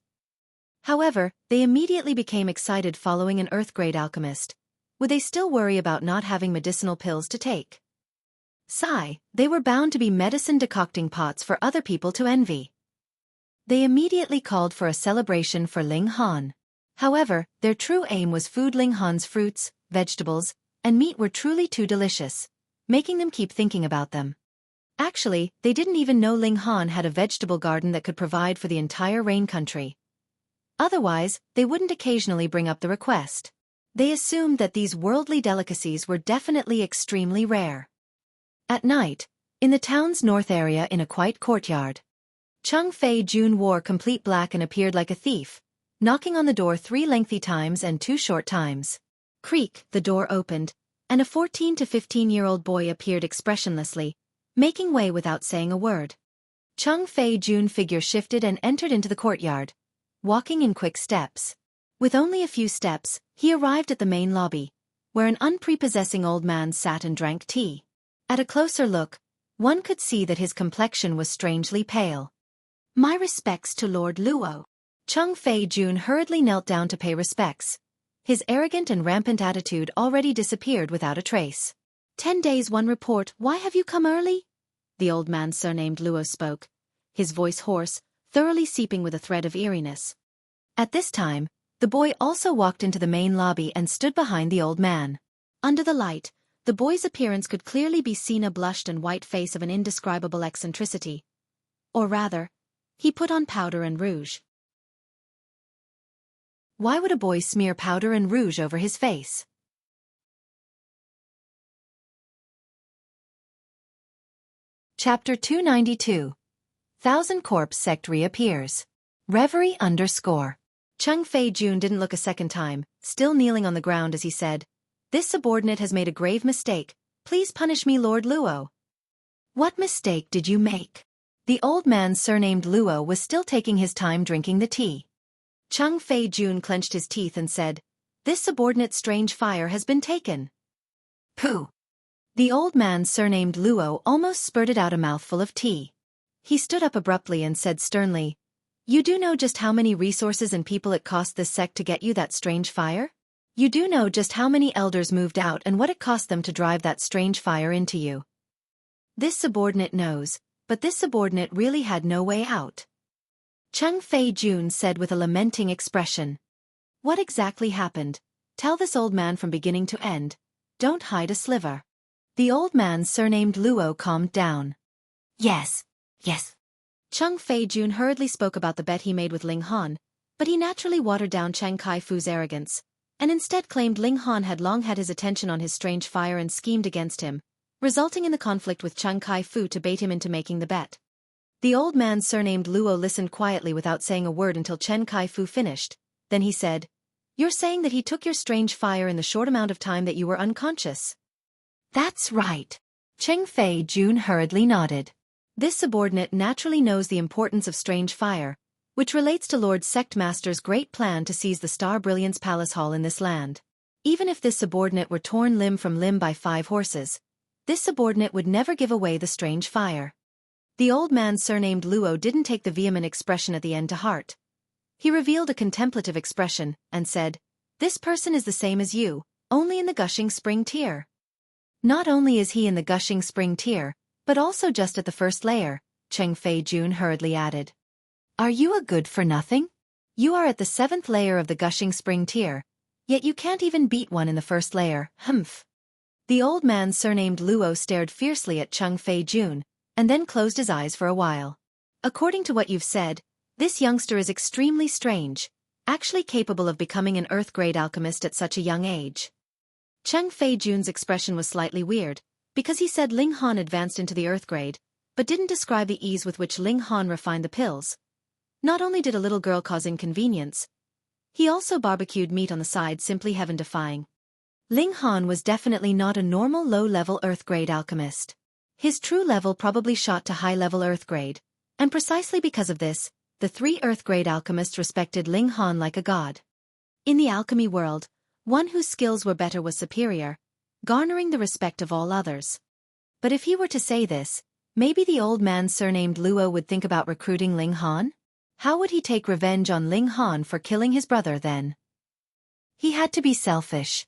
However, they immediately became excited following an Earth grade alchemist. Would they still worry about not having medicinal pills to take? Sigh, they were bound to be medicine decocting pots for other people to envy. They immediately called for a celebration for Ling Han. However, their true aim was food. Ling Han's fruits, vegetables, and meat were truly too delicious, making them keep thinking about them. Actually, they didn't even know Ling Han had a vegetable garden that could provide for the entire rain country. Otherwise, they wouldn't occasionally bring up the request. They assumed that these worldly delicacies were definitely extremely rare. At night, in the town's north area in a quiet courtyard, Cheng Fei Jun wore complete black and appeared like a thief, knocking on the door 3 lengthy times and 2 short times. Creak, the door opened, and a 14 to 15-year-old boy appeared expressionlessly, making way without saying a word. Cheng Fei Jun's figure shifted and entered into the courtyard, walking in quick steps. With only a few steps, he arrived at the main lobby, where an unprepossessing old man sat and drank tea. At a closer look, one could see that his complexion was strangely pale. My respects to Lord Luo. Cheng Fei Jun hurriedly knelt down to pay respects. His arrogant and rampant attitude already disappeared without a trace. 10 days one report. Why have you come early? The old man surnamed Luo spoke, his voice hoarse, thoroughly seeping with a thread of eeriness. At this time, the boy also walked into the main lobby and stood behind the old man. Under the light, the boy's appearance could clearly be seen, a blushed and white face of an indescribable eccentricity. Or rather, he put on powder and rouge. Why would a boy smear powder and rouge over his face? Chapter 292. Thousand Corpse Sect reappears. Reverie _ Cheng Fei Jun didn't look a second time, still kneeling on the ground as he said, "This subordinate has made a grave mistake. Please punish me, Lord Luo." What mistake did you make? The old man surnamed Luo was still taking his time drinking the tea. Cheng Fei Jun clenched his teeth and said, "This subordinate's strange fire has been taken." Pooh! The old man surnamed Luo almost spurted out a mouthful of tea. He stood up abruptly and said sternly, "You do know just how many resources and people it cost this sect to get you that strange fire? You do know just how many elders moved out and what it cost them to drive that strange fire into you?" This subordinate knows, but this subordinate really had no way out. Cheng Fei Jun said with a lamenting expression. "What exactly happened? Tell this old man from beginning to end. Don't hide a sliver." The old man surnamed Luo calmed down. Yes. Cheng Fei Jun hurriedly spoke about the bet he made with Ling Han, but he naturally watered down Cheng Kai-Fu's arrogance, and instead claimed Ling Han had long had his attention on his strange fire and schemed against him, resulting in the conflict with Cheng Kai-Fu to bait him into making the bet. The old man surnamed Luo listened quietly without saying a word until Cheng Kai-Fu finished. Then he said, "You're saying that he took your strange fire in the short amount of time that you were unconscious?" "That's right." Cheng Fei Jun hurriedly nodded. This subordinate naturally knows the importance of strange fire, which relates to Lord Sectmaster's great plan to seize the Star Brilliance Palace Hall in this land. Even if this subordinate were torn limb from limb by 5 horses, this subordinate would never give away the strange fire. The old man surnamed Luo didn't take the vehement expression at the end to heart. He revealed a contemplative expression, and said, "This person is the same as you, only in the gushing spring tier." Not only is he in the gushing spring tier, but also just at the first layer, Cheng Fei Jun hurriedly added. "Are you a good-for-nothing? You are at the 7th layer of the gushing spring tier, yet you can't even beat one in the first layer, humph." The old man surnamed Luo stared fiercely at Cheng Fei Jun, and then closed his eyes for a while. "According to what you've said, this youngster is extremely strange, actually capable of becoming an Earth-grade alchemist at such a young age." Cheng Fei Jun's expression was slightly weird, because he said Ling Han advanced into the Earth grade, but didn't describe the ease with which Ling Han refined the pills. Not only did a little girl cause inconvenience, he also barbecued meat on the side, simply heaven-defying. Ling Han was definitely not a normal low-level Earth grade alchemist. His true level probably shot to high-level Earth grade, and precisely because of this, the 3 Earth grade alchemists respected Ling Han like a god. In the alchemy world, one whose skills were better was superior, garnering the respect of all others. But if he were to say this, maybe the old man surnamed Luo would think about recruiting Ling Han? How would he take revenge on Ling Han for killing his brother then? He had to be selfish.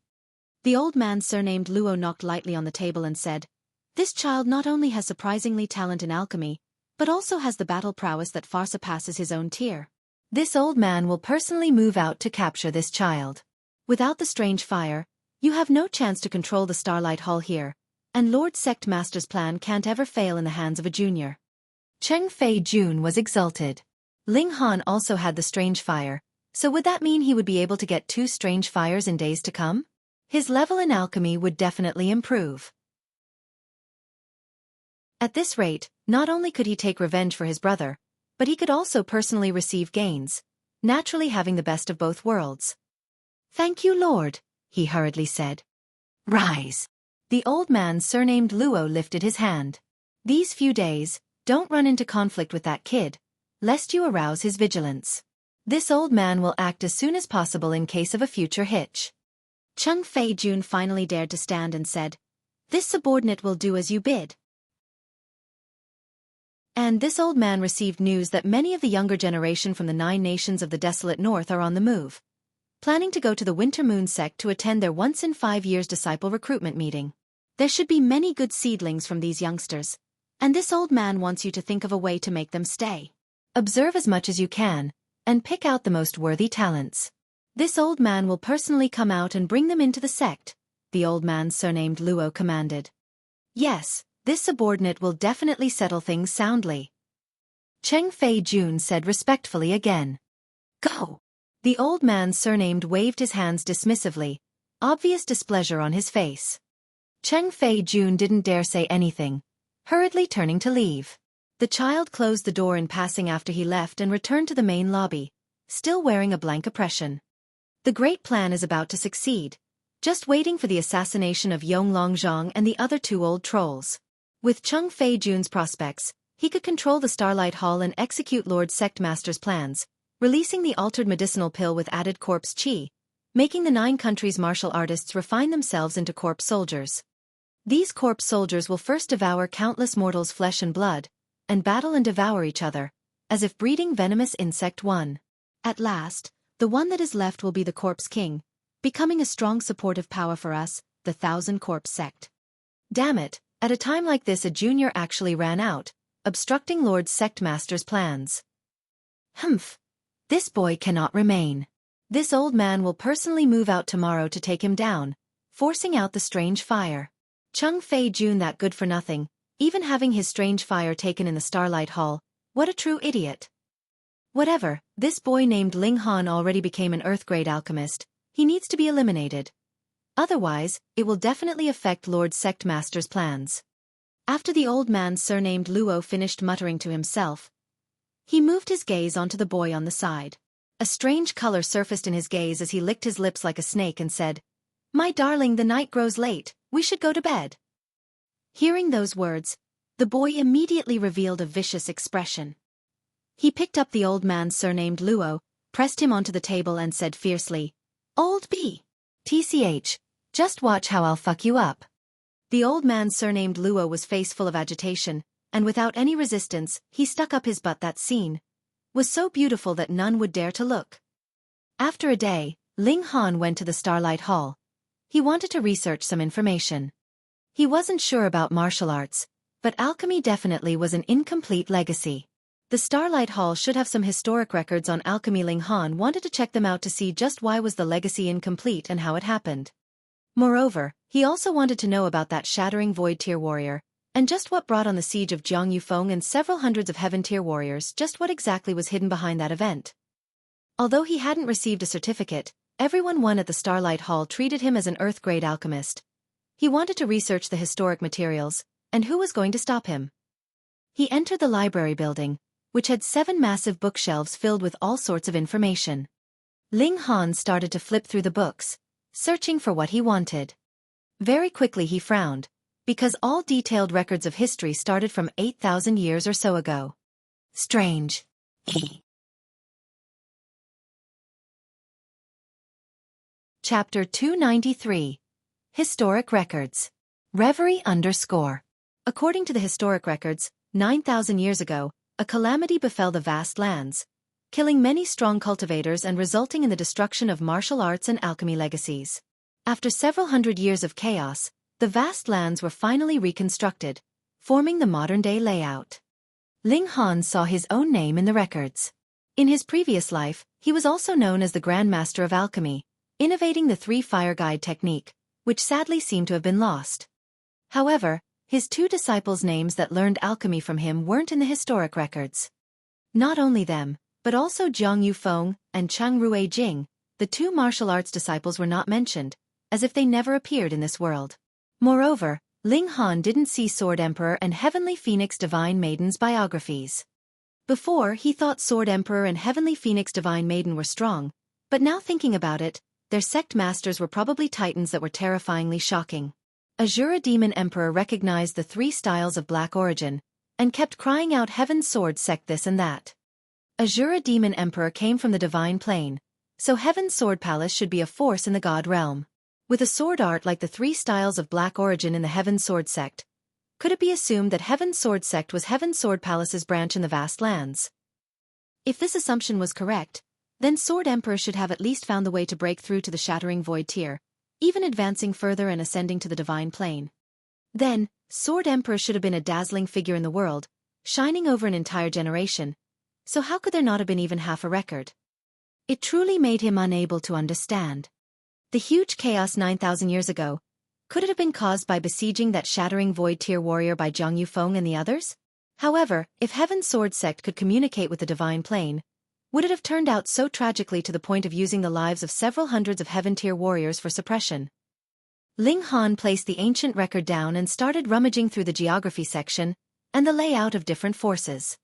The old man surnamed Luo knocked lightly on the table and said, "This child not only has surprisingly talent in alchemy, but also has the battle prowess that far surpasses his own tier. This old man will personally move out to capture this child. Without the strange fire, you have no chance to control the Starlight Hall here, and Lord Sect Master's plan can't ever fail in the hands of a junior." Cheng Fei Jun was exulted. Ling Han also had the strange fire, so would that mean he would be able to get 2 strange fires in days to come? His level in alchemy would definitely improve. At this rate, not only could he take revenge for his brother, but he could also personally receive gains, naturally having the best of both worlds. "Thank you, Lord," he hurriedly said. "Rise." The old man surnamed Luo lifted his hand. "These few days, don't run into conflict with that kid, lest you arouse his vigilance. This old man will act as soon as possible in case of a future hitch." Cheng Fei Jun finally dared to stand and said, "This subordinate will do as you bid." And this old man received news that many of the younger generation from the 9 nations of the desolate north are on the move, planning to go to the Winter Moon sect to attend their once in 5 years disciple recruitment meeting. There should be many good seedlings from these youngsters, and this old man wants you to think of a way to make them stay. Observe as much as you can, and pick out the most worthy talents. This old man will personally come out and bring them into the sect, the old man surnamed Luo commanded. "Yes, this subordinate will definitely settle things soundly." Cheng Fei Jun said respectfully again. "Go." The old man surnamed waved his hands dismissively, obvious displeasure on his face. Cheng Fei Jun didn't dare say anything, hurriedly turning to leave. The child closed the door in passing after he left and returned to the main lobby, still wearing a blank expression. The great plan is about to succeed, just waiting for the assassination of Yonglong Zhang and the other 2 old trolls. With Cheng Fei Jun's prospects, he could control the Starlight Hall and execute Lord Sect Master's plans, releasing the altered medicinal pill with added corpse chi, making the 9 countries' martial artists refine themselves into corpse soldiers. These corpse soldiers will first devour countless mortals' flesh and blood, and battle and devour each other, as if breeding venomous insect one. At last, the one that is left will be the Corpse King, becoming a strong supportive power for us, the 1,000 Corpse sect. Damn it, at a time like this a junior actually ran out, obstructing Lord Sect Master's plans. Humph. This boy cannot remain. This old man will personally move out tomorrow to take him down, forcing out the strange fire. Cheng Fei Jun that good for nothing, even having his strange fire taken in the Starlight Hall, what a true idiot. Whatever, this boy named Ling Han already became an Earth-grade alchemist, he needs to be eliminated. Otherwise, it will definitely affect Lord Sect Master's plans. After the old man surnamed Luo finished muttering to himself, he moved his gaze onto the boy on the side. A strange color surfaced in his gaze as he licked his lips like a snake and said, "My darling, the night grows late, we should go to bed." Hearing those words, the boy immediately revealed a vicious expression. He picked up the old man surnamed Luo, pressed him onto the table and said fiercely, "Old B. TCH, just watch how I'll fuck you up." The old man surnamed Luo was face full of agitation, and without any resistance, he stuck up his butt. That scene was so beautiful that none would dare to look. After a day, Ling Han went to the Starlight Hall. He wanted to research some information. He wasn't sure about martial arts, but alchemy definitely was an incomplete legacy. The Starlight Hall should have some historic records on alchemy. Ling Han wanted to check them out to see just why was the legacy incomplete and how it happened. Moreover, he also wanted to know about that shattering void tier warrior, and just what brought on the siege of Jiang Yufeng and several hundreds of heaven tier warriors, just what exactly was hidden behind that event. Although he hadn't received a certificate, everyone at the Starlight Hall treated him as an Earth-grade alchemist. He wanted to research the historic materials, and who was going to stop him? He entered the library building, which had 7 massive bookshelves filled with all sorts of information. Ling Han started to flip through the books, searching for what he wanted. Very quickly he frowned, because all detailed records of history started from 8,000 years or so ago. Strange. Chapter 293. Historic Records. Reverie _. According to the historic records, 9,000 years ago, a calamity befell the vast lands, killing many strong cultivators and resulting in the destruction of martial arts and alchemy legacies. After several hundred years of chaos, the vast lands were finally reconstructed, forming the modern-day layout. Ling Han saw his own name in the records. In his previous life, he was also known as the Grand Master of Alchemy, innovating the three-fire guide technique, which sadly seemed to have been lost. However, his two disciples' names that learned alchemy from him weren't in the historic records. Not only them, but also Jiang Yufeng and Chang Rui Jing, the two martial arts disciples were not mentioned, as if they never appeared in this world. Moreover, Ling Han didn't see Sword Emperor and Heavenly Phoenix Divine Maiden's biographies. Before, he thought Sword Emperor and Heavenly Phoenix Divine Maiden were strong, but now thinking about it, their sect masters were probably titans that were terrifyingly shocking. Azura Demon Emperor recognized the three styles of black origin, and kept crying out Heaven's Sword sect this and that. Azura Demon Emperor came from the divine plane, so Heaven's Sword Palace should be a force in the god realm. With a sword art like the three styles of black origin in the Heaven's Sword sect, could it be assumed that Heaven's Sword sect was Heaven's Sword Palace's branch in the vast lands? If this assumption was correct, then Sword Emperor should have at least found the way to break through to the Shattering Void tier, even advancing further and ascending to the divine plane. Then, Sword Emperor should have been a dazzling figure in the world, shining over an entire generation, so how could there not have been even half a record? It truly made him unable to understand. The huge chaos 9,000 years ago, could it have been caused by besieging that Shattering Void tier warrior by Jiang Yufeng and the others? However, if Heaven's Sword sect could communicate with the divine plane, would it have turned out so tragically to the point of using the lives of several hundreds of Heaven tier warriors for suppression? Ling Han placed the ancient record down and started rummaging through the geography section and the layout of different forces.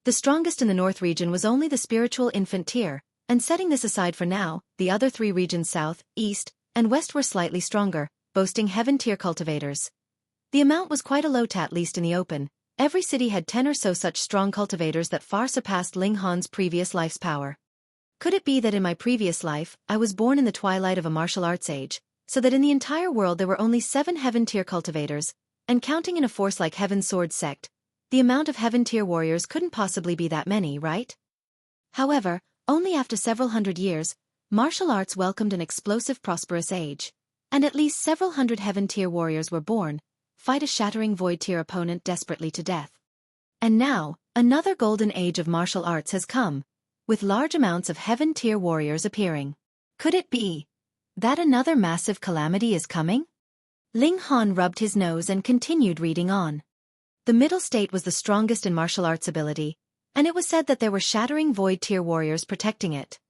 The strongest in the North region was only the spiritual infant tier, and setting this aside for now, the other three regions south, east, and west were slightly stronger, boasting Heaven tier cultivators. The amount was quite a lot at least in the open. Every city had 10 or so such strong cultivators that far surpassed Ling Han's previous life's power. Could it be that in my previous life, I was born in the twilight of a martial arts age, so that in the entire world there were only 7 Heaven tier cultivators, and counting in a force like Heaven's Sword sect, the amount of Heaven tier warriors couldn't possibly be that many, right? However, only after several hundred years, martial arts welcomed an explosive prosperous age, and at least several hundred Heaven tier warriors were born, fight a Shattering Void tier opponent desperately to death. And now, another golden age of martial arts has come, with large amounts of Heaven tier warriors appearing. Could it be that another massive calamity is coming? Ling Han rubbed his nose and continued reading on. The middle state was the strongest in martial arts ability, and it was said that there were Shattering Void tier warriors protecting it.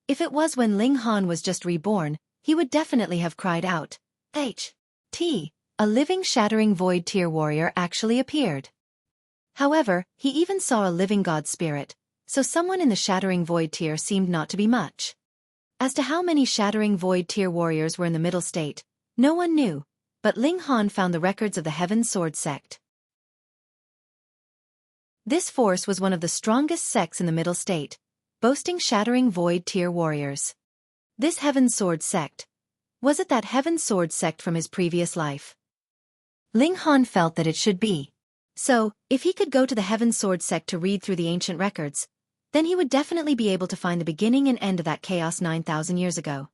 If it was when Ling Han was just reborn, he would definitely have cried out, H.T. A living Shattering Void tier warrior actually appeared. However, he even saw a living god spirit, so someone in the Shattering Void tier seemed not to be much. As to how many Shattering Void tier warriors were in the middle state, no one knew, but Ling Han found the records of the Heaven Sword sect. This force was one of the strongest sects in the middle state, boasting Shattering Void tier warriors. This Heaven Sword sect, was it that Heaven Sword sect from his previous life? Ling Han felt that it should be. So, if he could go to the Heaven Sword sect to read through the ancient records, then he would definitely be able to find the beginning and end of that chaos 9,000 years ago.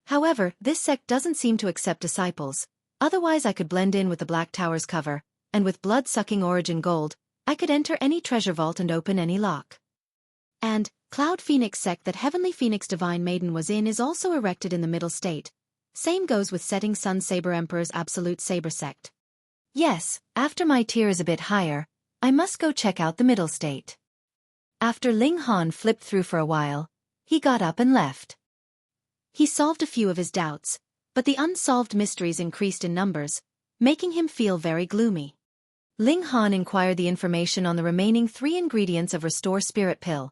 However, this sect doesn't seem to accept disciples, otherwise I could blend in with the Black Tower's cover, and with blood-sucking origin gold, I could enter any treasure vault and open any lock. And, Cloud Phoenix sect that Heavenly Phoenix Divine Maiden was in is also erected in the middle state. Same goes with Setting Sun Saber Emperor's Absolute Saber sect. Yes, after my tier is a bit higher, I must go check out the middle state. After Ling Han flipped through for a while, he got up and left. He solved a few of his doubts, but the unsolved mysteries increased in numbers, making him feel very gloomy. Ling Han inquired the information on the remaining 3 ingredients of Restore Spirit Pill,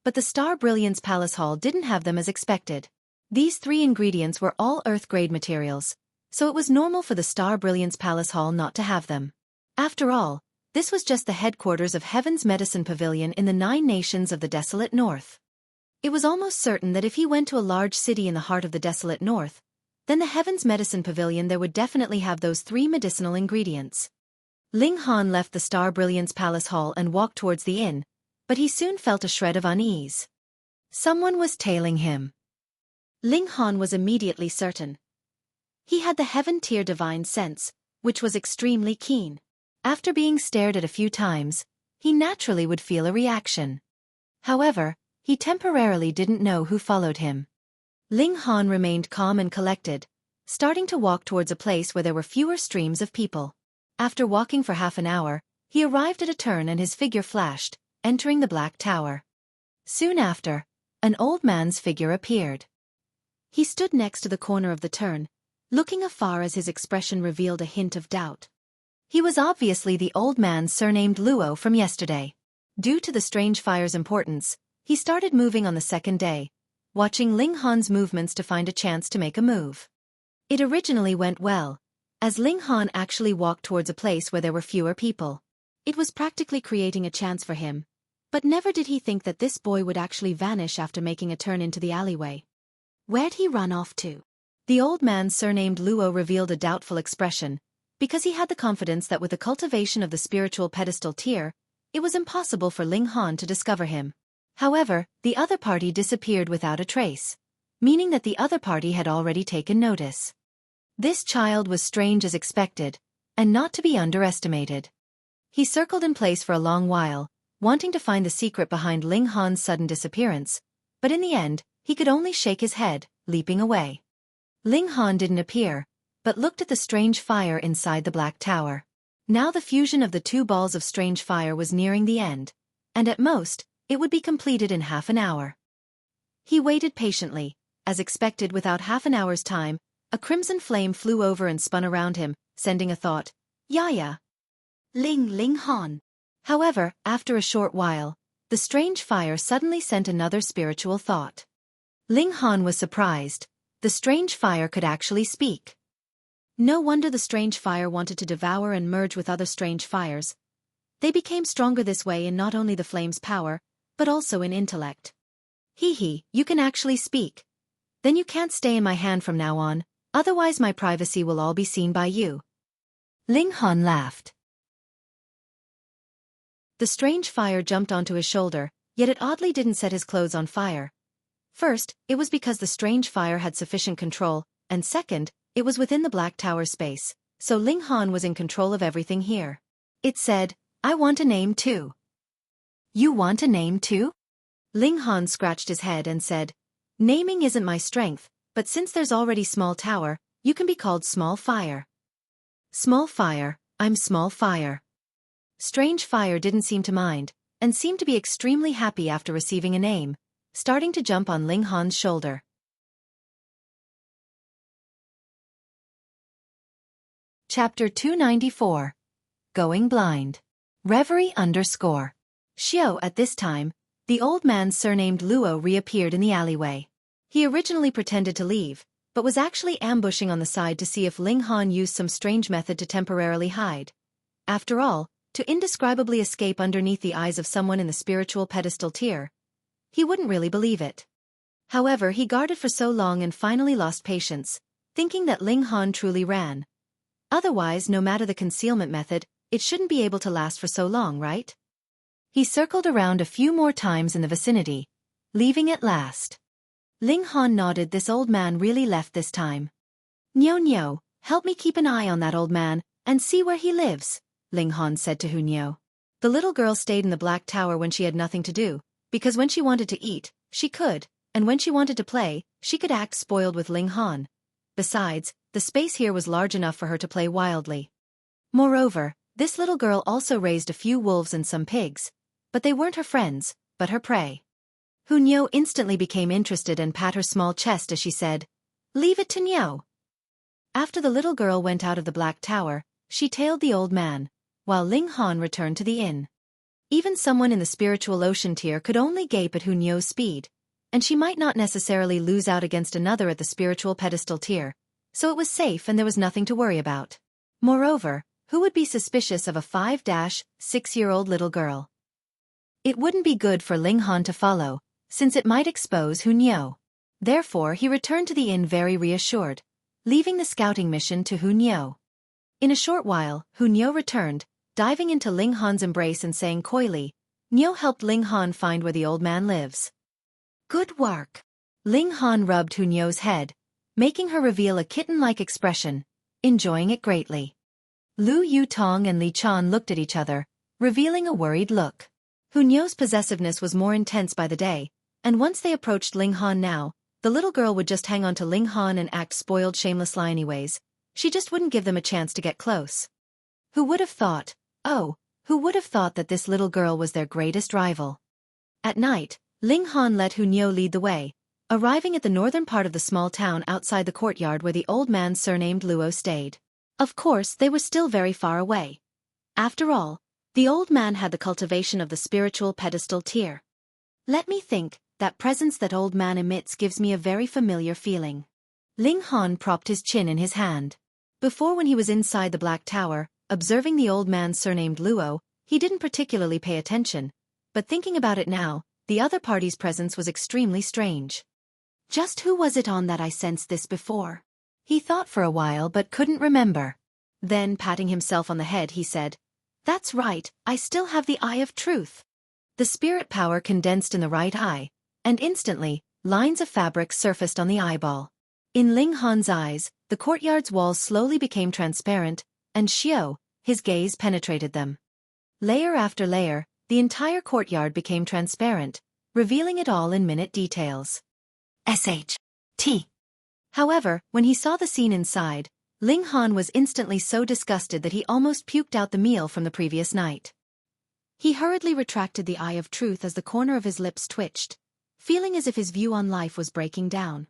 but the Star Brilliance Palace Hall didn't have them as expected. These 3 ingredients were all Earth-grade materials, so it was normal for the Star Brilliance Palace Hall not to have them. After all, this was just the headquarters of Heaven's Medicine Pavilion in the 9 nations of the Desolate North. It was almost certain that if he went to a large city in the heart of the Desolate North, then the Heaven's Medicine Pavilion there would definitely have those 3 medicinal ingredients. Ling Han left the Star Brilliance Palace Hall and walked towards the inn, but he soon felt a shred of unease. Someone was tailing him. Ling Han was immediately certain. He had the Heaven-tier divine sense, which was extremely keen. After being stared at a few times, he naturally would feel a reaction. However, he temporarily didn't know who followed him. Ling Han remained calm and collected, starting to walk towards a place where there were fewer streams of people. After walking for half an hour, he arrived at a turn and his figure flashed, entering the Black Tower. Soon after, an old man's figure appeared. He stood next to the corner of the turn, looking afar as his expression revealed a hint of doubt. He was obviously the old man surnamed Luo from yesterday. Due to the strange fire's importance, he started moving on the second day, watching Ling Han's movements to find a chance to make a move. It originally went well, as Ling Han actually walked towards a place where there were fewer people. It was practically creating a chance for him, but never did he think that this boy would actually vanish after making a turn into the alleyway. Where'd he run off to? The old man surnamed Luo revealed a doubtful expression, because he had the confidence that with the cultivation of the spiritual pedestal tier, it was impossible for Ling Han to discover him. However, the other party disappeared without a trace, meaning that the other party had already taken notice. This child was strange as expected, and not to be underestimated. He circled in place for a long while, wanting to find the secret behind Ling Han's sudden disappearance, but in the end, he could only shake his head, leaping away. Ling Han didn't appear, but looked at the strange fire inside the Black Tower. Now the fusion of the 2 balls of strange fire was nearing the end, and at most, it would be completed in half an hour. He waited patiently. As expected, without half an hour's time, a crimson flame flew over and spun around him, sending a thought, "Yaya. Ling Han." However, after a short while, the strange fire suddenly sent another spiritual thought. Ling Han was surprised. The strange fire could actually speak. No wonder the strange fire wanted to devour and merge with other strange fires. They became stronger this way in not only the flame's power, but also in intellect. "Hee, you can actually speak. Then you can't stay in my hand from now on, otherwise my privacy will all be seen by you." Ling Han laughed. The strange fire jumped onto his shoulder, yet it oddly didn't set his clothes on fire. First, it was because the strange fire had sufficient control, and second, it was within the Black Tower space, so Ling Han was in control of everything here. It said, "I want a name too." "You want a name too?" Ling Han scratched his head and said, "Naming isn't my strength, but since there's already Small Tower, you can be called Small Fire." "Small Fire, I'm Small Fire." Strange Fire didn't seem to mind, and seemed to be extremely happy after receiving a name, starting to jump on Ling Han's shoulder. Chapter 294. Going Blind. Reverie _ Xiao. At this time, the old man surnamed Luo reappeared in the alleyway. He originally pretended to leave, but was actually ambushing on the side to see if Ling Han used some strange method to temporarily hide. After all, to indescribably escape underneath the eyes of someone in the spiritual pedestal tier, he wouldn't really believe it. However, he guarded for so long and finally lost patience, thinking that Ling Han truly ran. Otherwise, no matter the concealment method, it shouldn't be able to last for so long, right? He circled around a few more times in the vicinity, leaving at last. Ling Han nodded. This old man really left this time. "Nyo, help me keep an eye on that old man, and see where he lives," Ling Han said to Hunyo. The little girl stayed in the Black Tower when she had nothing to do, because when she wanted to eat, she could, and when she wanted to play, she could act spoiled with Ling Han. Besides, the space here was large enough for her to play wildly. Moreover, this little girl also raised a few wolves and some pigs, but they weren't her friends, but her prey. Hunyo instantly became interested and pat her small chest as she said, "Leave it to Nyo." After the little girl went out of the Black Tower, she tailed the old man, while Ling Han returned to the inn. Even someone in the spiritual ocean tier could only gape at Hunyo's speed, and she might not necessarily lose out against another at the spiritual pedestal tier, so it was safe and there was nothing to worry about. Moreover, who would be suspicious of a 5-6-year-old little girl? It wouldn't be good for Ling Han to follow, since it might expose Hunyo. Therefore he returned to the inn very reassured, leaving the scouting mission to Hunyo. In a short while, Hunyo returned, diving into Ling Han's embrace and saying coyly, "Nyo helped Ling Han find where the old man lives." "Good work." Ling Han rubbed Hunyo's head, making her reveal a kitten-like expression, enjoying it greatly. Lu Yutong and Li Chan looked at each other, revealing a worried look. Hunyo's possessiveness was more intense by the day, and once they approached Ling Han now, the little girl would just hang on to Ling Han and act spoiled shamelessly anyways. She just wouldn't give them a chance to get close. Who would have thought? Oh, who would have thought that this little girl was their greatest rival? At night, Ling Han let Hunyo lead the way, arriving at the northern part of the small town outside the courtyard where the old man surnamed Luo stayed. Of course, they were still very far away. After all, the old man had the cultivation of the spiritual pedestal tier. Let me think, that presence that old man emits gives me a very familiar feeling. Ling Han propped his chin in his hand. Before, when he was inside the Black Tower, observing the old man surnamed Luo, he didn't particularly pay attention, but thinking about it now, the other party's presence was extremely strange. Just who was it on that I sensed this before? He thought for a while but couldn't remember. Then, patting himself on the head, he said, "That's right, I still have the Eye of Truth." The spirit power condensed in the right eye, and instantly, lines of fabric surfaced on the eyeball. In Ling Han's eyes, the courtyard's walls slowly became transparent, and Xiao, his gaze penetrated them. Layer after layer, the entire courtyard became transparent, revealing it all in minute details. SHT. However, when he saw the scene inside, Ling Han was instantly so disgusted that he almost puked out the meal from the previous night. He hurriedly retracted the Eye of Truth as the corner of his lips twitched, feeling as if his view on life was breaking down.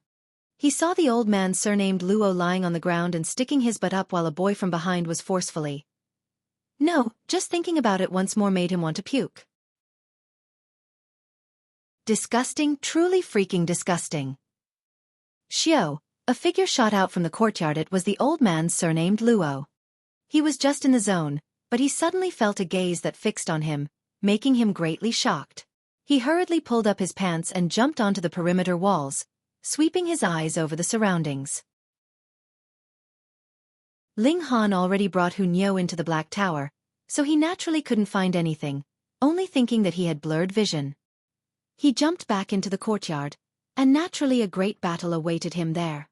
He saw the old man surnamed Luo lying on the ground and sticking his butt up while a boy from behind was forcefully. No, just thinking about it once more made him want to puke. Disgusting, truly freaking disgusting. Xiao, a figure shot out from the courtyard. It was the old man surnamed Luo. He was just in the zone, but he suddenly felt a gaze that fixed on him, making him greatly shocked. He hurriedly pulled up his pants and jumped onto the perimeter walls, sweeping his eyes over the surroundings. Ling Han already brought Hunyo into the Black Tower, so he naturally couldn't find anything, only thinking that he had blurred vision. He jumped back into the courtyard, and naturally a great battle awaited him there.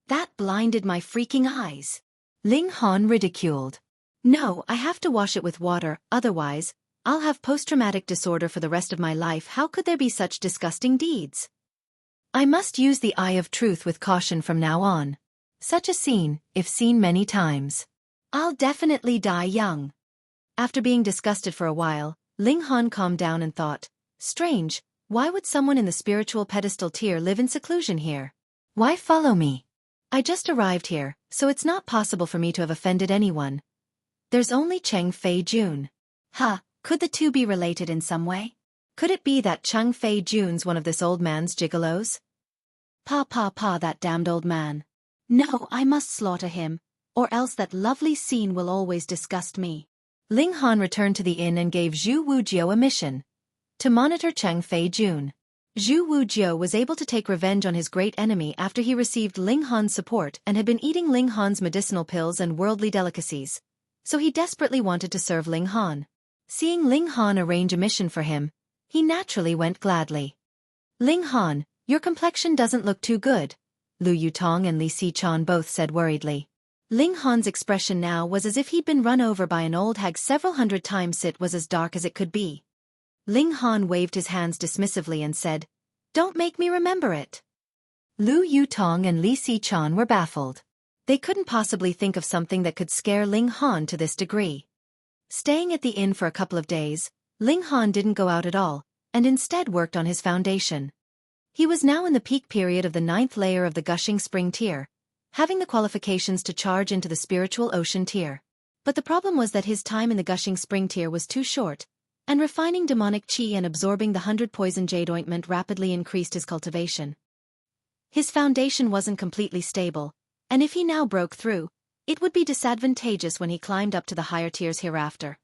That blinded my freaking eyes. Ling Han ridiculed. No, I have to wash it with water, otherwise, I'll have post-traumatic disorder for the rest of my life. How could there be such disgusting deeds? I must use the Eye of Truth with caution from now on. Such a scene, if seen many times, I'll definitely die young. After being disgusted for a while, Ling Han calmed down and thought, strange, why would someone in the spiritual pedestal tier live in seclusion here? Why follow me? I just arrived here, so it's not possible for me to have offended anyone. There's only Cheng Fei Jun. Could the two be related in some way? Could it be that Cheng Fei Jun's one of this old man's gigolos? That damned old man. No, I must slaughter him, or else that lovely scene will always disgust me. Ling Han returned to the inn and gave Zhu Wujiao a mission. To monitor Cheng Fei Jun. Zhu Wujiao was able to take revenge on his great enemy after he received Ling Han's support and had been eating Ling Han's medicinal pills and worldly delicacies, so he desperately wanted to serve Ling Han. Seeing Ling Han arrange a mission for him, he naturally went gladly. Ling Han, your complexion doesn't look too good, Lu Yutong and Li Xichan both said worriedly. Ling Han's expression now was as if he'd been run over by an old hag several hundred times. It was as dark as it could be. Ling Han waved his hands dismissively and said, "Don't make me remember it." Lu Yutong and Li Xichan were baffled. They couldn't possibly think of something that could scare Ling Han to this degree. Staying at the inn for a couple of days, Ling Han didn't go out at all, and instead worked on his foundation. He was now in the peak period of the 9th layer of the Gushing Spring tier, having the qualifications to charge into the Spiritual Ocean tier. But the problem was that his time in the Gushing Spring tier was too short, and refining demonic chi and absorbing the 100 poison jade ointment rapidly increased his cultivation. His foundation wasn't completely stable, and if he now broke through, it would be disadvantageous when he climbed up to the higher tiers hereafter.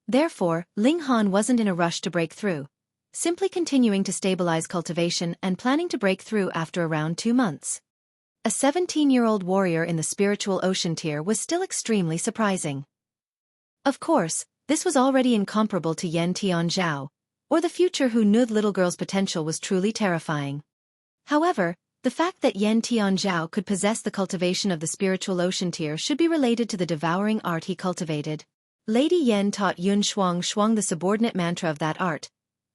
Therefore, Ling Han wasn't in a rush to break through, simply continuing to stabilize cultivation and planning to break through after around 2 months. a 17-year-old warrior in the spiritual ocean tier was still extremely surprising. Of course, this was already incomparable to Yan Tianzhao, or the future who knew the little girl's potential was truly terrifying. However, the fact that Yan Tianzhao could possess the cultivation of the spiritual ocean tier should be related to the devouring art he cultivated. Lady Yan taught Yun Shuang the subordinate mantra of that art.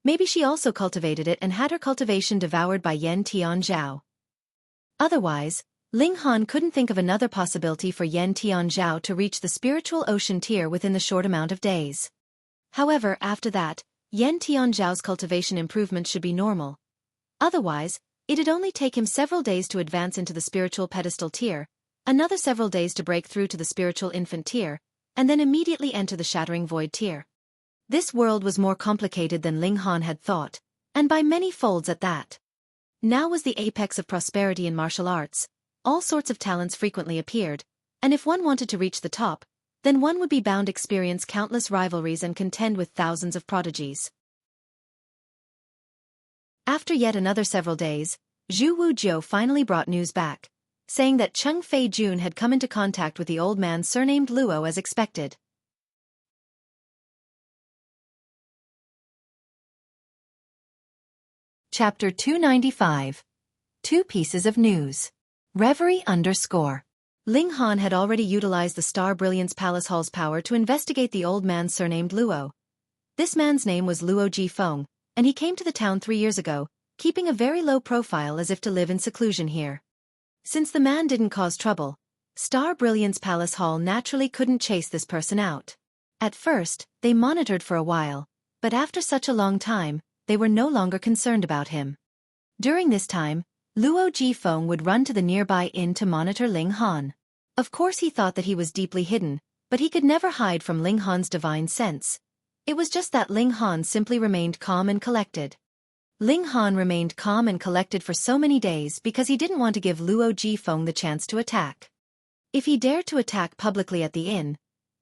Maybe she also cultivated it and had her cultivation devoured by Yan Tianzhao. Otherwise, Ling Han couldn't think of another possibility for Yan Tianzhao to reach the spiritual ocean tier within the short amount of days. However, after that, Yan Tianzhao's cultivation improvements should be normal. Otherwise, it'd only take him several days to advance into the spiritual pedestal tier, another several days to break through to the spiritual infant tier, and then immediately enter the shattering void tier. This world was more complicated than Ling Han had thought, and by many folds at that. Now was the apex of prosperity in martial arts. All sorts of talents frequently appeared, and if one wanted to reach the top, then one would be bound to experience countless rivalries and contend with thousands of prodigies. After yet another several days, Zhu Wujiu finally brought news back, saying that Cheng Fei Jun had come into contact with the old man surnamed Luo as expected. Chapter 295. 2 Pieces of News. Reverie _ Ling Han had already utilized the Star Brilliance Palace Hall's power to investigate the old man surnamed Luo. This man's name was Luo Jifeng, and he came to the town 3 years ago, keeping a very low profile as if to live in seclusion here. Since the man didn't cause trouble, Star Brilliance Palace Hall naturally couldn't chase this person out. At first, they monitored for a while, but after such a long time, they were no longer concerned about him. During this time, Luo Jifeng would run to the nearby inn to monitor Ling Han. Of course he thought that he was deeply hidden, but he could never hide from Ling Han's divine sense. It was just that Ling Han simply remained calm and collected. Ling Han remained calm and collected for so many days because he didn't want to give Luo Jifeng the chance to attack. If he dared to attack publicly at the inn,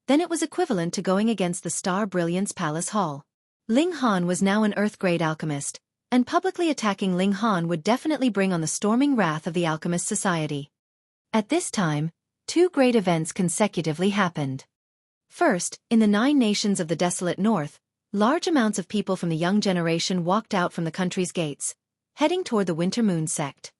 then it was equivalent to going against the Star Brilliance Palace Hall. Ling Han was now an Earth-grade alchemist, and publicly attacking Ling Han would definitely bring on the storming wrath of the Alchemist Society. At this time, 2 great events consecutively happened. First, in the 9 nations of the desolate north, large amounts of people from the young generation walked out from the country's gates, heading toward the Winter Moon sect.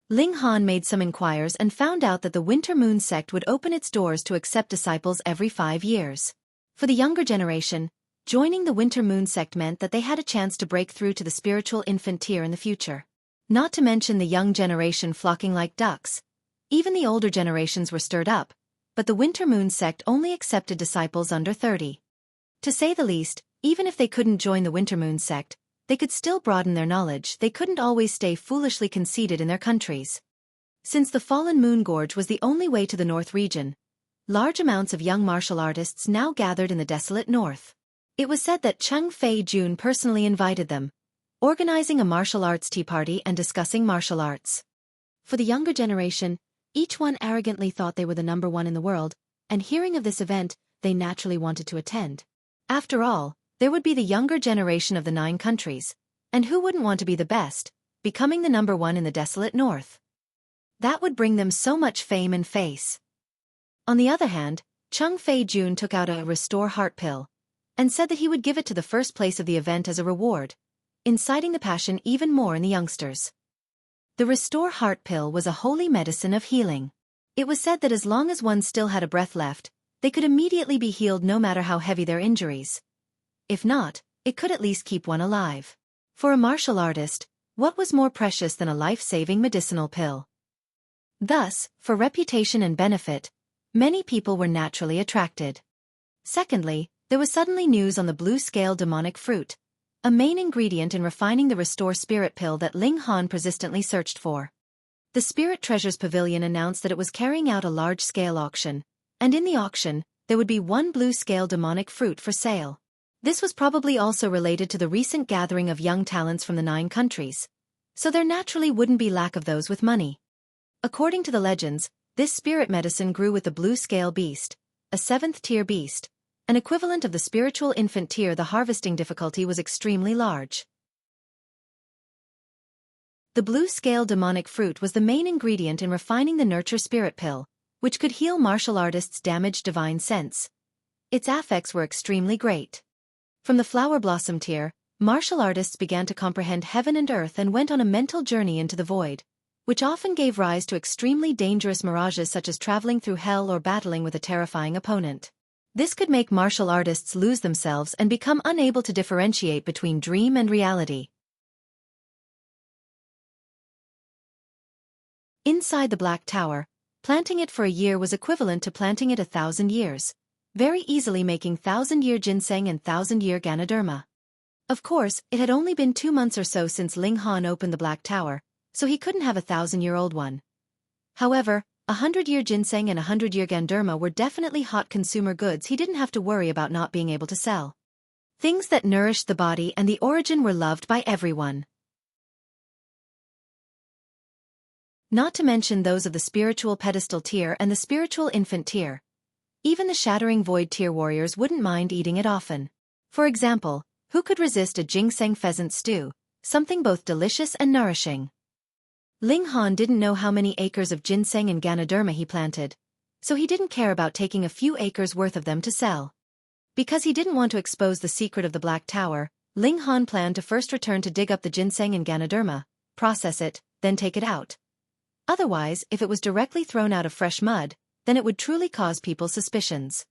Ling Han made some inquiries and found out that the Winter Moon sect would open its doors to accept disciples every 5 years. For the younger generation, joining the Winter Moon sect meant that they had a chance to break through to the spiritual infant tier in the future. Not to mention the young generation flocking like ducks. Even the older generations were stirred up, but the Winter Moon sect only accepted disciples under 30. To say the least, even if they couldn't join the Winter Moon sect, they could still broaden their knowledge. They couldn't always stay foolishly conceited in their countries. Since the Fallen Moon Gorge was the only way to the north region, large amounts of young martial artists now gathered in the desolate north. It was said that Cheng Fei Jun personally invited them, organizing a martial arts tea party and discussing martial arts. For the younger generation, each one arrogantly thought they were the number one in the world, and hearing of this event, they naturally wanted to attend. After all, there would be the younger generation of the 9 countries, and who wouldn't want to be the best, becoming the number one in the desolate north? That would bring them so much fame and face. On the other hand, Cheng Fei Jun took out a Restore Heart pill, and said that he would give it to the first place of the event as a reward, inciting the passion even more in the youngsters. The Restore Heart pill was a holy medicine of healing. It was said that as long as one still had a breath left, they could immediately be healed no matter how heavy their injuries. If not, it could at least keep one alive. For a martial artist, what was more precious than a life-saving medicinal pill? Thus, for reputation and benefit, many people were naturally attracted. Secondly, there was suddenly news on the blue-scale demonic fruit, a main ingredient in refining the Restore Spirit pill that Ling Han persistently searched for. The Spirit Treasures Pavilion announced that it was carrying out a large-scale auction, and in the auction, there would be 1 blue-scale demonic fruit for sale. This was probably also related to the recent gathering of young talents from the 9 countries, so there naturally wouldn't be lack of those with money. According to the legends, this spirit medicine grew with the blue-scale beast, a 7th-tier beast. An equivalent of the spiritual infant tier. The harvesting difficulty was extremely large. The blue-scale demonic fruit was the main ingredient in refining the nurture spirit pill, which could heal martial artists' damaged divine sense. Its effects were extremely great. From the flower blossom tier, martial artists began to comprehend heaven and earth and went on a mental journey into the void, which often gave rise to extremely dangerous mirages such as traveling through hell or battling with a terrifying opponent. This could make martial artists lose themselves and become unable to differentiate between dream and reality. Inside the Black Tower, planting it for a year was equivalent to planting it 1,000 years, very easily making 1,000-year ginseng and 1,000-year Ganoderma. Of course, it had only been 2 months or so since Ling Han opened the Black Tower, so he couldn't have a 1,000-year-old one. However, 100-year ginseng and 100-year Ganoderma were definitely hot consumer goods he didn't have to worry about not being able to sell. Things that nourished the body and the origin were loved by everyone. Not to mention those of the spiritual pedestal tier and the spiritual infant tier. Even the shattering void tier warriors wouldn't mind eating it often. For example, who could resist a ginseng pheasant stew, something both delicious and nourishing? Ling Han didn't know how many acres of ginseng and Ganoderma he planted, so he didn't care about taking a few acres worth of them to sell. Because he didn't want to expose the secret of the Black Tower, Ling Han planned to first return to dig up the ginseng and Ganoderma, process it, then take it out. Otherwise, if it was directly thrown out of fresh mud, then it would truly cause people's suspicions.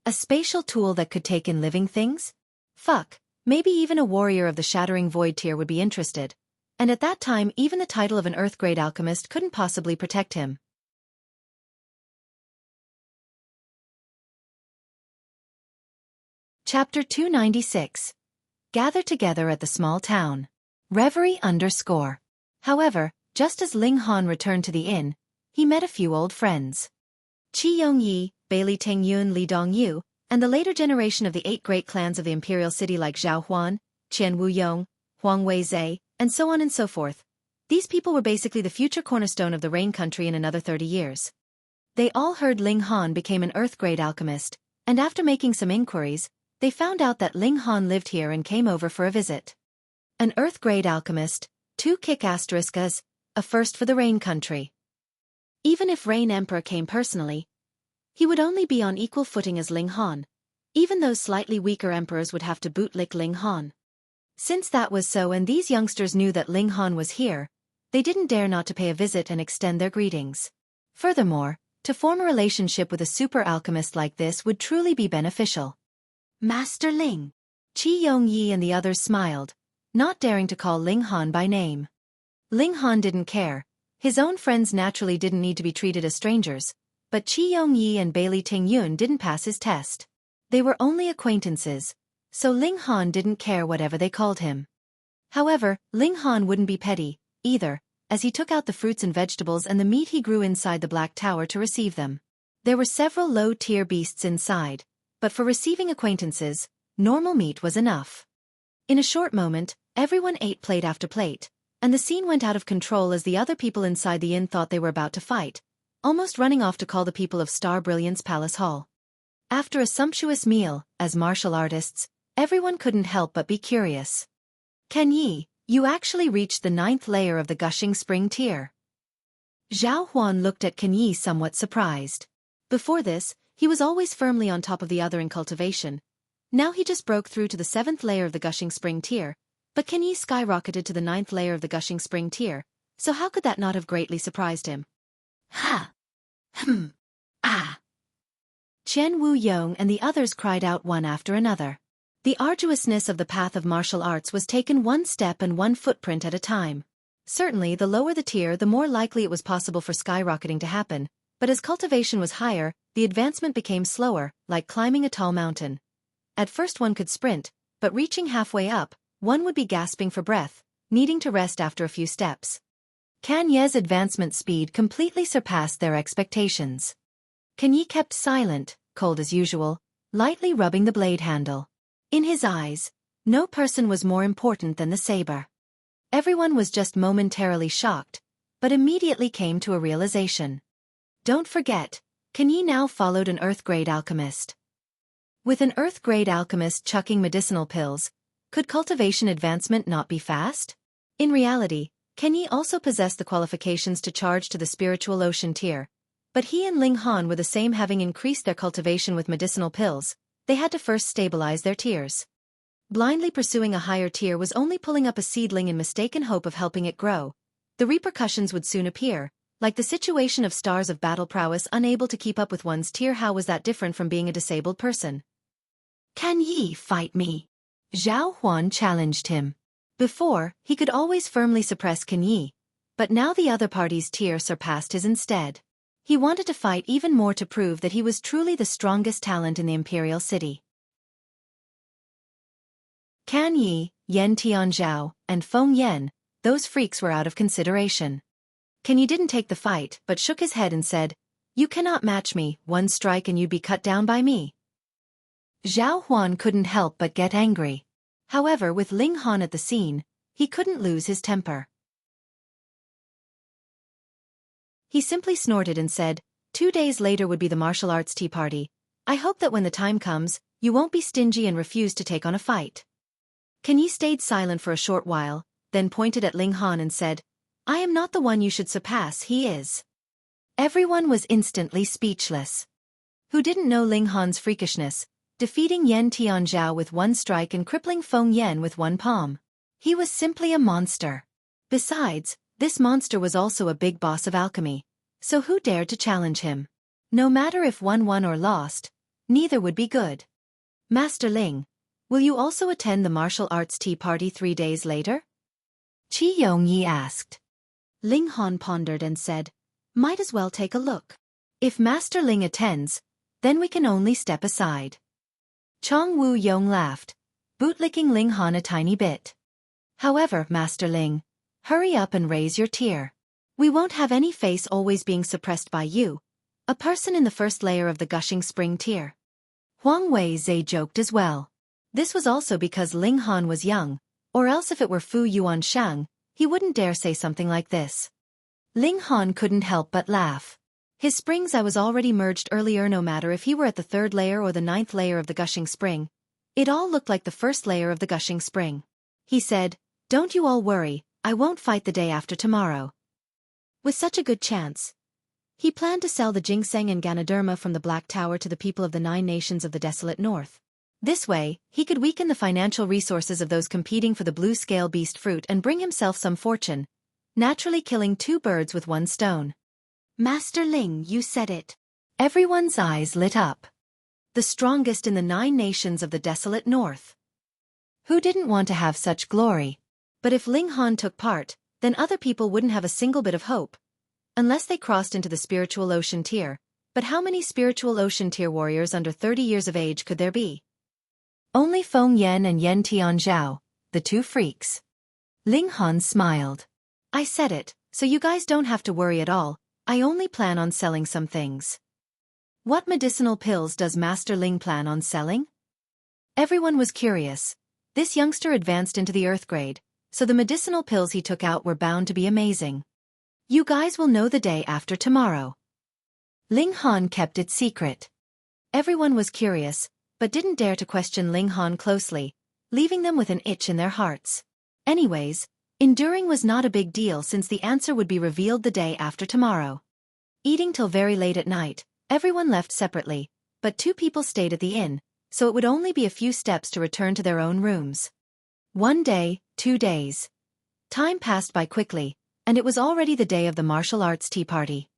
A spatial tool that could take in living things? Fuck, maybe even a warrior of the Shattering Void tier would be interested. And at that time even the title of an Earth-grade alchemist couldn't possibly protect him. Chapter 296. Gather together at the small town. Reverie _ However, just as Ling Han returned to the inn, he met a few old friends. Qi Yongyi, Bailey Tingyun Li Dongyu, and the later generation of the 8 great clans of the imperial city like Xiaofan, Qian Wuyong, Huang Weizhe, and so on and so forth. These people were basically the future cornerstone of the Rain Country in another 30 years. They all heard Ling Han became an Earth-grade alchemist, and after making some inquiries, they found out that Ling Han lived here and came over for a visit. An Earth-grade alchemist, 2 kick asterisks, a first for the Rain Country. Even if Rain Emperor came personally, he would only be on equal footing as Ling Han. Even those slightly weaker emperors would have to bootlick Ling Han. Since that was so and these youngsters knew that Ling Han was here, they didn't dare not to pay a visit and extend their greetings. Furthermore, to form a relationship with a super alchemist like this would truly be beneficial. Master Ling. Qi Yongyi and the others smiled, not daring to call Ling Han by name. Ling Han didn't care. His own friends naturally didn't need to be treated as strangers, but Qi Yongyi and Bailey Tingyun didn't pass his test. They were only acquaintances, so Ling Han didn't care whatever they called him. However, Ling Han wouldn't be petty, either, as he took out the fruits and vegetables and the meat he grew inside the Black Tower to receive them. There were several low-tier beasts inside, but for receiving acquaintances, normal meat was enough. In a short moment, everyone ate plate after plate, and the scene went out of control as the other people inside the inn thought they were about to fight, almost running off to call the people of Star Brilliance Palace Hall. After a sumptuous meal, as martial artists, everyone couldn't help but be curious. Ken Yi, you actually reached the 9th layer of the Gushing Spring tier. Zhao Huan looked at Ken Yi somewhat surprised. Before this, he was always firmly on top of the other in cultivation. Now he just broke through to the 7th layer of the Gushing Spring tier, but Ken Yi skyrocketed to the 9th layer of the Gushing Spring tier, so how could that not have greatly surprised him? Ha! Ah! Qian Wuyong and the others cried out one after another. The arduousness of the path of martial arts was taken one step and one footprint at a time. Certainly, the lower the tier, the more likely it was possible for skyrocketing to happen, but as cultivation was higher, the advancement became slower, like climbing a tall mountain. At first one could sprint, but reaching halfway up, one would be gasping for breath, needing to rest after a few steps. Kan Ye's advancement speed completely surpassed their expectations. Kan Ye kept silent, cold as usual, lightly rubbing the blade handle. In his eyes, no person was more important than the saber. Everyone was just momentarily shocked, but immediately came to a realization. Don't forget, Kan Ye now followed an Earth-grade alchemist. With an Earth-grade alchemist chucking medicinal pills, could cultivation advancement not be fast? In reality, Ken Yi also possessed the qualifications to charge to the spiritual ocean tier, but he and Ling Han were the same, having increased their cultivation with medicinal pills. They had to first stabilize their tiers. Blindly pursuing a higher tier was only pulling up a seedling in mistaken hope of helping it grow. The repercussions would soon appear, like the situation of stars of battle prowess unable to keep up with one's tier. How was that different from being a disabled person? Can ye fight me? Xiaofan challenged him. Before, he could always firmly suppress Can Yi, but now the other party's tier surpassed his instead. He wanted to fight even more to prove that he was truly the strongest talent in the imperial city. Can Yi, Yan Tianzhao, and Feng Yan, those freaks were out of consideration. Can Yi didn't take the fight but shook his head and said, "You cannot match me, one strike and you'd be cut down by me." Zhao Huan couldn't help but get angry. However, with Ling Han at the scene, he couldn't lose his temper. He simply snorted and said, 2 days later would be the martial arts tea party. I hope that when the time comes, you won't be stingy and refuse to take on a fight. Can Yi stayed silent for a short while, then pointed at Ling Han and said, I am not the one you should surpass, he is. Everyone was instantly speechless. Who didn't know Ling Han's freakishness, defeating Yan Tianzhao with one strike and crippling Feng Yan with one palm? He was simply a monster. Besides, this monster was also a big boss of alchemy, so who dared to challenge him? No matter if one won or lost, neither would be good. Master Ling, will you also attend the martial arts tea party 3 days later? Qi Yongyi asked. Ling Han pondered and said, might as well take a look. If Master Ling attends, then we can only step aside. Chong Wu Yong laughed, bootlicking Ling Han a tiny bit. However, Master Ling, hurry up and raise your tier. We won't have any face always being suppressed by you, a person in the first layer of the gushing spring tier. Huang Wei-zhe joked as well. This was also because Ling Han was young, or else if it were Fu Yuanshang, he wouldn't dare say something like this. Ling Han couldn't help but laugh. His springs I was already merged earlier. No matter if he were at the 3rd layer or the 9th layer of the gushing spring, it all looked like the 1st layer of the gushing spring. He said, don't you all worry, I won't fight the day after tomorrow. With such a good chance, he planned to sell the ginseng and Ganoderma from the Black Tower to the people of the 9 nations of the desolate north. This way, he could weaken the financial resources of those competing for the blue scale beast fruit and bring himself some fortune, naturally killing 2 birds with 1 stone. Master Ling, you said it. Everyone's eyes lit up. The strongest in the 9 nations of the desolate north. Who didn't want to have such glory? But if Ling Han took part, then other people wouldn't have a single bit of hope, unless they crossed into the spiritual ocean tier. But how many spiritual ocean tier warriors under 30 years of age could there be? Only Feng Yan and Yan Tianzhao, the 2 freaks. Ling Han smiled. I said it, so you guys don't have to worry at all. I only plan on selling some things. What medicinal pills does Master Ling plan on selling? Everyone was curious. This youngster advanced into the Earth grade, so the medicinal pills he took out were bound to be amazing. You guys will know the day after tomorrow. Ling Han kept it secret. Everyone was curious, but didn't dare to question Ling Han closely, leaving them with an itch in their hearts. Anyways, enduring was not a big deal since the answer would be revealed the day after tomorrow. Eating till very late at night, everyone left separately, but 2 people stayed at the inn, so it would only be a few steps to return to their own rooms. 1 day, 2 days. Time passed by quickly, and it was already the day of the martial arts tea party.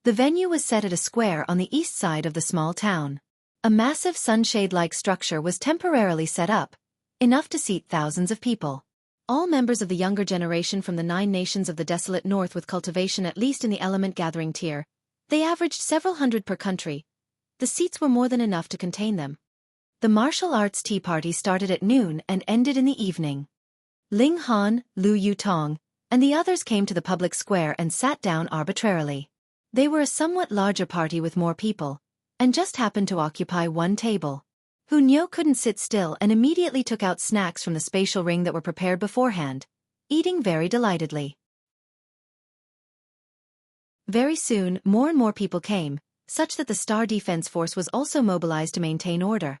The venue was set at a square on the east side of the small town. A massive sunshade-like structure was temporarily set up, enough to seat thousands of people. All members of the younger generation from the 9 nations of the desolate north with cultivation at least in the element-gathering tier. They averaged several hundred per country. The seats were more than enough to contain them. The martial arts tea party started at noon and ended in the evening. Ling Han, Lu Yutong, and the others came to the public square and sat down arbitrarily. They were a somewhat larger party with more people, and just happened to occupy 1 table. Hu Niu couldn't sit still and immediately took out snacks from the spatial ring that were prepared beforehand, eating very delightedly. Very soon, more and more people came, such that the Star Defense Force was also mobilized to maintain order.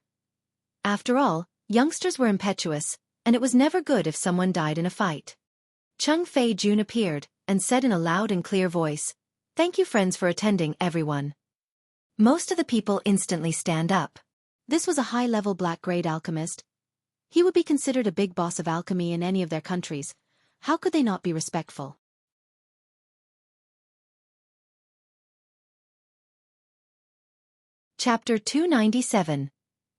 After all, youngsters were impetuous, and it was never good if someone died in a fight. Cheng Fei-jun appeared, and said in a loud and clear voice, "Thank you friends for attending, everyone." Most of the people instantly stand up. This was a high-level black-grade alchemist. He would be considered a big boss of alchemy in any of their countries. How could they not be respectful? Chapter 297.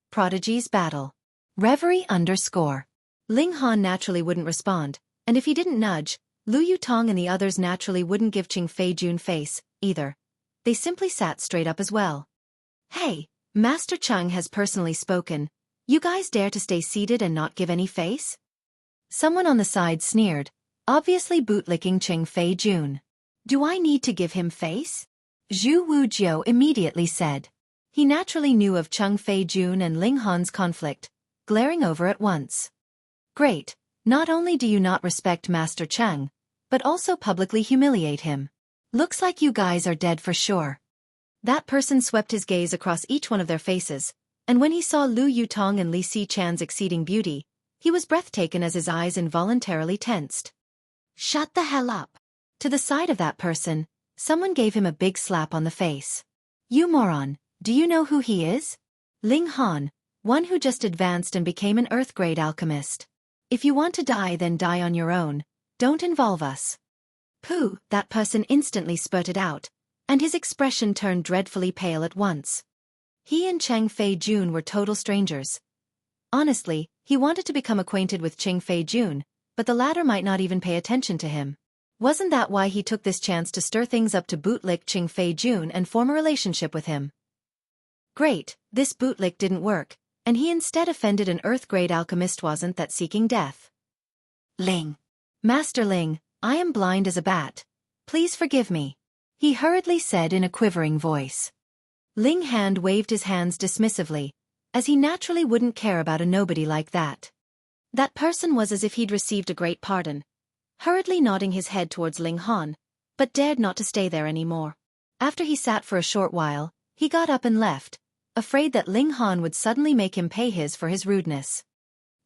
Prodigy's Battle. Reverie _ Ling Han naturally wouldn't respond, and if he didn't nudge, Lu Yutong and the others naturally wouldn't give Cheng Fei-jun face, either. They simply sat straight up as well. "Hey, Master Cheng has personally spoken. You guys dare to stay seated and not give any face?" Someone on the side sneered, obviously bootlicking Cheng Fei-jun. "Do I need to give him face?" Zhu Wujiu immediately said. He naturally knew of Cheng Fei-jun and Ling Han's conflict, glaring over at once. "Great, not only do you not respect Master Cheng, but also publicly humiliate him. Looks like you guys are dead for sure." That person swept his gaze across each one of their faces, and when he saw Lu Yutong and Li Si-chan's exceeding beauty, he was breathtaken as his eyes involuntarily tensed. "Shut the hell up." To the side of that person, someone gave him a big slap on the face. "You moron, do you know who he is? Ling Han, one who just advanced and became an Earth-grade alchemist. If you want to die, then die on your own. Don't involve us." "Pooh," that person instantly spurted out, and his expression turned dreadfully pale at once. He and Cheng Fei-jun were total strangers. Honestly, he wanted to become acquainted with Cheng Fei-jun, but the latter might not even pay attention to him. Wasn't that why he took this chance to stir things up to bootlick Cheng Fei-jun and form a relationship with him? Great, this bootlick didn't work, and he instead offended an Earth-grade alchemist. Wasn't that seeking death? "Ling. Master Ling, I am blind as a bat. Please forgive me," he hurriedly said in a quivering voice. Ling Han waved his hands dismissively, as he naturally wouldn't care about a nobody like that. That person was as if he'd received a great pardon, hurriedly nodding his head towards Ling Han, but dared not to stay there anymore. After he sat for a short while, he got up and left, afraid that Ling Han would suddenly make him pay for his rudeness.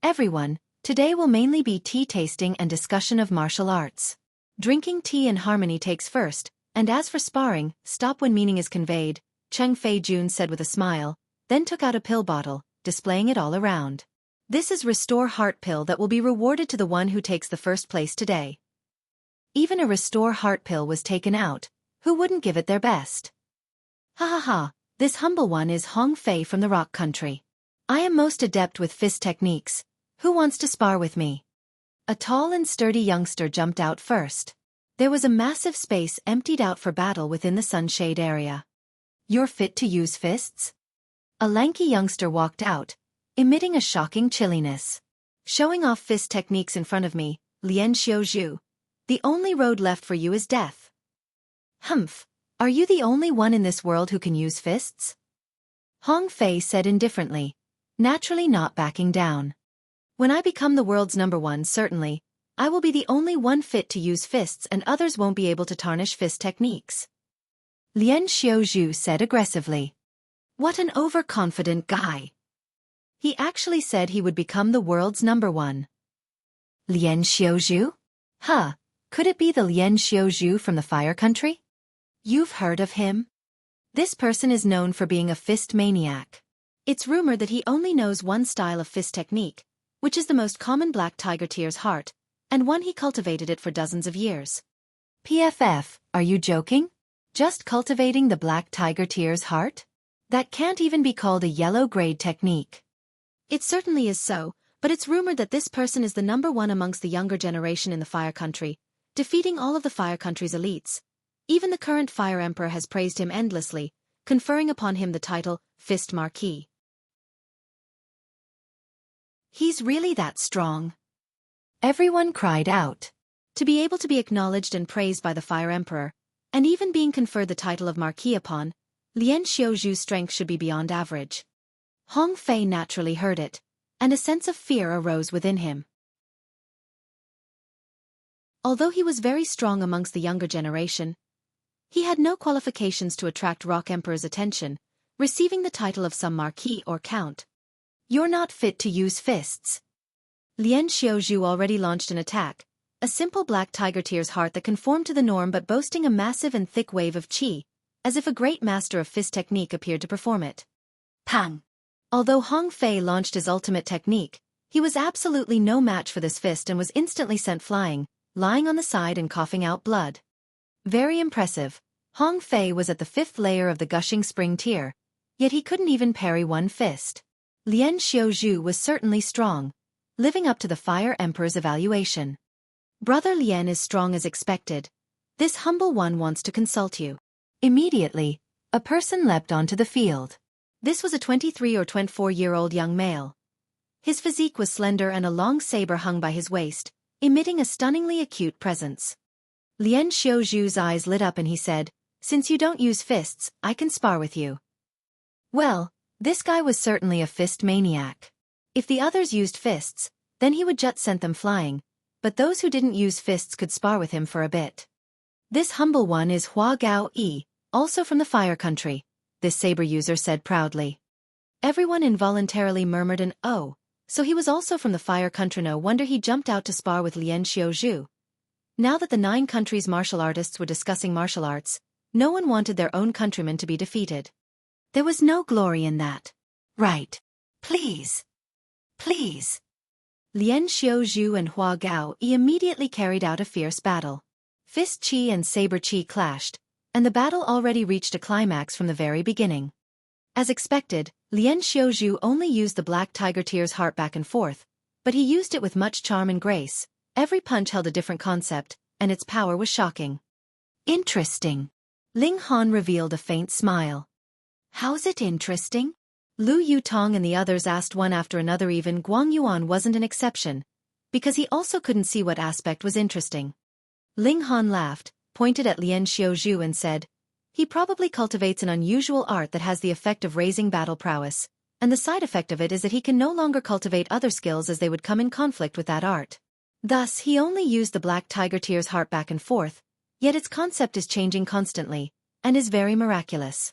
"Everyone, today will mainly be tea tasting and discussion of martial arts. Drinking tea in harmony takes first, and as for sparring, stop when meaning is conveyed," Cheng Fei-jun said with a smile, then took out a pill bottle, displaying it all around. "This is Restore Heart pill that will be rewarded to the one who takes the first place today." Even a Restore Heart pill was taken out. Who wouldn't give it their best? "Ha ha ha, this humble one is Hong Fei from the Rock Country. I am most adept with fist techniques. Who wants to spar with me?" A tall and sturdy youngster jumped out first. There was a massive space emptied out for battle within the sunshade area. "You're fit to use fists?" A lanky youngster walked out, emitting a shocking chilliness. "Showing off fist techniques in front of me, Lian Xiaozhu. The only road left for you is death." "Humph, are you the only one in this world who can use fists?" Hong Fei said indifferently, naturally not backing down. "When I become the world's #1, certainly, I will be the only one fit to use fists and others won't be able to tarnish fist techniques," Lian Xiaozhu said aggressively. What an overconfident guy. He actually said he would become the world's #1. Lian Xiaozhu? Huh, could it be the Lian Xiaozhu from the Fire Country? You've heard of him? This person is known for being a fist maniac. It's rumored that he only knows one style of fist technique, which is the most common Black Tiger Tear's heart, and one he cultivated it for dozens of years. PFF, are you joking? Just cultivating the Black Tiger Tear's heart? That can't even be called a yellow grade technique. It certainly is so, but it's rumored that this person is the #1 amongst the younger generation in the Fire Country, defeating all of the Fire Country's elites. Even the current Fire Emperor has praised him endlessly, conferring upon him the title, Fist Marquis. He's really that strong? Everyone cried out. To be able to be acknowledged and praised by the Fire Emperor, and even being conferred the title of Marquis upon, Lian Xiaozhu's strength should be beyond average. Hong Fei naturally heard it, and a sense of fear arose within him. Although he was very strong amongst the younger generation, he had no qualifications to attract Rock Emperor's attention, receiving the title of some Marquis or Count. You're not fit to use fists. Lian Xiaozhu already launched an attack, A simple black tiger tear's heart that conformed to the norm but boasting a massive and thick wave of chi, as if a great master of fist technique appeared to perform it. Pang! Although Hong Fei launched his ultimate technique, he was absolutely no match for this fist and was instantly sent flying, lying on the side and coughing out blood. Very impressive. Hong Fei was at the 5th layer of the gushing spring tier, yet he couldn't even parry one fist. Lien Xiaozhu was certainly strong, living up to the Fire Emperor's evaluation. Brother Lien is strong as expected. This humble one wants to consult you. Immediately, a person leapt onto the field. This was a 23 or 24-year-old young male. His physique was slender and a long saber hung by his waist, emitting a stunningly acute presence. Lien Xiaozhu's eyes lit up and he said, "Since you don't use fists, I can spar with you." Well, this guy was certainly a fist maniac. If the others used fists, then he would just send them flying, but those who didn't use fists could spar with him for a bit. This humble one is Hua Gao Yi, also from the Fire Country, this saber user said proudly. Everyone involuntarily murmured an "oh," so he was also from the Fire Country. No wonder he jumped out to spar with Lien Xiaozhu. Now that the 9 countries' martial artists were discussing martial arts, no one wanted their own countrymen to be defeated. There was no glory in that. Right. Please. Please. Lien Xiaozhu and Hua Gao Yi immediately carried out a fierce battle. Fist chi and saber chi clashed, and the battle already reached a climax from the very beginning. As expected, Lien Xiaozhu only used the black tiger tear's heart back and forth, but he used it with much charm and grace. Every punch held a different concept, and its power was shocking. Interesting. Ling Han revealed a faint smile. How's it interesting? Lu Yutong and the others asked one after another. Even Guang Yuan wasn't an exception, because he also couldn't see what aspect was interesting. Ling Han laughed, pointed at Lien Xiaozhu and said, "He probably cultivates an unusual art that has the effect of raising battle prowess, and the side effect of it is that he can no longer cultivate other skills as they would come in conflict with that art. Thus, he only used the black tiger tear's heart back and forth, yet its concept is changing constantly, and is very miraculous."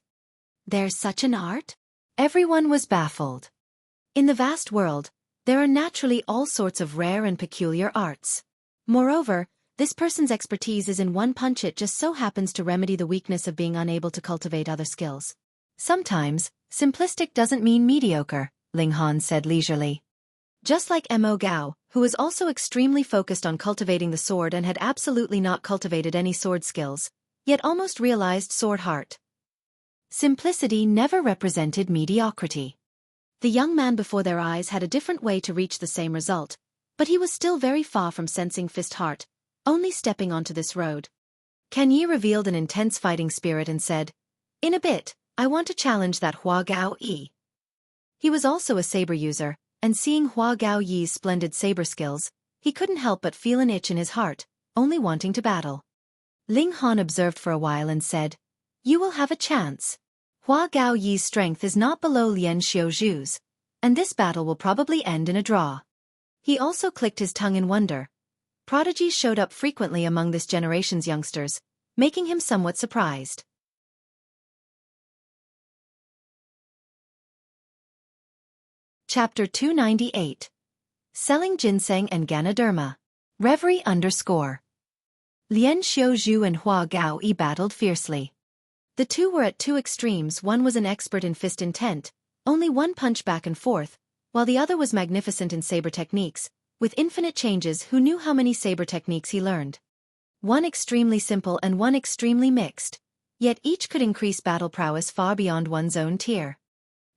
There's such an art? Everyone was baffled. In the vast world, there are naturally all sorts of rare and peculiar arts. Moreover, this person's expertise is in one punch. It just so happens to remedy the weakness of being unable to cultivate other skills. Sometimes, simplistic doesn't mean mediocre, Ling Han said leisurely. Just like Mo Gao, who was also extremely focused on cultivating the sword and had absolutely not cultivated any sword skills, yet almost realized sword heart. Simplicity never represented mediocrity. The young man before their eyes had a different way to reach the same result, but he was still very far from sensing fist heart, only stepping onto this road. Kan Yi revealed an intense fighting spirit and said, "In a bit, I want to challenge that Hua Gao Yi." He was also a saber user, and seeing Hua Gao Yi's splendid saber skills, he couldn't help but feel an itch in his heart, only wanting to battle. Ling Han observed for a while and said, "You will have a chance. Hua Gao Yi's strength is not below Lien Xiaozhu's, and this battle will probably end in a draw." He also clicked his tongue in wonder. Prodigies showed up frequently among this generation's youngsters, making him somewhat surprised. Chapter 298. Selling Ginseng and Ganoderma. Reverie _ Lien Xiaozhu and Hua Gao Yi battled fiercely. The two were at two extremes. One was an expert in fist intent, only one punch back and forth, while the other was magnificent in saber techniques, with infinite changes. Who knew how many saber techniques he learned? One extremely simple and one extremely mixed, yet each could increase battle prowess far beyond one's own tier.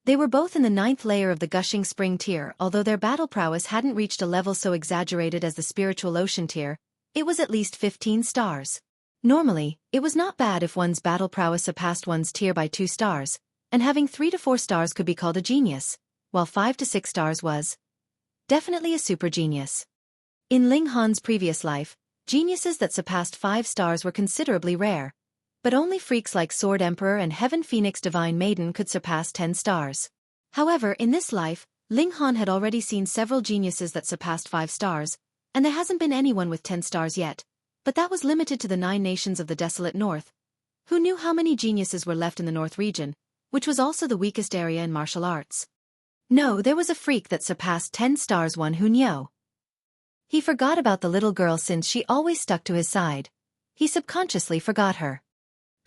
They were both in the 9th layer of the gushing spring tier. Although their battle prowess hadn't reached a level so exaggerated as the spiritual ocean tier, it was at least 15 stars. Normally, it was not bad if one's battle prowess surpassed one's tier by 2 stars, and having 3 to 4 stars could be called a genius, while 5 to 6 stars was definitely a super genius. In Ling Han's previous life, geniuses that surpassed 5 stars were considerably rare, but only freaks like Sword Emperor and Heaven Phoenix Divine Maiden could surpass 10 stars. However, in this life, Ling Han had already seen several geniuses that surpassed 5 stars, and there hasn't been anyone with 10 stars yet, but that was limited to the 9 nations of the desolate north. Who knew how many geniuses were left in the north region, which was also the weakest area in martial arts? No, there was a freak that surpassed 10 stars. One who knew. He forgot about the little girl since she always stuck to his side. He subconsciously forgot her.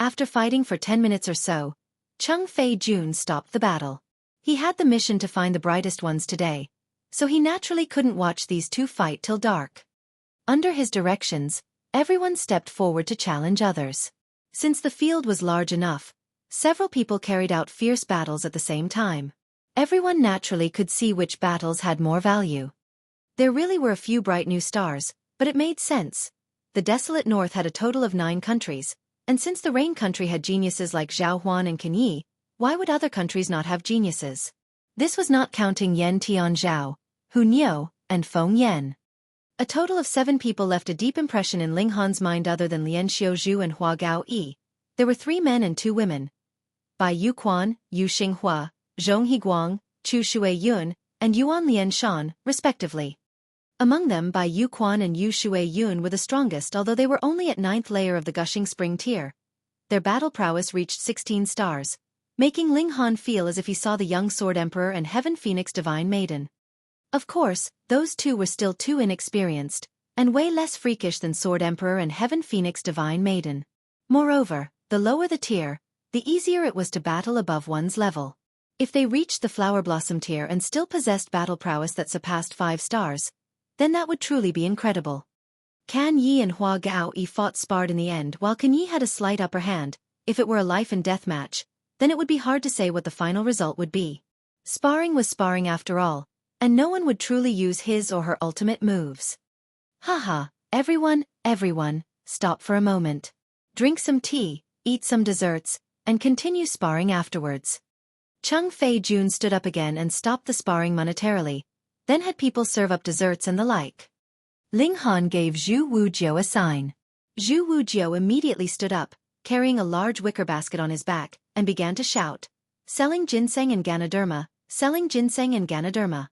After fighting for 10 minutes or so, Cheng Fei-jun stopped the battle. He had the mission to find the brightest ones today, so he naturally couldn't watch these two fight till dark. Under his directions, everyone stepped forward to challenge others. Since the field was large enough, several people carried out fierce battles at the same time. Everyone naturally could see which battles had more value. There really were a few bright new stars, but it made sense. The desolate north had a total of 9 countries, and since the rain country had geniuses like Xiaofan and Kenyi, why would other countries not have geniuses? This was not counting Yan Tianzhao, Hu Niu, and Feng Yan. A total of 7 people left a deep impression in Ling Han's mind other than Lian Xiuzhu and Hua Gaoyi. There were 3 men and 2 women. Bai Yuquan, Yu Xinghua, Zhong Higuang, Chu Shuiyun, and Yuan Lianshan, respectively. Among them, Bai Yuquan and Yu Shuiyun were the strongest, although they were only at 9th layer of the Gushing Spring tier. Their battle prowess reached 16 stars, making Ling Han feel as if he saw the young Sword Emperor and Heaven Phoenix Divine Maiden. Of course, those two were still too inexperienced, and way less freakish than Sword Emperor and Heaven Phoenix Divine Maiden. Moreover, the lower the tier, the easier it was to battle above one's level. If they reached the Flower Blossom tier and still possessed battle prowess that surpassed 5 stars, then that would truly be incredible. Kan Yi and Hua Gaoyi fought sparred in the end. While Kan Yi had a slight upper hand, if it were a life and death match, then it would be hard to say what the final result would be. Sparring was sparring after all, and no one would truly use his or her ultimate moves. Haha, everyone, stop for a moment. Drink some tea, eat some desserts, and continue sparring afterwards. Cheng Fei-jun stood up again and stopped the sparring monetarily, then had people serve up desserts and the like. Ling Han gave Zhu Wujiu a sign. Zhu Wujiu immediately stood up, carrying a large wicker basket on his back, and began to shout, "Selling ginseng and Ganoderma, selling ginseng and Ganoderma."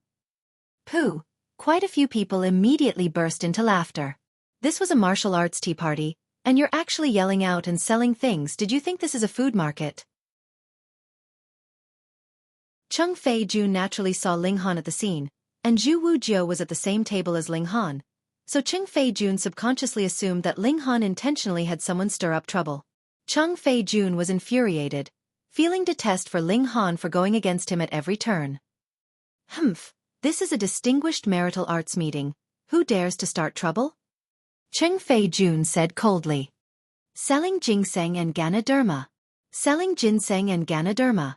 Pooh! Quite a few people immediately burst into laughter. This was a martial arts tea party, and you're actually yelling out and selling things. Did you think this is a food market? Cheng Fei-jun naturally saw Ling Han at the scene, and Zhu Wujiu was at the same table as Ling Han, so Cheng Fei-jun subconsciously assumed that Ling Han intentionally had someone stir up trouble. Cheng Fei-jun was infuriated, feeling detest for Ling Han for going against him at every turn. Humph, this is a distinguished marital arts meeting. Who dares to start trouble? Cheng Fei-jun said coldly. Selling ginseng and Ganoderma. Selling ginseng and Ganoderma.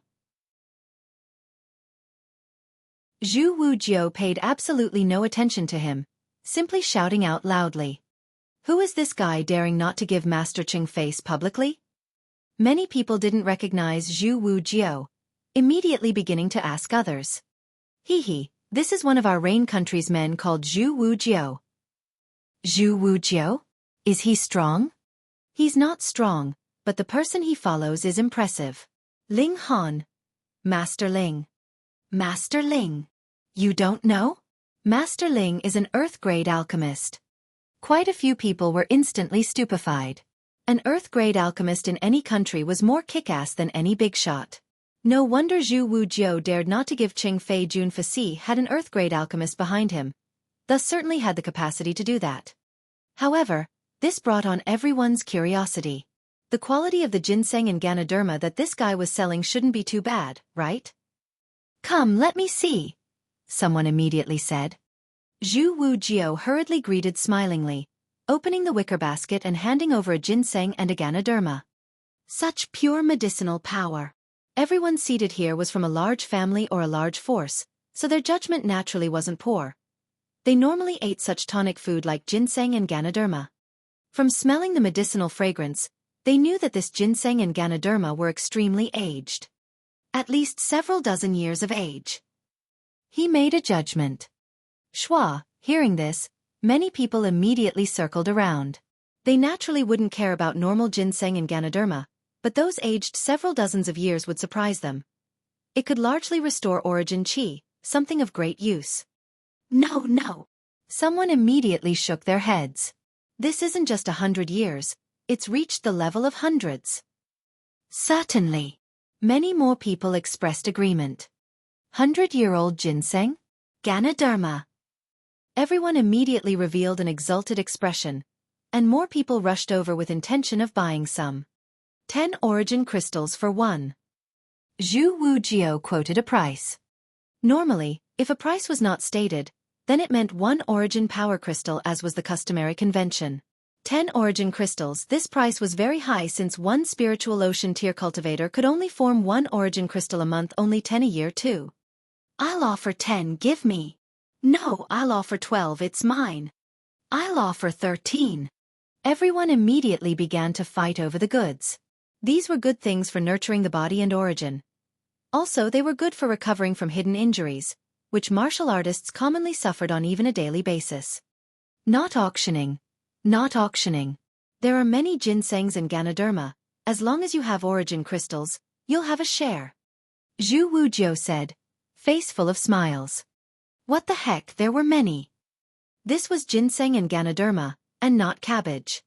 Zhu Wujiu paid absolutely no attention to him, simply shouting out loudly. Who is this guy daring not to give Master Cheng face publicly? Many people didn't recognize Zhu Wujiu, immediately beginning to ask others. Hee, this is one of our rain country's men called Zhu Wujiu. Zhu Wujiu? Is he strong? He's not strong, but the person he follows is impressive. Ling Han. Master Ling. Master Ling. You don't know? Master Ling is an Earth-grade alchemist. Quite a few people were instantly stupefied. An Earth-grade alchemist in any country was more kick-ass than any big shot. No wonder Zhu Wujiu dared not to give Cheng Fei-jun Fasi had an Earth-grade alchemist behind him, thus certainly had the capacity to do that. However, this brought on everyone's curiosity. The quality of the ginseng and Ganoderma that this guy was selling shouldn't be too bad, right? Come, let me see, someone immediately said. Zhu Wujiu hurriedly greeted smilingly, opening the wicker basket and handing over a ginseng and a Ganoderma. Such pure medicinal power. Everyone seated here was from a large family or a large force, so their judgment naturally wasn't poor. They normally ate such tonic food like ginseng and Ganoderma. From smelling the medicinal fragrance, they knew that this ginseng and Ganoderma were extremely aged. At least several dozen years of age. He made a judgment. Schwa, hearing this, many people immediately circled around. They naturally wouldn't care about normal ginseng and Ganoderma, but those aged several dozens of years would surprise them. It could largely restore origin qi, something of great use. No. Someone immediately shook their heads. This isn't just 100 years, it's reached the level of hundreds. Certainly. Many more people expressed agreement. 100-year-old ginseng? Ganoderma. Everyone immediately revealed an exulted expression, and more people rushed over with intention of buying some. 10 origin crystals for 1. Zhu Wujiao quoted a price. Normally, if a price was not stated, then it meant 1 origin power crystal, as was the customary convention. 10 origin crystals. This price was very high since one spiritual ocean tier cultivator could only form 1 origin crystal a month, only 10 a year too. I'll offer 10, give me. No, I'll offer 12, it's mine. I'll offer 13. Everyone immediately began to fight over the goods. These were good things for nurturing the body and origin. Also, they were good for recovering from hidden injuries, which martial artists commonly suffered on even a daily basis. Not auctioning. Not auctioning. There are many ginsengs and ganoderma. As long as you have origin crystals, you'll have a share. Zhu Wujiao said, face full of smiles. What the heck, there were many. This was ginseng and ganoderma, and not cabbage.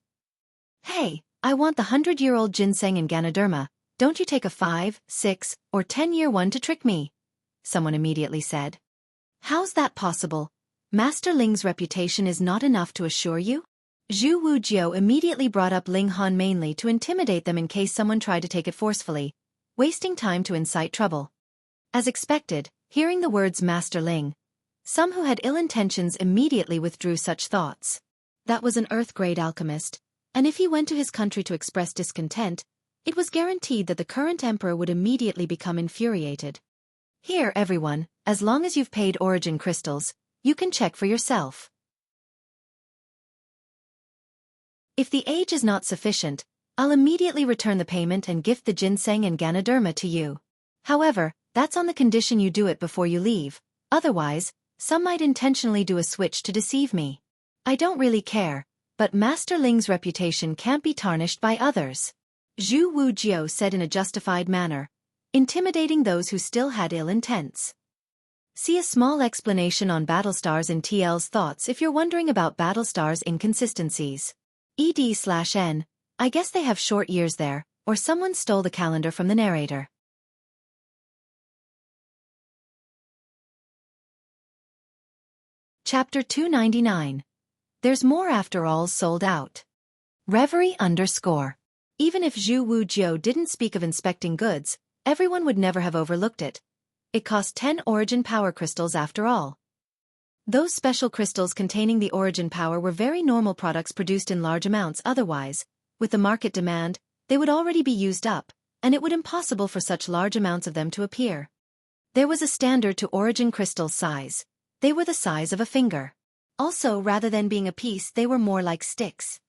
Hey, I want the 100-year-old ginseng and ganoderma, don't you take a 5, 6, or 10-year one to trick me? Someone immediately said. How's that possible? Master Ling's reputation is not enough to assure you? Zhu Wujiao immediately brought up Ling Han mainly to intimidate them in case someone tried to take it forcefully, wasting time to incite trouble. As expected, hearing the words Master Ling, some who had ill intentions immediately withdrew such thoughts. That was an Earth-grade alchemist, and if he went to his country to express discontent, it was guaranteed that the current emperor would immediately become infuriated. Here, everyone, as long as you've paid origin crystals, you can check for yourself. If the age is not sufficient, I'll immediately return the payment and gift the ginseng and ganoderma to you. However, that's on the condition you do it before you leave, otherwise, some might intentionally do a switch to deceive me. I don't really care, but Master Ling's reputation can't be tarnished by others. Zhu Wujiao said in a justified manner, intimidating those who still had ill intents. See a small explanation on Battlestars in TL's thoughts if you're wondering about Battlestars' inconsistencies. ED/N, I guess they have short years there, or someone stole the calendar from the narrator. Chapter 299. There's more after all, sold out. Reverie _ Even if Zhu Wujiao didn't speak of inspecting goods, everyone would never have overlooked it. It cost 10 origin power crystals after all. Those special crystals containing the origin power were very normal products produced in large amounts, otherwise, with the market demand, they would already be used up, and it would be impossible for such large amounts of them to appear. There was a standard to origin crystal size. They were the size of a finger. Also, rather than being a piece, they were more like sticks.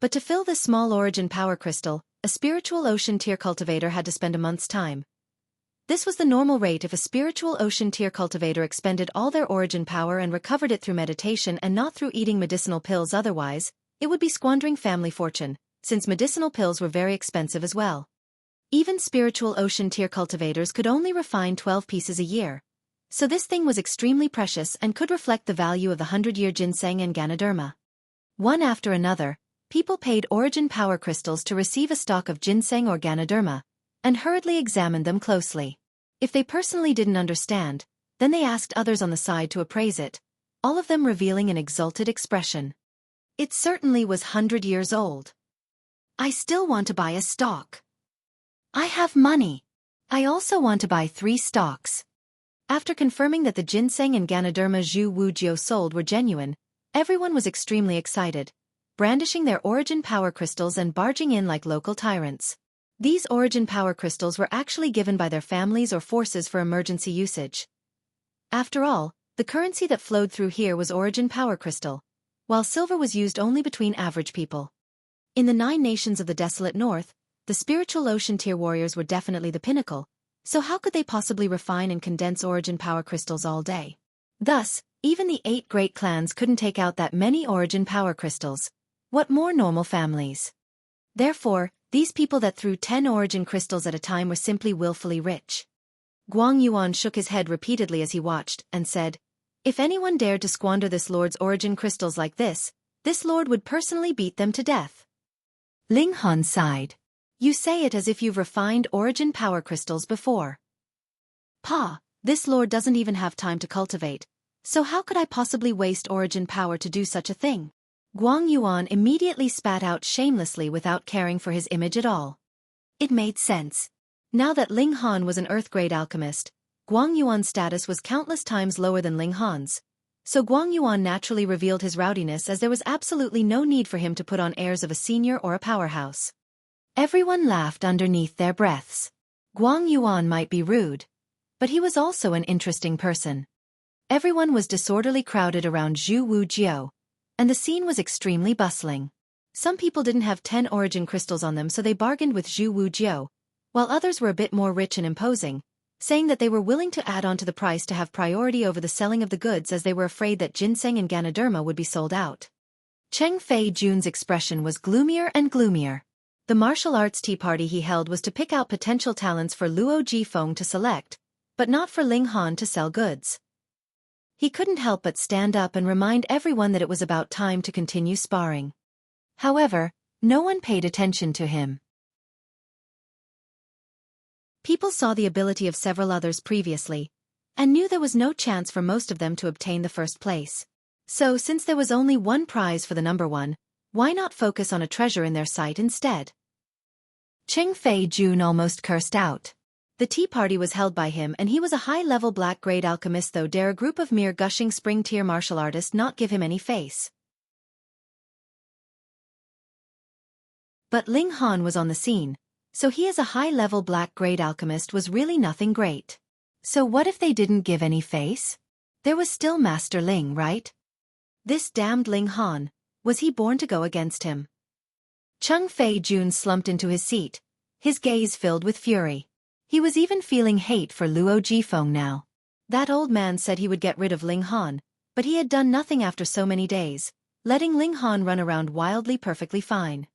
But to fill this small origin power crystal, a spiritual ocean tier cultivator had to spend a month's time. This was the normal rate if a spiritual ocean tier cultivator expended all their origin power and recovered it through meditation and not through eating medicinal pills. Otherwise, it would be squandering family fortune, since medicinal pills were very expensive as well. Even spiritual ocean tier cultivators could only refine 12 pieces a year. So this thing was extremely precious and could reflect the value of the 100-year ginseng and ganoderma. One after another, people paid origin power crystals to receive a stock of ginseng or ganoderma, and hurriedly examined them closely. If they personally didn't understand, then they asked others on the side to appraise it, all of them revealing an exulted expression. It certainly was 100 years old. I still want to buy a stock. I have money. I also want to buy 3 stocks. After confirming that the ginseng and ganoderma Zhu Wujiao sold were genuine, everyone was extremely excited, brandishing their origin power crystals and barging in like local tyrants. These origin power crystals were actually given by their families or forces for emergency usage. After all, the currency that flowed through here was origin power crystal, while silver was used only between average people. In the 9 nations of the desolate north, the spiritual ocean tier warriors were definitely the pinnacle, so how could they possibly refine and condense origin power crystals all day? Thus, even the 8 great clans couldn't take out that many origin power crystals. What more normal families? Therefore, these people that threw 10 origin crystals at a time were simply willfully rich. Guang Yuan shook his head repeatedly as he watched, and said, if anyone dared to squander this lord's origin crystals like this lord would personally beat them to death. Ling Han sighed. You say it as if you've refined origin power crystals before. Pa, this lord doesn't even have time to cultivate, So how could I possibly waste origin power to do such a thing? Guang Yuan immediately spat out shamelessly without caring for his image at all. It made sense. Now that Ling Han was an Earth-grade alchemist, Guang Yuan's status was countless times lower than Ling Han's. So Guang Yuan naturally revealed his rowdiness as there was absolutely no need for him to put on airs of a senior or a powerhouse. Everyone laughed underneath their breaths. Guang Yuan might be rude, but he was also an interesting person. Everyone was disorderly crowded around Zhu Wujiao, and the scene was extremely bustling. Some people didn't have 10 origin crystals on them, so they bargained with Zhu Wujiao, while others were a bit more rich and imposing, saying that they were willing to add on to the price to have priority over the selling of the goods as they were afraid that ginseng and Ganoderma would be sold out. Cheng Fei Jun's expression was gloomier and gloomier. The martial arts tea party he held was to pick out potential talents for Luo Jifeng to select, but not for Ling Han to sell goods. He couldn't help but stand up and remind everyone that it was about time to continue sparring. However, no one paid attention to him. People saw the ability of several others previously, and knew there was no chance for most of them to obtain the first place. So since there was only one prize for the number one, why not focus on a treasure in their sight instead? Cheng Fei Jun almost cursed out. The tea party was held by him and he was a high-level black-grade alchemist, though dare a group of mere gushing spring-tier martial artists not give him any face. But Ling Han was on the scene, so he as a high-level black-grade alchemist was really nothing great. So what if they didn't give any face? There was still Master Ling, right? This damned Ling Han, was he born to go against him? Cheng Fei Jun slumped into his seat, his gaze filled with fury. He was even feeling hate for Luo Jifeng now. That old man said he would get rid of Ling Han, but he had done nothing after so many days, letting Ling Han run around wildly perfectly fine.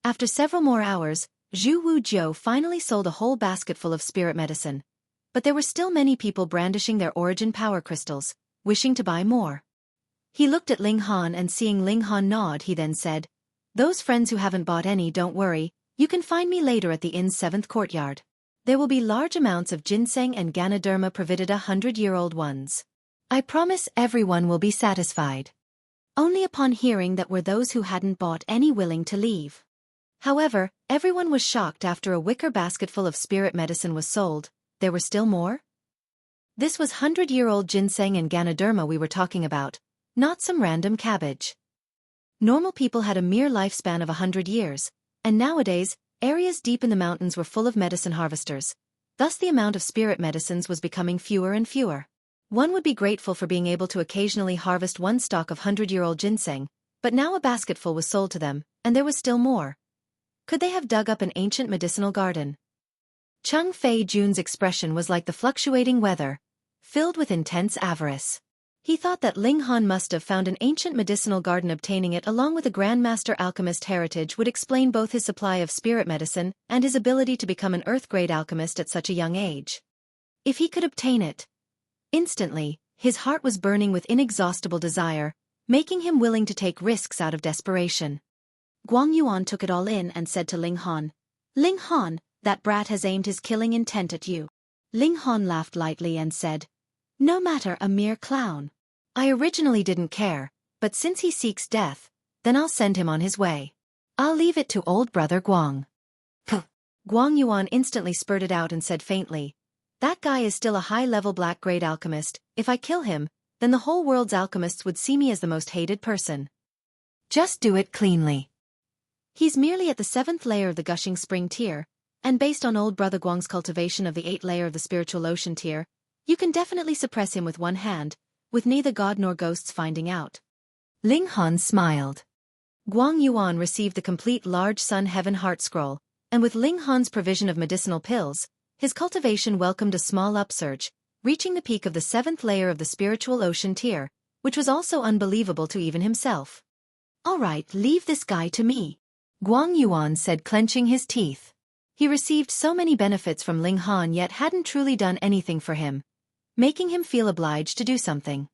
After several more hours, Zhu Wujiao finally sold a whole basketful of spirit medicine, but there were still many people brandishing their origin power crystals, wishing to buy more. He looked at Ling Han and seeing Ling Han nod, he then said, "Those friends who haven't bought any, don't worry, you can find me later at the inn's 7th courtyard. There will be large amounts of ginseng and Ganoderma Pravida 100-year-old ones. I promise everyone will be satisfied." Only upon hearing that were those who hadn't bought any willing to leave. However, everyone was shocked after a wicker basketful of spirit medicine was sold. There were still more? This was 100-year-old ginseng and Ganoderma we were talking about, not some random cabbage. Normal people had a mere lifespan of 100 years, and nowadays, areas deep in the mountains were full of medicine harvesters. Thus the amount of spirit medicines was becoming fewer and fewer. One would be grateful for being able to occasionally harvest one stalk of 100-year-old ginseng, but now a basketful was sold to them, and there was still more. Could they have dug up an ancient medicinal garden? Cheng Fei Jun's expression was like the fluctuating weather, filled with intense avarice. He thought that Ling Han must have found an ancient medicinal garden. Obtaining it along with a Grandmaster alchemist heritage would explain both his supply of spirit medicine and his ability to become an Earth-grade alchemist at such a young age. If he could obtain it. Instantly, his heart was burning with inexhaustible desire, making him willing to take risks out of desperation. Guang Yuan took it all in and said to Ling Han, "Ling Han, that brat has aimed his killing intent at you." Ling Han laughed lightly and said, "No matter, a mere clown. I originally didn't care, but since he seeks death, then I'll send him on his way. I'll leave it to old brother Guang." Guang Yuan instantly spurted out and said faintly, "That guy is still a high-level black-grade alchemist. If I kill him, then the whole world's alchemists would see me as the most hated person. Just do it cleanly. He's merely at the 7th layer of the gushing spring tier, and based on old brother Guang's cultivation of the 8th layer of the spiritual ocean tier, you can definitely suppress him with one hand, with neither God nor ghosts finding out." Ling Han smiled. Guang Yuan received the complete large Sun Heaven Heart Scroll, and with Ling Han's provision of medicinal pills, his cultivation welcomed a small upsurge, reaching the peak of the 7th layer of the spiritual ocean tier, which was also unbelievable to even himself. "All right, leave this guy to me," Guang Yuan said, clenching his teeth. He received so many benefits from Ling Han yet hadn't truly done anything for him, making him feel obliged to do something.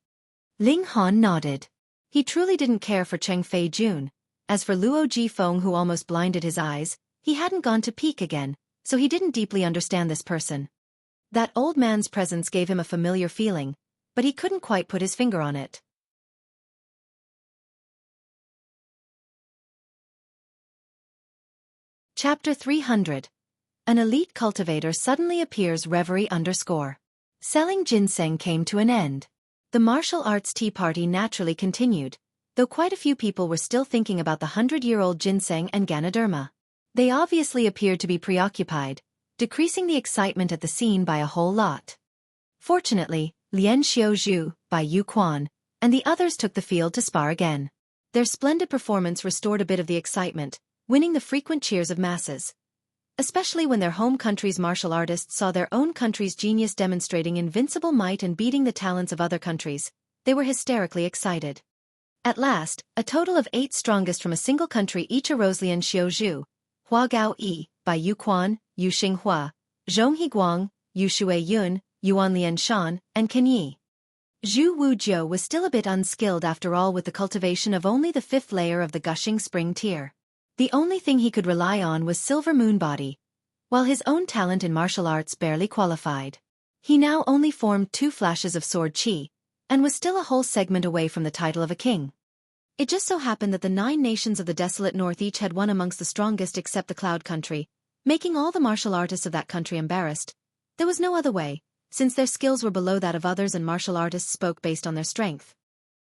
Ling Han nodded. He truly didn't care for Cheng Fei Jun. As for Luo Jifeng, who almost blinded his eyes, he hadn't gone to peak again, so he didn't deeply understand this person. That old man's presence gave him a familiar feeling, but he couldn't quite put his finger on it. Chapter 300. An elite cultivator suddenly appears. Reverie _ Selling ginseng came to an end. The martial arts tea party naturally continued, though quite a few people were still thinking about the 100-year-old ginseng and Ganoderma. They obviously appeared to be preoccupied, decreasing the excitement at the scene by a whole lot. Fortunately, Lian Xiaozhu, Bai Yu Quan, and the others took the field to spar again. Their splendid performance restored a bit of the excitement, winning the frequent cheers of masses. Especially when their home country's martial artists saw their own country's genius demonstrating invincible might and beating the talents of other countries, they were hysterically excited. At last, a total of 8 strongest from a single country each arose: Lian Xiaozhu, Hua Gao Yi, Bai Yu Quan, Yu Xinghua, Zhong Higuang, Yu Shui Yun, Yuan Lian Shan, and Ken Yi. Zhu Wujiu was still a bit unskilled after all with the cultivation of only the 5th layer of the gushing spring tier. The only thing he could rely on was Silver Moon Body, while his own talent in martial arts barely qualified. He now only formed 2 flashes of sword chi, and was still a whole segment away from the title of a king. It just so happened that the 9 nations of the desolate north each had one amongst the strongest except the Cloud Country, making all the martial artists of that country embarrassed. There was no other way, since their skills were below that of others and martial artists spoke based on their strength.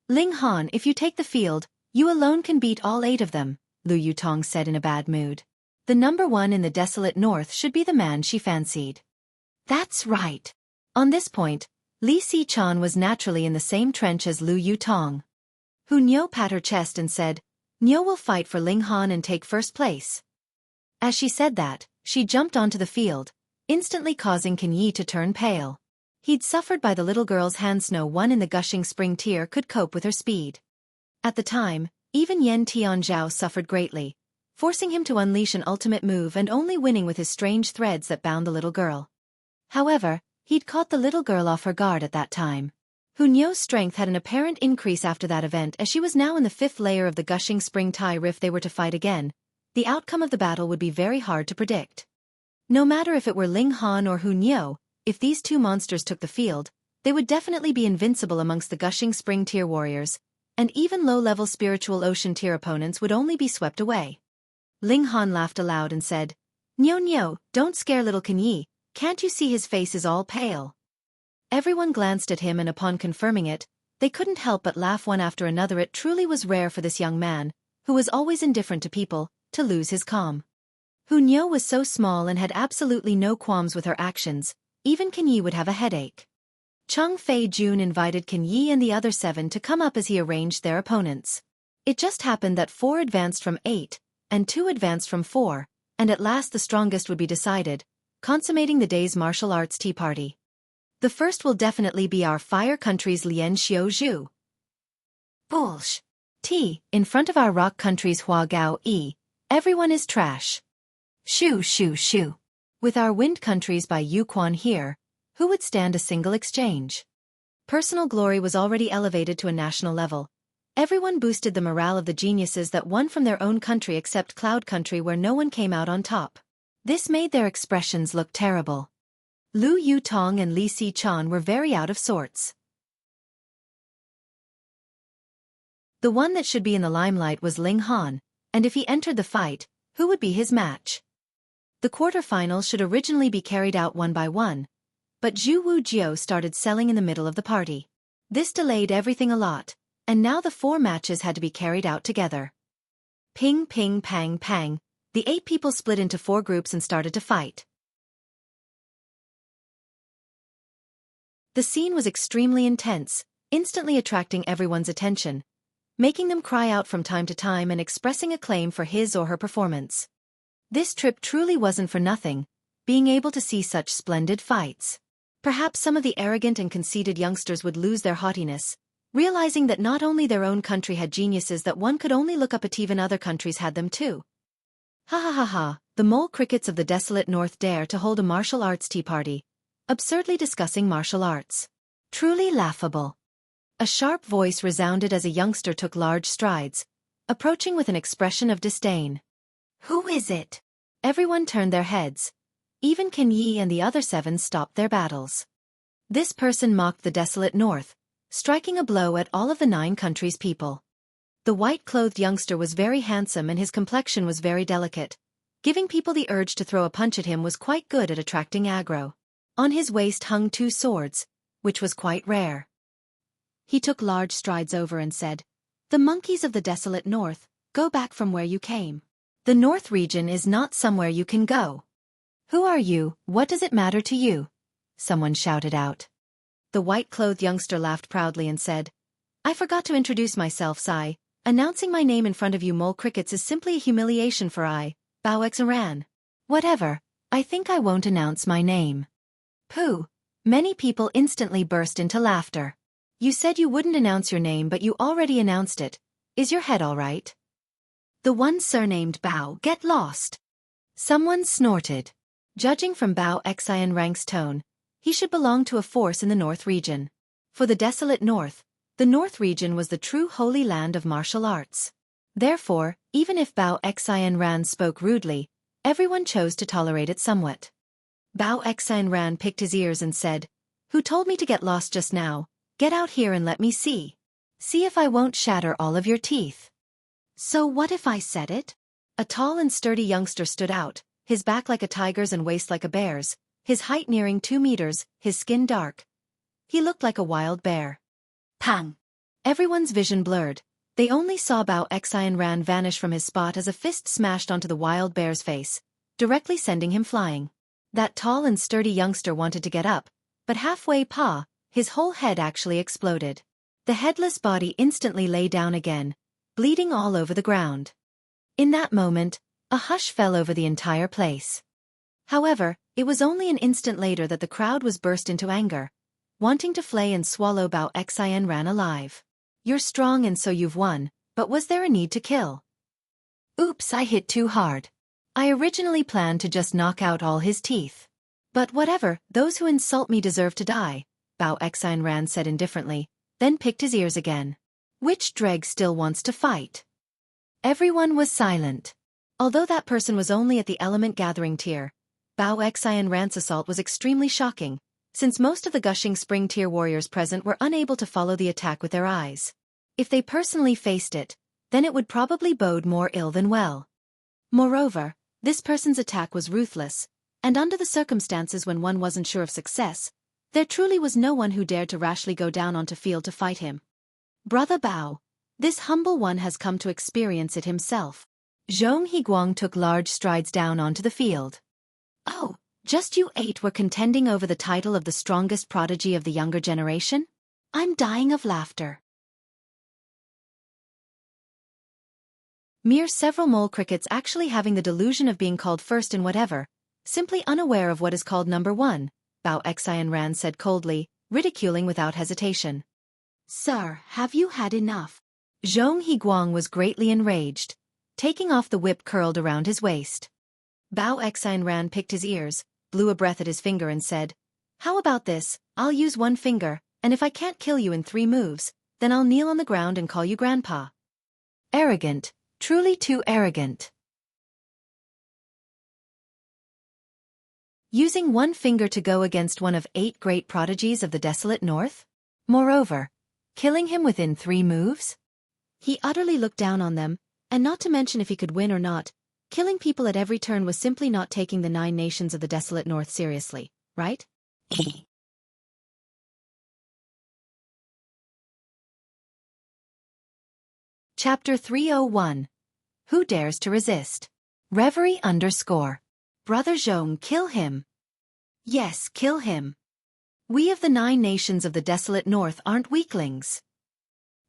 Ling Han, if you take the field, you alone can beat all 8 of them, Lu Yutong said in a bad mood. The number 1 in the desolate north should be the man she fancied. That's right. On this point, Li Si-chan was naturally in the same trench as Lu Yutong. Hu Niu pat her chest and said, Niu will fight for Ling Han and take first place. As she said that, she jumped onto the field, instantly causing Ken Yi to turn pale. He'd suffered by the little girl's hands. No one in the gushing spring tier could cope with her speed. At the time, even Yen Tianzhao suffered greatly, forcing him to unleash an ultimate move and only winning with his strange threads that bound the little girl. However, he'd caught the little girl off her guard at that time. Hu Niu's strength had an apparent increase after that event, as she was now in the 5th layer of the gushing spring tie. If they were to fight again, the outcome of the battle would be very hard to predict. No matter if it were Ling Han or Hu Niu, if these 2 monsters took the field, they would definitely be invincible amongst the gushing spring tier warriors, and even low-level spiritual ocean tier opponents would only be swept away. Ling Han laughed aloud and said, Niu, don't scare little Ken Yi, can't you see his face is all pale? Everyone glanced at him, and upon confirming it, they couldn't help but laugh one after another. It truly was rare for this young man, who was always indifferent to people, to lose his calm. Hu Niu was so small and had absolutely no qualms with her actions, even Ken Yi would have a headache. Chang Fei Jun invited Ken Yi and the other 7 to come up as he arranged their opponents. It just happened that 4 advanced from 8, and 2 advanced from 4, and at last the strongest would be decided, consummating the day's martial arts tea party. The first will definitely be our fire country's Lian Xiaozhu. Bullsh. Tea, in front of our rock country's Hua Gao Yi, everyone is trash. Shoo. With our wind countries Bai Yu Quan here, who would stand a single exchange? Personal glory was already elevated to a national level. Everyone boosted the morale of the geniuses that won from their own country except Cloud Country, where no one came out on top. This made their expressions look terrible. Lu Yutong and Li Si-chan were very out of sorts. The one that should be in the limelight was Ling Han, and if he entered the fight, who would be his match? The quarterfinals should originally be carried out one by one, but Zhu Wujiu started selling in the middle of the party. This delayed everything a lot, and now the 4 matches had to be carried out together. Ping ping pang pang, the 8 people split into 4 groups and started to fight. The scene was extremely intense, instantly attracting everyone's attention, making them cry out from time to time and expressing acclaim for his or her performance. This trip truly wasn't for nothing, being able to see such splendid fights. Perhaps some of the arrogant and conceited youngsters would lose their haughtiness, realizing that not only their own country had geniuses that one could only look up at, even other countries had them too. Ha, the mole crickets of the desolate north dare to hold a martial arts tea party, absurdly discussing martial arts. Truly laughable. A sharp voice resounded as a youngster took large strides, approaching with an expression of disdain. Who is it? Everyone turned their heads. Even Ken Yi and the other 7 stopped their battles. This person mocked the desolate north, striking a blow at all of the 9 countries' people. The white-clothed youngster was very handsome and his complexion was very delicate. Giving people the urge to throw a punch at him was quite good at attracting aggro. On his waist hung 2 swords, which was quite rare. He took large strides over and said, "The monkeys of the desolate north, go back from where you came. The north region is not somewhere you can go." "Who are you? What does it matter to you?" someone shouted out. The white-clothed youngster laughed proudly and said, "I forgot to introduce myself, Sai. Announcing my name in front of you mole crickets is simply a humiliation for I, Bao-Xaran. Whatever, I think I won't announce my name." Pooh! Many people instantly burst into laughter. "You said you wouldn't announce your name but you already announced it. Is your head all right?" "The one surnamed Bao, get lost!" someone snorted. Judging from Bao-Xaran's tone, he should belong to a force in the North region. For the desolate North, the North region was the true holy land of martial arts. Therefore, even if Bao-Xaran spoke rudely, everyone chose to tolerate it somewhat. Bao-Xaran picked his ears and said, "Who told me to get lost just now? Get out here and let me see. See if I won't shatter all of your teeth." "So what if I said it?" A tall and sturdy youngster stood out, his back like a tiger's and waist like a bear's, his height nearing 2 meters, his skin dark. He looked like a wild bear. Pang! Everyone's vision blurred. They only saw Bao-Xaran vanish from his spot as a fist smashed onto the wild bear's face, directly sending him flying. That tall and sturdy youngster wanted to get up, but halfway his whole head actually exploded. The headless body instantly lay down again, bleeding all over the ground. In that moment, a hush fell over the entire place. However, it was only an instant later that the crowd was burst into anger, wanting to flay and swallow Bao-Xaran alive. "You're strong and so you've won, but was there a need to kill?" "Oops, I hit too hard. I originally planned to just knock out all his teeth. But whatever, those who insult me deserve to die," Bao-Xaran said indifferently, then picked his ears again. "Which dreg still wants to fight?" Everyone was silent. Although that person was only at the element gathering tier, Bao-Xaran's assault was extremely shocking, since most of the gushing spring tier warriors present were unable to follow the attack with their eyes. If they personally faced it, then it would probably bode more ill than well. Moreover, this person's attack was ruthless, and under the circumstances when one wasn't sure of success, there truly was no one who dared to rashly go down onto field to fight him. "Brother Bao, this humble one has come to experience it himself." Zhong Higuang took large strides down onto the field. "Oh, just you 8 were contending over the title of the strongest prodigy of the younger generation? I'm dying of laughter." Mere several mole crickets actually having the delusion of being called first in whatever, simply unaware of what is called number 1, Bao-Xaran said coldly, ridiculing without hesitation. "Sir, have you had enough?" Zhong Higuang was greatly enraged, taking off the whip curled around his waist. Bao-Xaran picked his ears, blew a breath at his finger and said, "How about this? I'll use 1 finger, and if I can't kill you in 3 moves, then I'll kneel on the ground and call you Grandpa." Arrogant, truly too arrogant. Using 1 finger to go against one of 8 great prodigies of the desolate north? Moreover, killing him within 3 moves? He utterly looked down on them, and not to mention if he could win or not, killing people at every turn was simply not taking the 9 nations of the desolate north seriously, right? Chapter 301. Who Dares to Resist? Reverie _ Brother Zhong, kill him. Yes, kill him. We of the 9 nations of the desolate north aren't weaklings.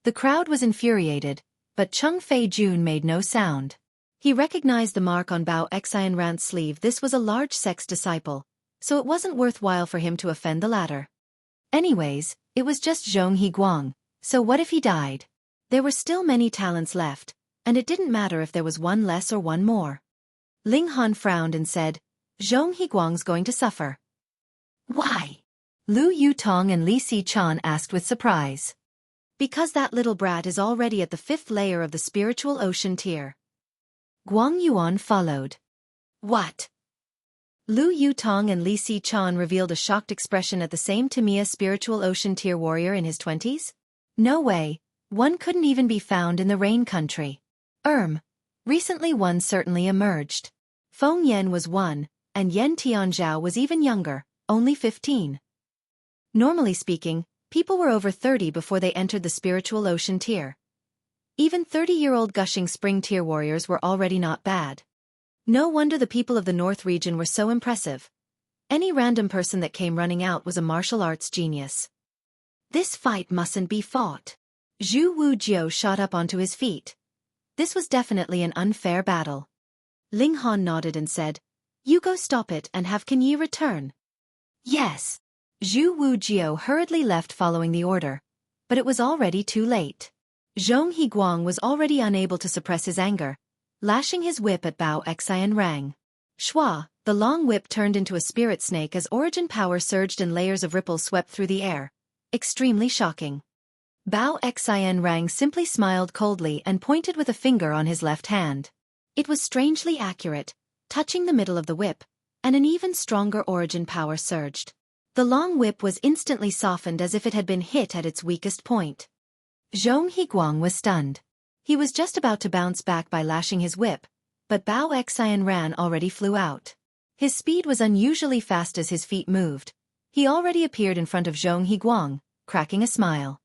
The crowd was infuriated, but Chung Fei-jun made no sound. He recognized the mark on Bao-Xaran's sleeve. This was a large sex disciple, so it wasn't worthwhile for him to offend the latter. Anyways, it was just Zhong Higuang, so what if he died? There were still many talents left, and it didn't matter if there was 1 less or 1 more. Ling Han frowned and said, "Zhong Higuang's going to suffer." "Why?" Lu Yutong and Li Si-chan asked with surprise. "Because that little brat is already at the 5th layer of the spiritual ocean tier." Guang Yuan followed. "What?" Lu Yutong and Li Si Chan revealed a shocked expression at the same Tamiya spiritual ocean tier warrior in his 20s? No way, one couldn't even be found in the rain country. Recently one certainly emerged. Feng Yan was one, and Yen Tianzhao was even younger, only 15. Normally speaking, people were over 30 before they entered the spiritual ocean tier. Even 30-year-old gushing spring tier warriors were already not bad. No wonder the people of the North region were so impressive. Any random person that came running out was a martial arts genius. This fight mustn't be fought. Zhu Wujiao shot up onto his feet. This was definitely an unfair battle. Ling Han nodded and said, "You go stop it and have Kan Yi return." Yes. Zhu Wujiao hurriedly left following the order, but it was already too late. Zhong Higuang was already unable to suppress his anger, lashing his whip at Bao Xian Rang. Shua, the long whip turned into a spirit snake as origin power surged and layers of ripples swept through the air. Extremely shocking. Bao Xian Rang simply smiled coldly and pointed with a finger on his left hand. It was strangely accurate, touching the middle of the whip, and an even stronger origin power surged. The long whip was instantly softened as if it had been hit at its weakest point. Zhong Higuang was stunned. He was just about to bounce back by lashing his whip, but Bao Xian Ran already flew out. His speed was unusually fast as his feet moved. He already appeared in front of Zhong Higuang, cracking a smile.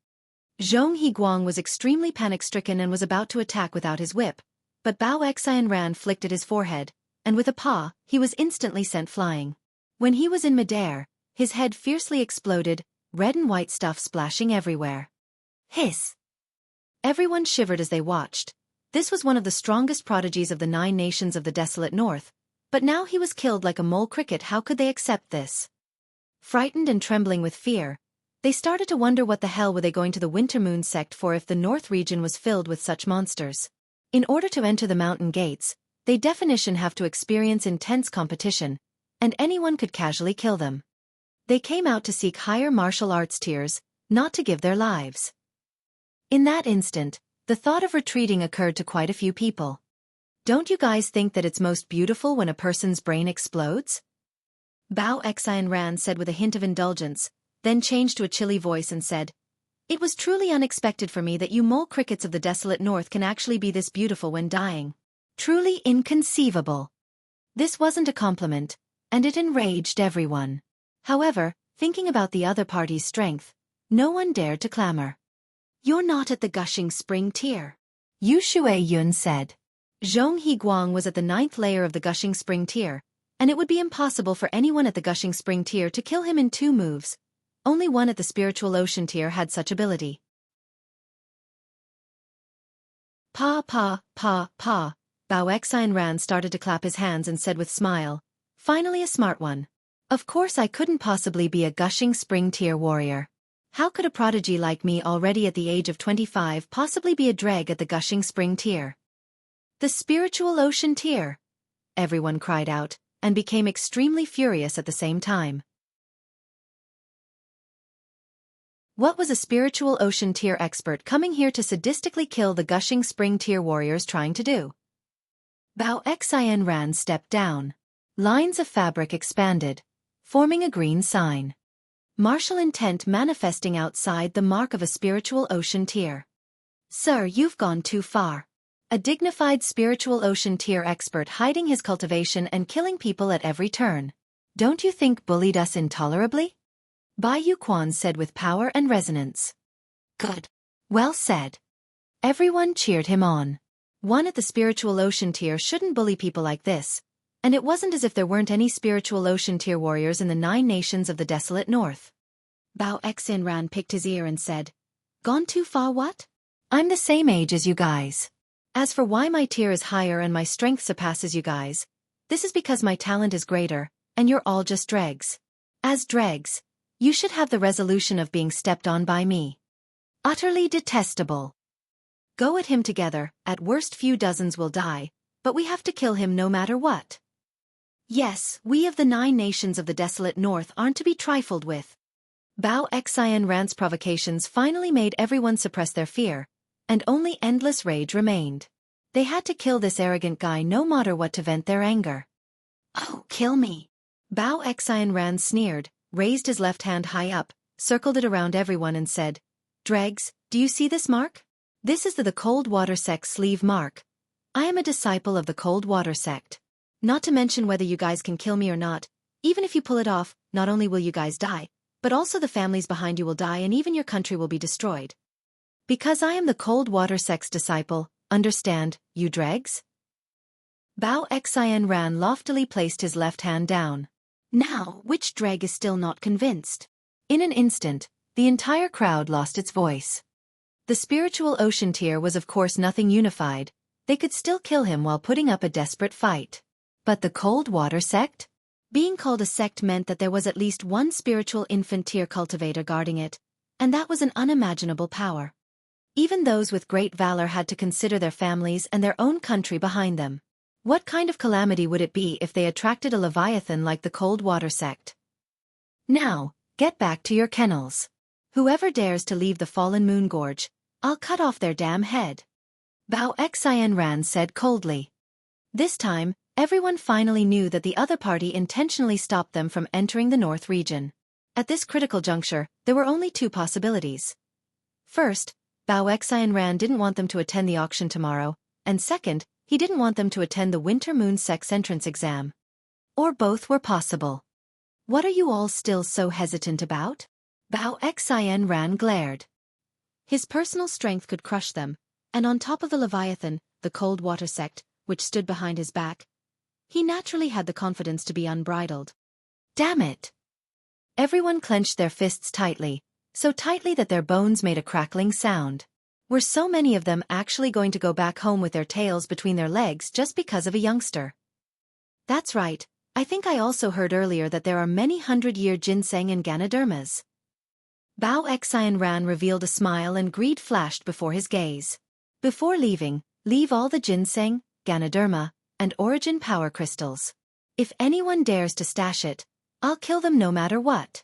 Zhong Higuang was extremely panic-stricken and was about to attack without his whip, but Bao Xian Ran flicked at his forehead, and with a paw, he was instantly sent flying. When he was in midair, his head fiercely exploded, red and white stuff splashing everywhere. Hiss! Everyone shivered as they watched. This was one of the strongest prodigies of the 9 nations of the desolate north, but now he was killed like a mole cricket. How could they accept this? Frightened and trembling with fear, they started to wonder what the hell were they going to the Winter Moon sect for if the north region was filled with such monsters. In order to enter the mountain gates, they definition have to experience intense competition, and anyone could casually kill them. They came out to seek higher martial arts tiers, not to give their lives. In that instant, the thought of retreating occurred to quite a few people. Don't you guys think that it's most beautiful when a person's brain explodes? Bao Xian Ran said with a hint of indulgence, then changed to a chilly voice and said, "It was truly unexpected for me that you mole crickets of the desolate north can actually be this beautiful when dying. Truly inconceivable." This wasn't a compliment, and it enraged everyone. However, thinking about the other party's strength, no one dared to clamor. "You're not at the gushing spring tier," Yu Shuai-yun said. Zhong Higuang was at the 9th layer of the gushing spring tier, and it would be impossible for anyone at the gushing spring tier to kill him in 2 moves. Only one at the spiritual ocean tier had such ability. Pa pa pa pa, Bao Xian Ran started to clap his hands and said with smile, "Finally a smart one. Of course I couldn't possibly be a gushing spring tier warrior. How could a prodigy like me already at the age of 25 possibly be a dreg at the gushing spring tier?" "The spiritual ocean tier!" everyone cried out, and became extremely furious at the same time. What was a spiritual ocean tier expert coming here to sadistically kill the gushing spring tier warriors trying to do? Bao Xian Ran stepped down. Lines of fabric expanded, forming a green sign. Martial intent manifesting outside the mark of a spiritual ocean tier. "Sir, you've gone too far." A dignified spiritual ocean tier expert hiding his cultivation and killing people at every turn. "Don't you think bullied us intolerably?" Bai Yuquan said with power and resonance. "Good. Well said." Everyone cheered him on. One at the spiritual ocean tier shouldn't bully people like this, and it wasn't as if there weren't any spiritual ocean tier warriors in the 9 nations of the desolate north. Bao Xian Ran picked his ear and said, "Gone too far what? I'm the same age as you guys. As for why my tier is higher and my strength surpasses you guys, this is because my talent is greater, and you're all just dregs. As dregs, you should have the resolution of being stepped on by me. Utterly detestable. Go at him together, at worst few dozens will die, but we have to kill him no matter what. Yes, we of the 9 nations of the desolate north aren't to be trifled with." Bao Xian Ran's provocations finally made everyone suppress their fear, and only endless rage remained. They had to kill this arrogant guy no matter what to vent their anger. "Oh, kill me. Bao Xian Ran sneered, raised his left hand high up, circled it around everyone and said, "Dregs, do you see this mark? This is the Cold Water Sect's sleeve mark. I am a disciple of the Cold Water Sect. Not to mention whether you guys can kill me or not, even if you pull it off, not only will you guys die, but also the families behind you will die and even your country will be destroyed. Because I am the Cold Water Sect's disciple, understand, you dregs?" Bao Xian Ran loftily placed his left hand down. Now, which dreg is still not convinced? In an instant, the entire crowd lost its voice. The spiritual ocean tier was of course nothing unified. They could still kill him while putting up a desperate fight. But the Cold Water Sect? Being called a sect meant that there was at least one spiritual infant tier cultivator guarding it, and that was an unimaginable power. Even those with great valor had to consider their families and their own country behind them. What kind of calamity would it be if they attracted a leviathan like the Cold Water Sect? Now, get back to your kennels. Whoever dares to leave the Fallen Moon Gorge, I'll cut off their damn head. Bao Xian Ran said coldly. This time, everyone finally knew that the other party intentionally stopped them from entering the North region. At this critical juncture, there were only two possibilities. First, Bao Xian Ran didn't want them to attend the auction tomorrow, and second, he didn't want them to attend the Winter Moon Sect's entrance exam. Or both were possible. What are you all still so hesitant about? Bao Xian Ran glared. His personal strength could crush them, and on top of the Leviathan, the Cold Water Sect, which stood behind his back, he naturally had the confidence to be unbridled. Damn it! Everyone clenched their fists tightly, so tightly that their bones made a crackling sound. Were so many of them actually going to go back home with their tails between their legs just because of a youngster? That's right, I think I also heard earlier that there are many hundred-year ginseng and Ganodermas. Bao Xian Ran revealed a smile and greed flashed before his gaze. Before leaving, leave all the ginseng, Ganoderma, and origin power crystals. If anyone dares to stash it, I'll kill them no matter what.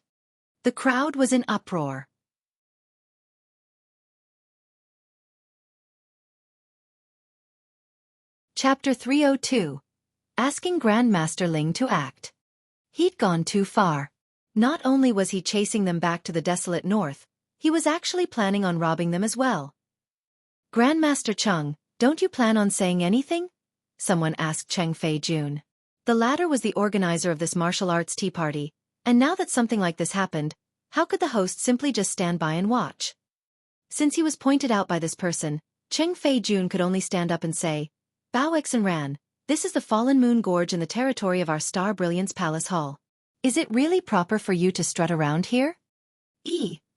The crowd was in uproar. Chapter 302. Asking Grandmaster Ling to act. He'd gone too far. Not only was he chasing them back to the desolate north, he was actually planning on robbing them as well. Grandmaster Cheng, don't you plan on saying anything? Someone asked Cheng Fei Jun. The latter was the organizer of this martial arts tea party, and now that something like this happened, how could the host simply just stand by and watch? Since he was pointed out by this person, Cheng Fei Jun could only stand up and say, Bao Xian Ran, this is the Fallen Moon Gorge in the territory of our Star Brilliance Palace Hall. Is it really proper for you to strut around here?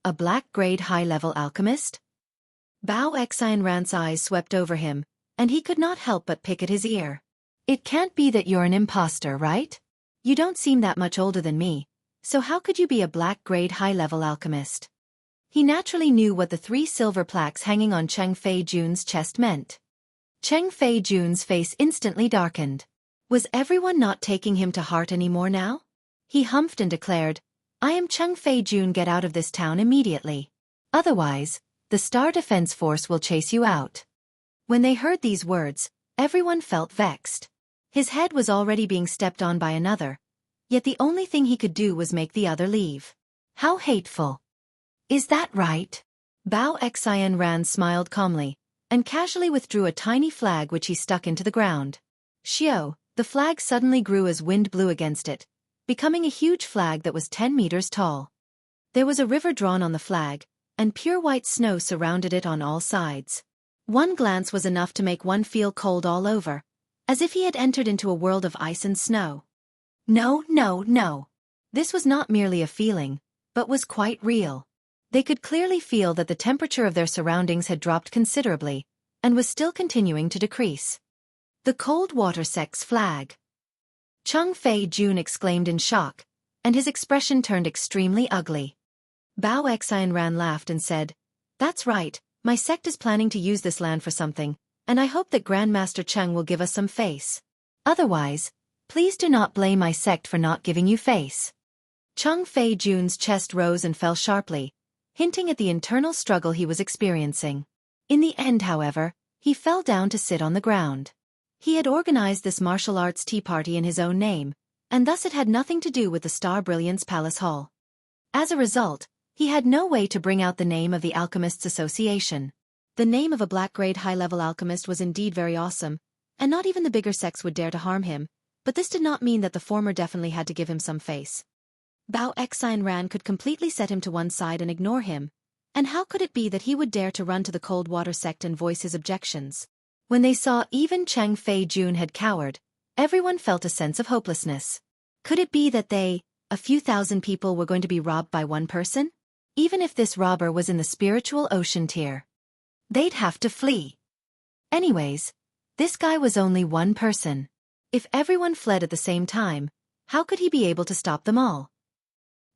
A black-grade high-level alchemist? Bao Xian Ran's eyes swept over him, and he could not help but pick at his ear. It can't be that you're an imposter, right? You don't seem that much older than me, so how could you be a black-grade high-level alchemist? He naturally knew what the 3 silver plaques hanging on Cheng Fei Jun's chest meant. Cheng Fei Jun's face instantly darkened. Was everyone not taking him to heart anymore now? He humphed and declared, I am Cheng Fei Jun, get out of this town immediately. Otherwise, the Star Defense Force will chase you out. When they heard these words, everyone felt vexed. His head was already being stepped on by another, yet the only thing he could do was make the other leave. How hateful. Is that right? Bao Xian Ran smiled calmly, and casually withdrew a tiny flag which he stuck into the ground. Xiao, the flag suddenly grew as wind blew against it, becoming a huge flag that was 10 meters tall. There was a river drawn on the flag, and pure white snow surrounded it on all sides. One glance was enough to make one feel cold all over, as if he had entered into a world of ice and snow. No, no, no. This was not merely a feeling, but was quite real. They could clearly feel that the temperature of their surroundings had dropped considerably, and was still continuing to decrease. The Cold Water Sect's flag. Cheng Fei Jun exclaimed in shock, and his expression turned extremely ugly. Bao Xian Ran laughed and said, That's right, my sect is planning to use this land for something, and I hope that Grandmaster Cheng will give us some face. Otherwise, please do not blame my sect for not giving you face. Cheng Fei Jun's chest rose and fell sharply, hinting at the internal struggle he was experiencing. In the end, however, he fell down to sit on the ground. He had organized this martial arts tea party in his own name, and thus it had nothing to do with the Star Brilliance Palace Hall. As a result, he had no way to bring out the name of the Alchemists Association. The name of a black-grade high-level alchemist was indeed very awesome, and not even the bigger sects would dare to harm him, but this did not mean that the former definitely had to give him some face. Bao Xian Ran could completely set him to one side and ignore him, and how could it be that he would dare to run to the Cold Water sect and voice his objections? When they saw even Cheng Fei Jun had cowered, everyone felt a sense of hopelessness. Could it be that they, a few thousand people, were going to be robbed by one person? Even if this robber was in the spiritual ocean tier, they'd have to flee. Anyways, this guy was only one person. If everyone fled at the same time, how could he be able to stop them all?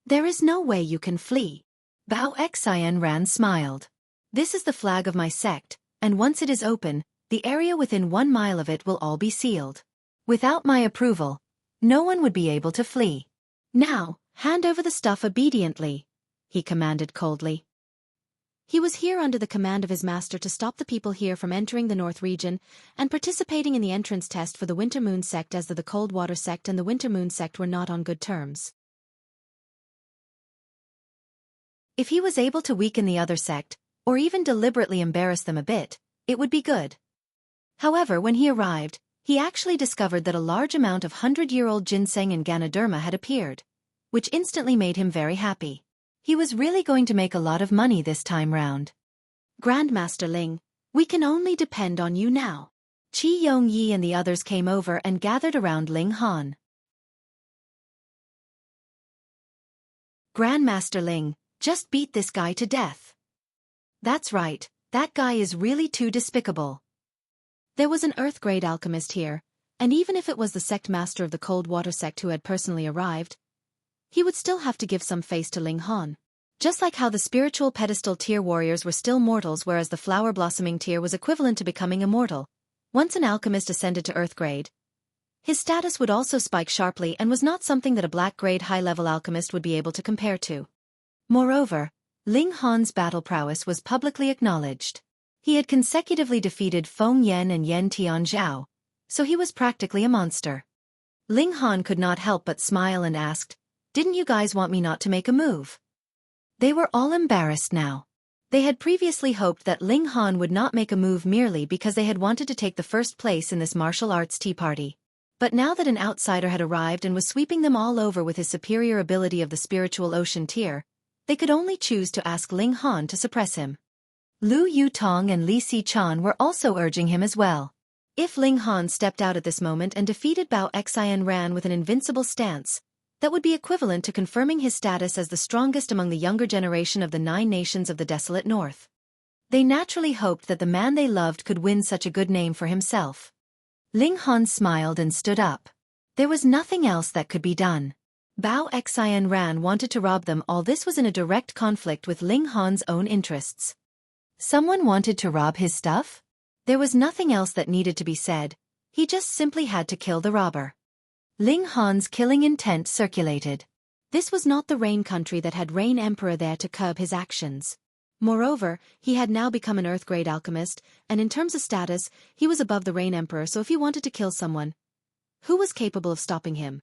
There is no way you can flee. Bao Xian Ran smiled. This is the flag of my sect, and once it is open, the area within 1 mile of it will all be sealed. Without my approval, no one would be able to flee. Now, hand over the stuff obediently, he commanded coldly. He was here under the command of his master to stop the people here from entering the North region and participating in the entrance test for the Winter Moon sect, as the Cold Water sect and the Winter Moon sect were not on good terms. If he was able to weaken the other sect, or even deliberately embarrass them a bit, it would be good. However, when he arrived, he actually discovered that a large amount of 100-year-old ginseng and Ganoderma had appeared, which instantly made him very happy. He was really going to make a lot of money this time round. Grandmaster Ling, we can only depend on you now. Qi Yongyi and the others came over and gathered around Ling Han. Grandmaster Ling, just beat this guy to death. That's right, that guy is really too despicable. There was an Earth-grade alchemist here, and even if it was the sect master of the Cold Water sect who had personally arrived, he would still have to give some face to Ling Han. Just like how the spiritual pedestal tier warriors were still mortals, whereas the flower blossoming tier was equivalent to becoming immortal. Once an alchemist ascended to Earth grade, his status would also spike sharply and was not something that a black-grade high-level alchemist would be able to compare to. Moreover, Ling Han's battle prowess was publicly acknowledged. He had consecutively defeated Feng Yan and Yan Tianzhao, so he was practically a monster. Ling Han could not help but smile and asked, "Didn't you guys want me not to make a move?" They were all embarrassed now. They had previously hoped that Ling Han would not make a move merely because they had wanted to take the first place in this martial arts tea party. But now that an outsider had arrived and was sweeping them all over with his superior ability of the spiritual ocean tier, they could only choose to ask Ling Han to suppress him. Lu Yutong and Li Xichan were also urging him as well. If Ling Han stepped out at this moment and defeated Bao Xian Ran with an invincible stance, that would be equivalent to confirming his status as the strongest among the younger generation of the 9 nations of the desolate north. They naturally hoped that the man they loved could win such a good name for himself. Ling Han smiled and stood up. There was nothing else that could be done. Bao Xian Ran wanted to rob them all. This was in a direct conflict with Ling Han's own interests. Someone wanted to rob his stuff? There was nothing else that needed to be said. He just simply had to kill the robber. Ling Han's killing intent circulated. This was not the Rain country that had Rain Emperor there to curb his actions. Moreover, he had now become an Earth-grade alchemist, and in terms of status, he was above the Rain Emperor, so if he wanted to kill someone, who was capable of stopping him?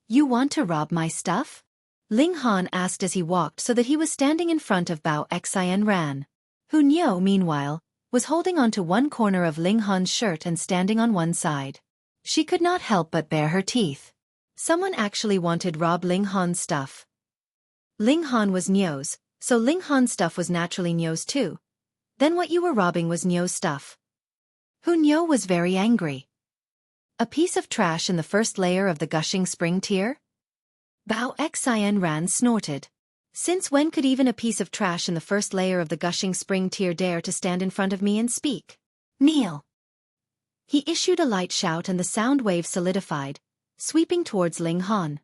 "You want to rob my stuff?" Ling Han asked as he walked so that he was standing in front of Bao Xian Ran. Hu Niu, meanwhile, was holding onto one corner of Ling Han's shirt and standing on one side. She could not help but bare her teeth. Someone actually wanted rob Ling Han's stuff. Ling Han was Niu's, so Ling Han's stuff was naturally Niu's too. Then what you were robbing was Niu's stuff. Hu Niu was very angry. A piece of trash in the first layer of the gushing spring tier? Bao Xian Ran snorted. Since when could even a piece of trash in the first layer of the gushing spring tier dare to stand in front of me and speak? Kneel! He issued a light shout and the sound wave solidified, sweeping towards Ling Han.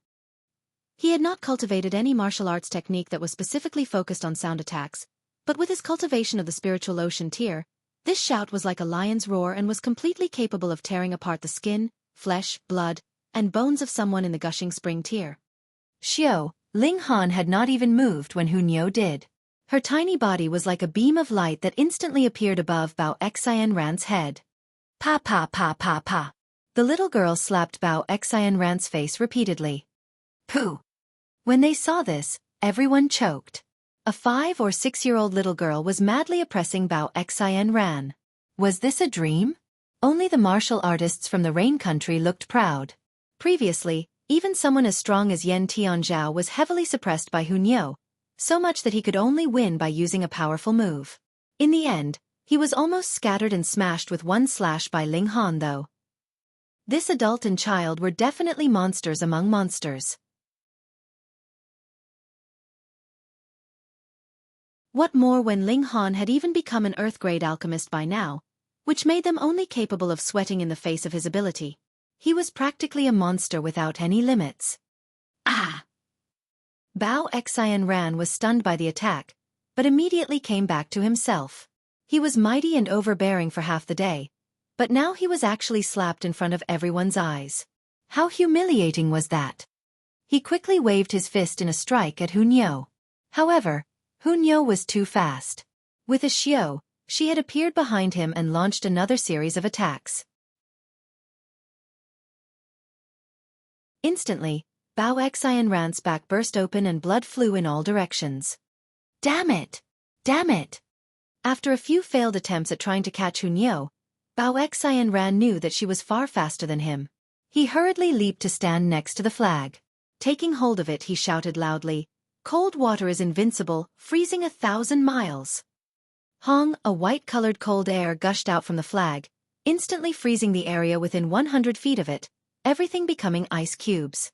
He had not cultivated any martial arts technique that was specifically focused on sound attacks, but with his cultivation of the spiritual ocean tier, this shout was like a lion's roar and was completely capable of tearing apart the skin, flesh, blood, and bones of someone in the gushing spring tier. Xiao, Ling Han had not even moved when Hu Niu did. Her tiny body was like a beam of light that instantly appeared above Bao Xian Ran's head. Pa pa pa pa pa. The little girl slapped Bao Xianran's face repeatedly. Pooh! When they saw this, everyone choked. A 5 or 6-year-old little girl was madly oppressing Bao Xianran. Was this a dream? Only the martial artists from the Rain Country looked proud. Previously, even someone as strong as Yan Tianzhao was heavily suppressed by Hunyou, so much that he could only win by using a powerful move. In the end, he was almost scattered and smashed with one slash by Ling Han though. This adult and child were definitely monsters among monsters. What more when Ling Han had even become an earth-grade alchemist by now, which made them only capable of sweating in the face of his ability. He was practically a monster without any limits. Ah! Bao Xianran was stunned by the attack, but immediately came back to himself. He was mighty and overbearing for half the day, but now he was actually slapped in front of everyone's eyes. How humiliating was that? He quickly waved his fist in a strike at Hunyou. However, Hunyou was too fast. With a xiao, she had appeared behind him and launched another series of attacks. Instantly, Bao Xianran's back burst open and blood flew in all directions. Damn it! Damn it! After a few failed attempts at trying to catch Hunyou, Bao Xianran knew that she was far faster than him. He hurriedly leaped to stand next to the flag. Taking hold of it, he shouted loudly, "Cold water is invincible, freezing 1,000 miles." Hong, a white-colored cold air gushed out from the flag, instantly freezing the area within 100 feet of it, everything becoming ice cubes.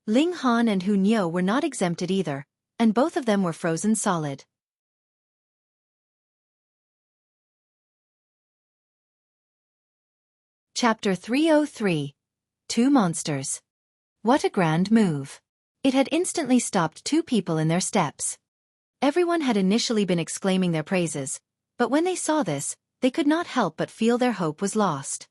Ling Han and Hunyou were not exempted either, and both of them were frozen solid. Chapter 303. Two Monsters. What a grand move. It had instantly stopped two people in their steps. Everyone had initially been exclaiming their praises, but when they saw this, they could not help but feel their hope was lost.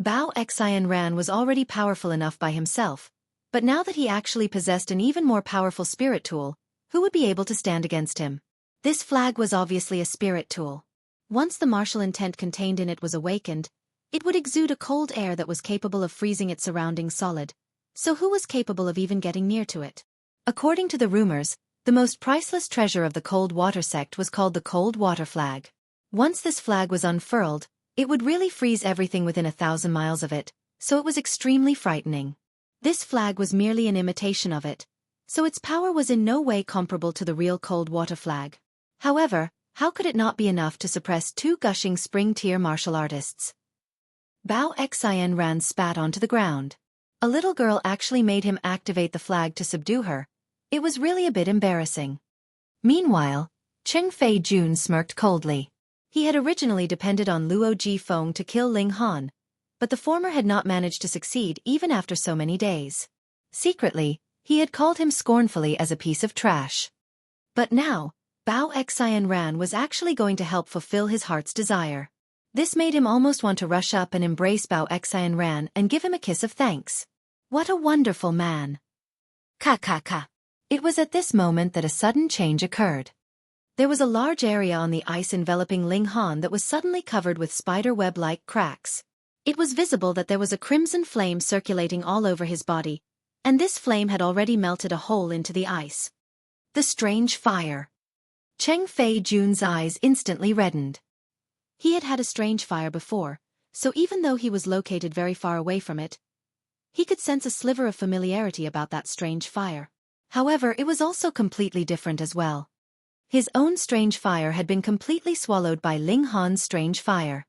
Bao Xianran was already powerful enough by himself, but now that he actually possessed an even more powerful spirit tool, who would be able to stand against him? This flag was obviously a spirit tool. Once the martial intent contained in it was awakened, it would exude a cold air that was capable of freezing its surroundings solid. So who was capable of even getting near to it? According to the rumors, the most priceless treasure of the cold water sect was called the cold water flag. Once this flag was unfurled, it would really freeze everything within 1,000 miles of it, so it was extremely frightening. This flag was merely an imitation of it, so its power was in no way comparable to the real cold water flag. However, how could it not be enough to suppress two gushing spring-tier martial artists? Bao Xianran spat onto the ground. A little girl actually made him activate the flag to subdue her. It was really a bit embarrassing. Meanwhile, Cheng Fei Jun smirked coldly. He had originally depended on Luo Jifeng to kill Ling Han, but the former had not managed to succeed even after so many days. Secretly, he had called him scornfully as a piece of trash. But now, Bao Xianran was actually going to help fulfill his heart's desire. This made him almost want to rush up and embrace Bao Xianran and give him a kiss of thanks. What a wonderful man. Ka. It was at this moment that a sudden change occurred. There was a large area on the ice enveloping Ling Han that was suddenly covered with spider web-like cracks. It was visible that there was a crimson flame circulating all over his body, and this flame had already melted a hole into the ice. The strange fire. Cheng Fei Jun's eyes instantly reddened. He had had a strange fire before, so even though he was located very far away from it, he could sense a sliver of familiarity about that strange fire. However, it was also completely different as well. His own strange fire had been completely swallowed by Ling Han's strange fire.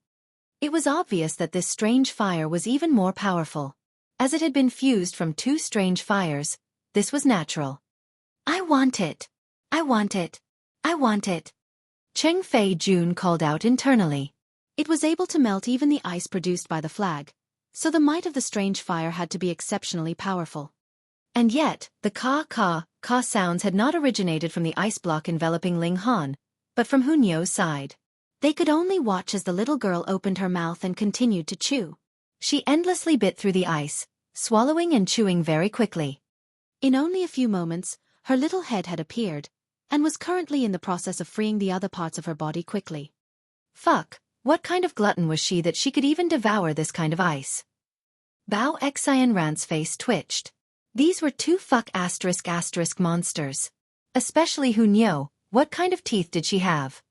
It was obvious that this strange fire was even more powerful. As it had been fused from two strange fires, this was natural. I want it. I want it. I want it. Cheng Fei Jun called out internally. It was able to melt even the ice produced by the flag, so the might of the strange fire had to be exceptionally powerful. And yet, the ka sounds had not originated from the ice block enveloping Ling Han, but from Hunyou's side. They could only watch as the little girl opened her mouth and continued to chew. She endlessly bit through the ice, swallowing and chewing very quickly. In only a few moments, her little head had appeared, and was currently in the process of freeing the other parts of her body quickly. Fuck, what kind of glutton was she that she could even devour this kind of ice? Bao Xian Ran's face twitched. These were two monsters. Especially Hu Niu, what kind of teeth did she have?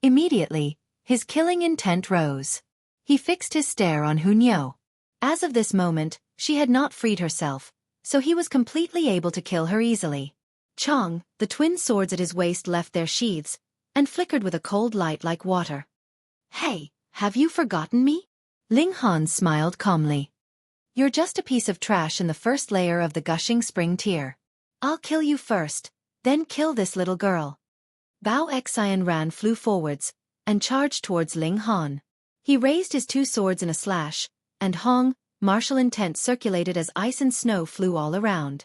Immediately, his killing intent rose. He fixed his stare on Hu Niu. As of this moment, she had not freed herself, so he was completely able to kill her easily. Chong, the twin swords at his waist left their sheaths, and flickered with a cold light like water. Hey, have you forgotten me? Ling Han smiled calmly. You're just a piece of trash in the first layer of the gushing spring tier. I'll kill you first, then kill this little girl. Bao Xian Ran flew forwards, and charged towards Ling Han. He raised his two swords in a slash, and Hong, martial intent circulated as ice and snow flew all around.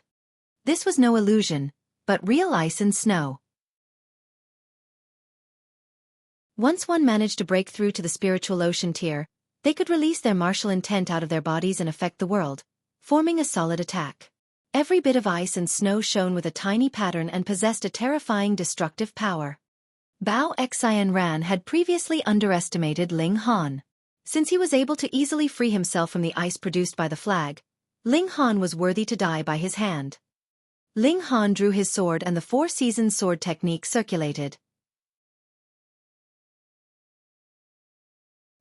This was no illusion, but real ice and snow. Once one managed to break through to the spiritual ocean tier, they could release their martial intent out of their bodies and affect the world, forming a solid attack. Every bit of ice and snow shone with a tiny pattern and possessed a terrifying destructive power. Bao Xian Ran had previously underestimated Ling Han. Since he was able to easily free himself from the ice produced by the flag, Ling Han was worthy to die by his hand. Ling Han drew his sword and the four-season sword technique circulated.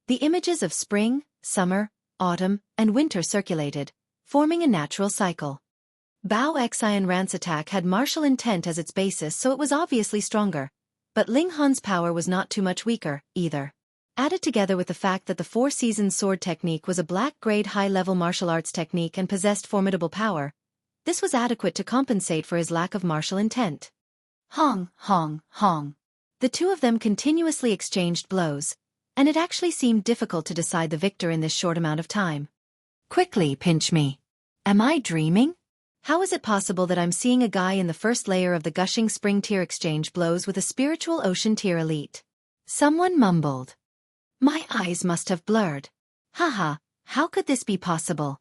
The images of spring, summer, autumn, and winter circulated, forming a natural cycle. Bao Xian Ran's attack had martial intent as its basis, so it was obviously stronger, but Ling Han's power was not too much weaker, either. Added together with the fact that the four-season sword technique was a black-grade high-level martial arts technique and possessed formidable power, this was adequate to compensate for his lack of martial intent. Hong, hong, hong. The two of them continuously exchanged blows, and it actually seemed difficult to decide the victor in this short amount of time. Quickly, pinch me. Am I dreaming? How is it possible that I'm seeing a guy in the first layer of the gushing spring tier exchange blows with a spiritual ocean tier elite? Someone mumbled. My eyes must have blurred. Haha, how could this be possible?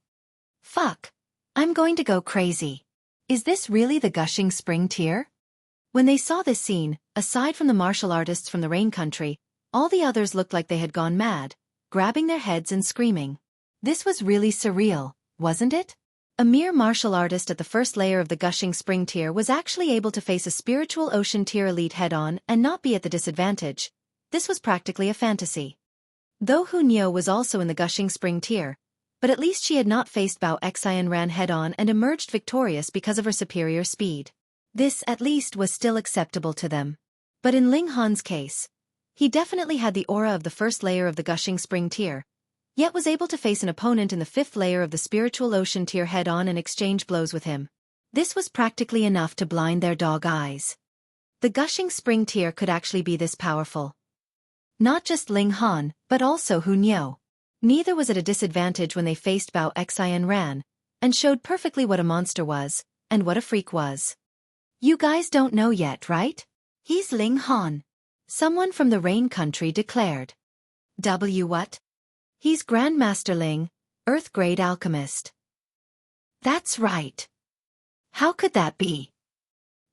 Fuck. I'm going to go crazy. Is this really the gushing spring tier? When they saw this scene, aside from the martial artists from the Rain Country, all the others looked like they had gone mad, grabbing their heads and screaming. This was really surreal, wasn't it? A mere martial artist at the first layer of the gushing spring tier was actually able to face a spiritual ocean tier elite head-on and not be at the disadvantage. This was practically a fantasy. Though Hu Niu was also in the gushing spring tier, but at least she had not faced Bao Xian Ran head-on and emerged victorious because of her superior speed. This, at least, was still acceptable to them. But in Ling Han's case, he definitely had the aura of the first layer of the gushing spring tier, yet was able to face an opponent in the fifth layer of the spiritual ocean tier head-on and exchange blows with him. This was practically enough to blind their dog eyes. The gushing spring tier could actually be this powerful. Not just Ling Han, but also Hu Niu. Neither was at a disadvantage when they faced Bao Xian Ran, and showed perfectly what a monster was, and what a freak was. You guys don't know yet, right? He's Ling Han. Someone from the Rain Country declared. What? He's Grandmaster Ling, Earth-grade alchemist. That's right. How could that be?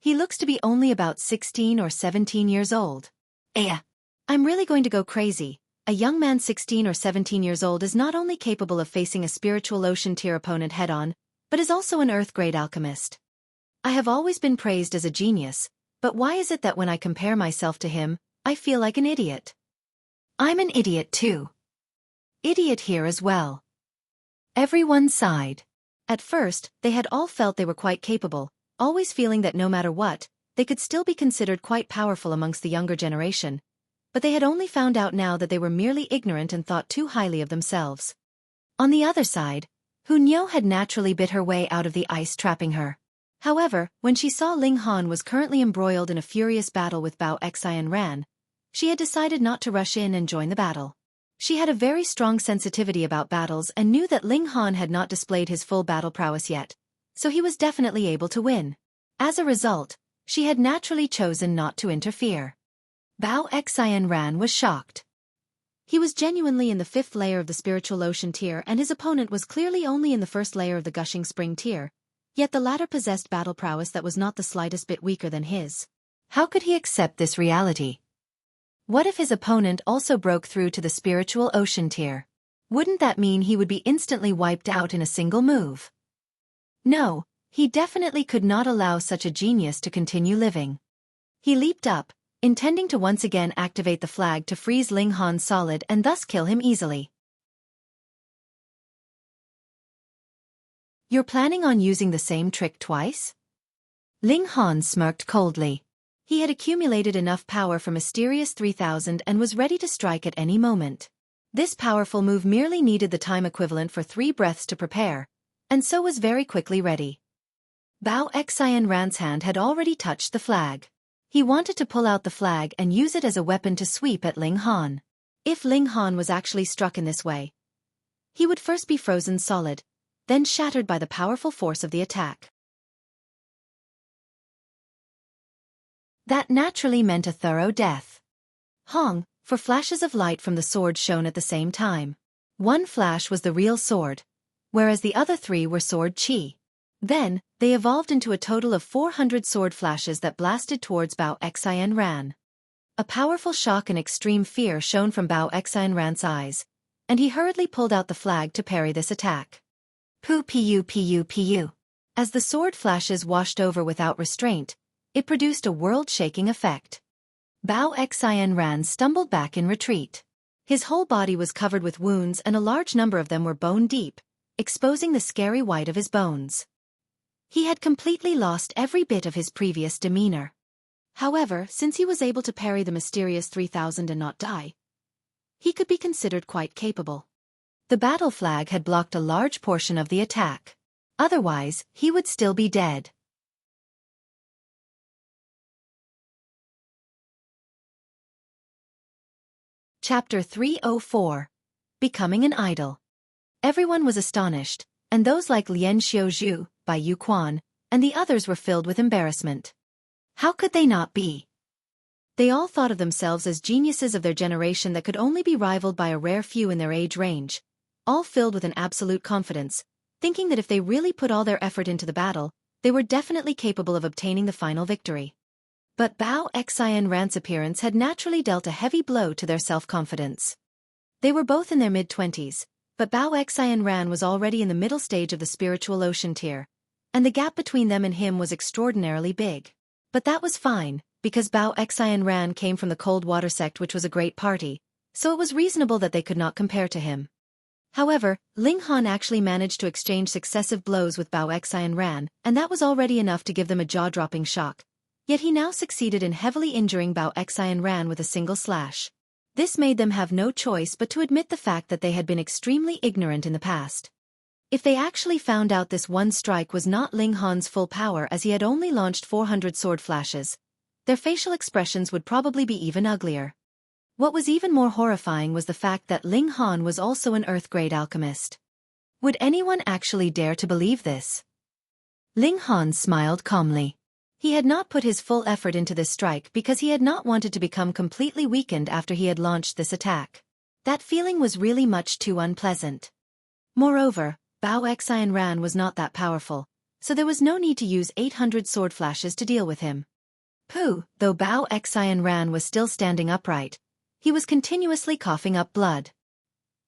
He looks to be only about 16 or 17 years old. I'm really going to go crazy. A young man 16 or 17 years old is not only capable of facing a spiritual ocean tier opponent head-on, but is also an Earth-grade alchemist. I have always been praised as a genius, but why is it that when I compare myself to him, I feel like an idiot? I'm an idiot too. Idiot here as well. Everyone sighed. At first, they had all felt they were quite capable, always feeling that no matter what, they could still be considered quite powerful amongst the younger generation, but they had only found out now that they were merely ignorant and thought too highly of themselves. On the other side, Hu Niu had naturally bit her way out of the ice trapping her. However, when she saw Ling Han was currently embroiled in a furious battle with Bao Xian Ran, she had decided not to rush in and join the battle. She had a very strong sensitivity about battles and knew that Ling Han had not displayed his full battle prowess yet, so he was definitely able to win. As a result, she had naturally chosen not to interfere. Bao Xian Ran was shocked. He was genuinely in the fifth layer of the spiritual ocean tier and his opponent was clearly only in the first layer of the gushing spring tier, yet the latter possessed battle prowess that was not the slightest bit weaker than his. How could he accept this reality? What if his opponent also broke through to the spiritual ocean tier? Wouldn't that mean he would be instantly wiped out in a single move? No, he definitely could not allow such a genius to continue living. He leaped up, intending to once again activate the flag to freeze Ling Han solid and thus kill him easily. You're planning on using the same trick twice? Ling Han smirked coldly. He had accumulated enough power for Mysterious 3000 and was ready to strike at any moment. This powerful move merely needed the time equivalent for 3 breaths to prepare, and so was very quickly ready. Bao Xian Ran's hand had already touched the flag. He wanted to pull out the flag and use it as a weapon to sweep at Ling Han. If Ling Han was actually struck in this way, he would first be frozen solid, then shattered by the powerful force of the attack. That naturally meant a thorough death. Hong, for flashes of light from the sword shone at the same time. One flash was the real sword, whereas the other 3 were sword chi. Then, they evolved into a total of 400 sword flashes that blasted towards Bao Xian Ran. A powerful shock and extreme fear shone from Bao Xian Ran's eyes, and he hurriedly pulled out the flag to parry this attack. Pu. As the sword flashes washed over without restraint, it produced a world-shaking effect. Bao Xian Ran stumbled back in retreat. His whole body was covered with wounds and a large number of them were bone-deep, exposing the scary white of his bones. He had completely lost every bit of his previous demeanor. However, since he was able to parry the Mysterious 3000 and not die, he could be considered quite capable. The battle flag had blocked a large portion of the attack. Otherwise, he would still be dead. Chapter 304. Becoming an Idol. Everyone was astonished, and those like Lian Xiaozhu, Bai Yu Quan, and the others were filled with embarrassment. How could they not be? They all thought of themselves as geniuses of their generation that could only be rivaled by a rare few in their age range, all filled with an absolute confidence, thinking that if they really put all their effort into the battle, they were definitely capable of obtaining the final victory. But Bao Xian Ran's appearance had naturally dealt a heavy blow to their self-confidence. They were both in their mid-20s, but Bao Xian Ran was already in the middle stage of the spiritual ocean tier, and the gap between them and him was extraordinarily big. But that was fine, because Bao Xian Ran came from the cold water sect, which was a great party, so it was reasonable that they could not compare to him. However, Ling Han actually managed to exchange successive blows with Bao Xian Ran, and that was already enough to give them a jaw-dropping shock. Yet he now succeeded in heavily injuring Bao Xian Ran with a single slash. This made them have no choice but to admit the fact that they had been extremely ignorant in the past. If they actually found out this one strike was not Ling Han's full power, as he had only launched 400 sword flashes, their facial expressions would probably be even uglier. What was even more horrifying was the fact that Ling Han was also an Earth-grade alchemist. Would anyone actually dare to believe this? Ling Han smiled calmly. He had not put his full effort into this strike because he had not wanted to become completely weakened after he had launched this attack. That feeling was really much too unpleasant. Moreover, Bao Xian Ran was not that powerful, so there was no need to use 800 sword flashes to deal with him. Though Bao Xian Ran was still standing upright, he was continuously coughing up blood.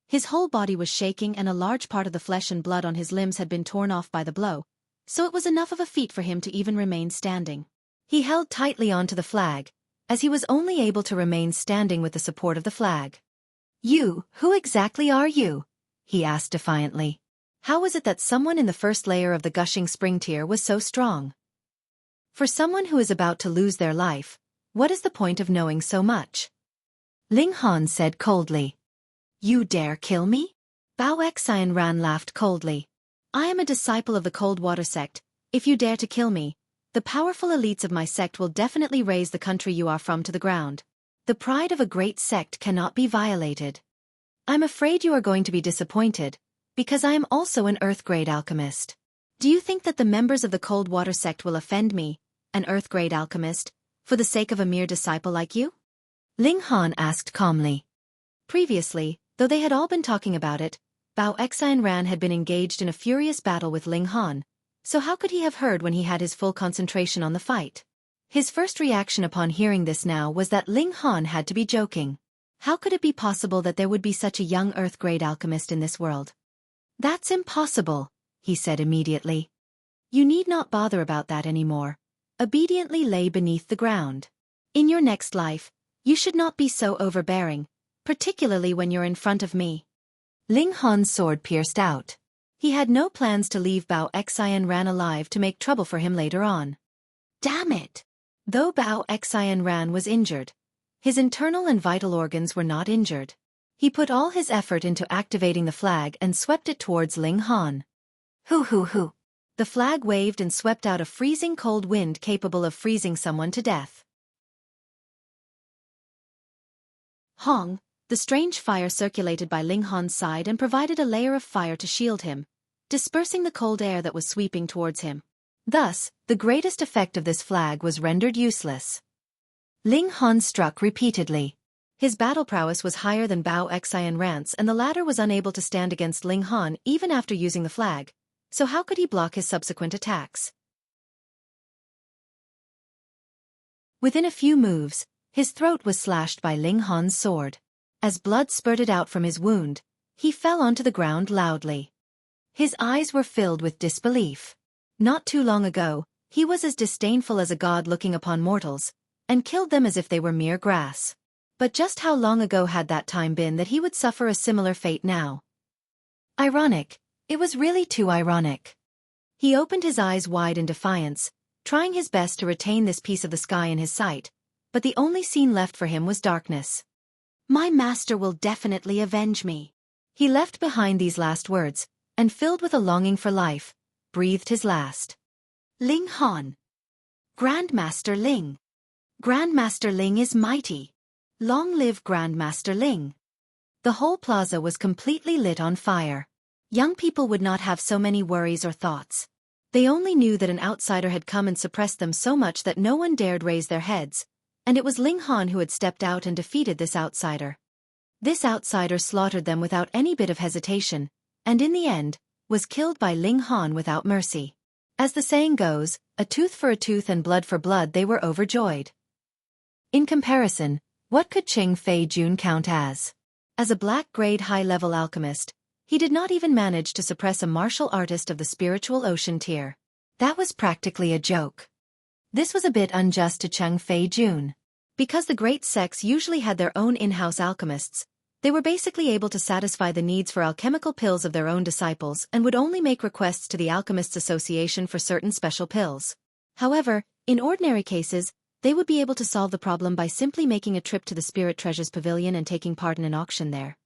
His whole body was shaking and a large part of the flesh and blood on his limbs had been torn off by the blow, so it was enough of a feat for him to even remain standing. He held tightly onto the flag, as he was only able to remain standing with the support of the flag. "You, who exactly are you?" he asked defiantly. How was it that someone in the first layer of the gushing spring tier was so strong? For someone who is about to lose their life, what is the point of knowing so much? Ling Han said coldly. "You dare kill me?" Bao Xian Ran laughed coldly. "I am a disciple of the cold water sect. If you dare to kill me, the powerful elites of my sect will definitely raze the country you are from to the ground. The pride of a great sect cannot be violated. I'm afraid you are going to be disappointed, because I am also an Earth-grade alchemist. Do you think that the members of the cold water sect will offend me, an Earth-grade alchemist, for the sake of a mere disciple like you?" Ling Han asked calmly. Previously, though they had all been talking about it, Bao Xian Ran had been engaged in a furious battle with Ling Han, so how could he have heard when he had his full concentration on the fight? His first reaction upon hearing this now was that Ling Han had to be joking. How could it be possible that there would be such a young Earth-grade alchemist in this world? That's impossible, he said immediately. You need not bother about that anymore. Obediently lay beneath the ground. In your next life, you should not be so overbearing, particularly when you're in front of me. Ling Han's sword pierced out. He had no plans to leave Bao Xian Ran alive to make trouble for him later on. Damn it! Though Bao Xian Ran was injured, his internal and vital organs were not injured. He put all his effort into activating the flag and swept it towards Ling Han. Hoo hoo hoo. The flag waved and swept out a freezing cold wind capable of freezing someone to death. Hong, the strange fire circulated by Ling Han's side and provided a layer of fire to shield him, dispersing the cold air that was sweeping towards him. Thus, the greatest effect of this flag was rendered useless. Ling Han struck repeatedly. His battle prowess was higher than Bao Xian Ran's, and the latter was unable to stand against Ling Han even after using the flag, so how could he block his subsequent attacks? Within a few moves, his throat was slashed by Ling Han's sword. As blood spurted out from his wound, he fell onto the ground loudly. His eyes were filled with disbelief. Not too long ago, he was as disdainful as a god looking upon mortals, and killed them as if they were mere grass. But just how long ago had that time been that he would suffer a similar fate now? Ironic. It was really too ironic. He opened his eyes wide in defiance, trying his best to retain this piece of the sky in his sight, but the only scene left for him was darkness. My master will definitely avenge me. He left behind these last words, and filled with a longing for life, breathed his last. Ling Han. Grandmaster Ling. Grandmaster Ling is mighty. Long live Grandmaster Ling. The whole plaza was completely lit on fire. Young people would not have so many worries or thoughts. They only knew that an outsider had come and suppressed them so much that no one dared raise their heads, and it was Ling Han who had stepped out and defeated this outsider. This outsider slaughtered them without any bit of hesitation, and in the end, was killed by Ling Han without mercy. As the saying goes, a tooth for a tooth and blood for blood, they were overjoyed. In comparison, what could Cheng Fei Jun count as? As a black-grade high-level alchemist, he did not even manage to suppress a martial artist of the spiritual ocean tier. That was practically a joke. This was a bit unjust to Cheng Fei Jun. Because the great sects usually had their own in-house alchemists, they were basically able to satisfy the needs for alchemical pills of their own disciples and would only make requests to the Alchemists Association for certain special pills. However, in ordinary cases, they would be able to solve the problem by simply making a trip to the Spirit Treasures Pavilion and taking part in an auction there.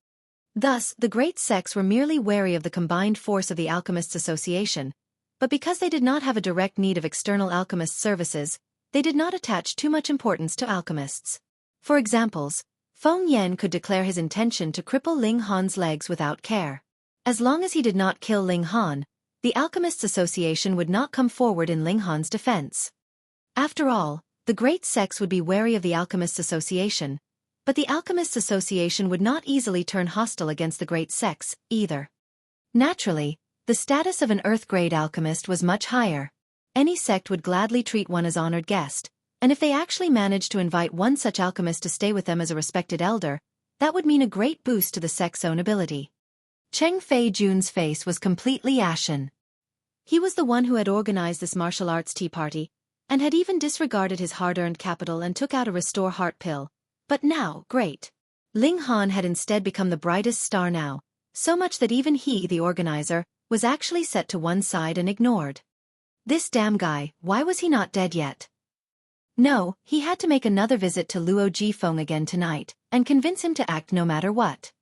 Thus, the great sects were merely wary of the combined force of the Alchemists Association, but because they did not have a direct need of external alchemists' services, they did not attach too much importance to alchemists. For examples, Feng Yan could declare his intention to cripple Ling Han's legs without care. As long as he did not kill Ling Han, the Alchemists Association would not come forward in Ling Han's defense. After all, the great sects would be wary of the Alchemists Association, but the Alchemists Association would not easily turn hostile against the great sects, either. Naturally, the status of an Earth-grade alchemist was much higher. Any sect would gladly treat one as honored guest, and if they actually managed to invite one such alchemist to stay with them as a respected elder, that would mean a great boost to the sect's own ability. Cheng Fei Jun's face was completely ashen. He was the one who had organized this martial arts tea party, and had even disregarded his hard-earned capital and took out a restore heart pill. But now, great. Ling Han had instead become the brightest star now, so much that even he, the organizer, was actually set to one side and ignored. This damn guy, why was he not dead yet? No, he had to make another visit to Luo Jifeng again tonight, and convince him to act no matter what.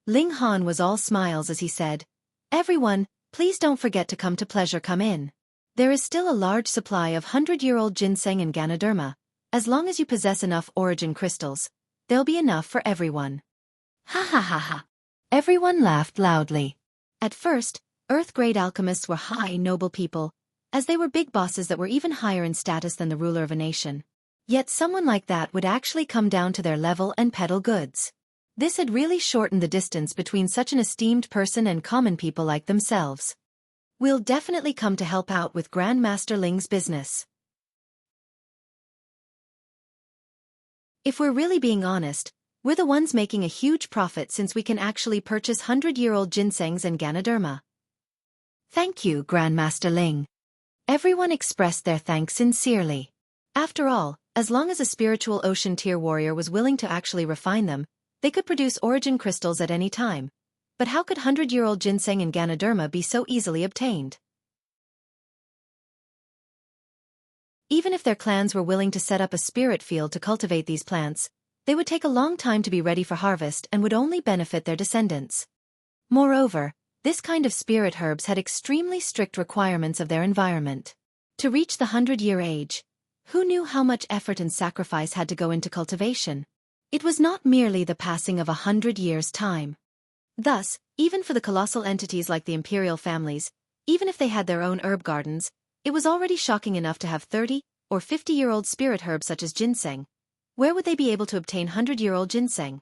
Ling Han was all smiles as he said, "Everyone, please don't forget to come to Pleasure Come In. There is still a large supply of 100-year-old ginseng and Ganoderma. As long as you possess enough origin crystals, there'll be enough for everyone." Ha ha ha ha. Everyone laughed loudly. At first, Earth-grade alchemists were high, noble people, as they were big bosses that were even higher in status than the ruler of a nation. Yet someone like that would actually come down to their level and peddle goods. This had really shortened the distance between such an esteemed person and common people like themselves. We'll definitely come to help out with Grandmaster Ling's business. If we're really being honest, We're the ones making a huge profit since we can actually purchase 100-year-old ginsengs and Ganoderma. Thank you, Grandmaster Ling. Everyone expressed their thanks sincerely. After all, as long as a spiritual ocean tier warrior was willing to actually refine them, they could produce origin crystals at any time. But how could 100-year-old ginseng and Ganoderma be so easily obtained? Even if their clans were willing to set up a spirit field to cultivate these plants, they would take a long time to be ready for harvest and would only benefit their descendants. Moreover, this kind of spirit herbs had extremely strict requirements of their environment. To reach the 100-year age, who knew how much effort and sacrifice had to go into cultivation? It was not merely the passing of 100 years' time. Thus, even for the colossal entities like the imperial families, even if they had their own herb gardens, it was already shocking enough to have 30 or 50-year-old spirit herbs such as ginseng. Where would they be able to obtain 100-year-old ginseng?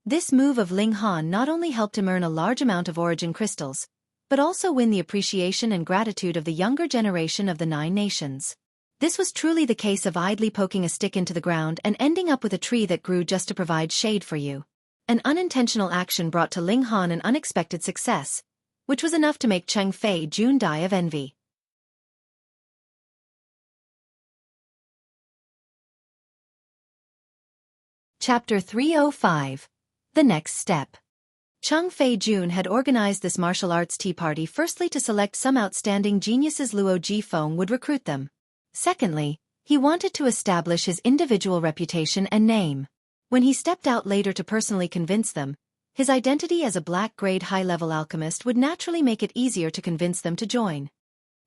This move of Ling Han not only helped him earn a large amount of origin crystals, but also win the appreciation and gratitude of the younger generation of the 9 nations. This was truly the case of idly poking a stick into the ground and ending up with a tree that grew just to provide shade for you. An unintentional action brought to Ling Han an unexpected success, which was enough to make Cheng Fei Jun die of envy. Chapter 305. The Next Step. Cheng Fei Jun had organized this martial arts tea party firstly to select some outstanding geniuses Luo Jifeng would recruit them. Secondly, he wanted to establish his individual reputation and name. When he stepped out later to personally convince them, his identity as a black-grade high-level alchemist would naturally make it easier to convince them to join.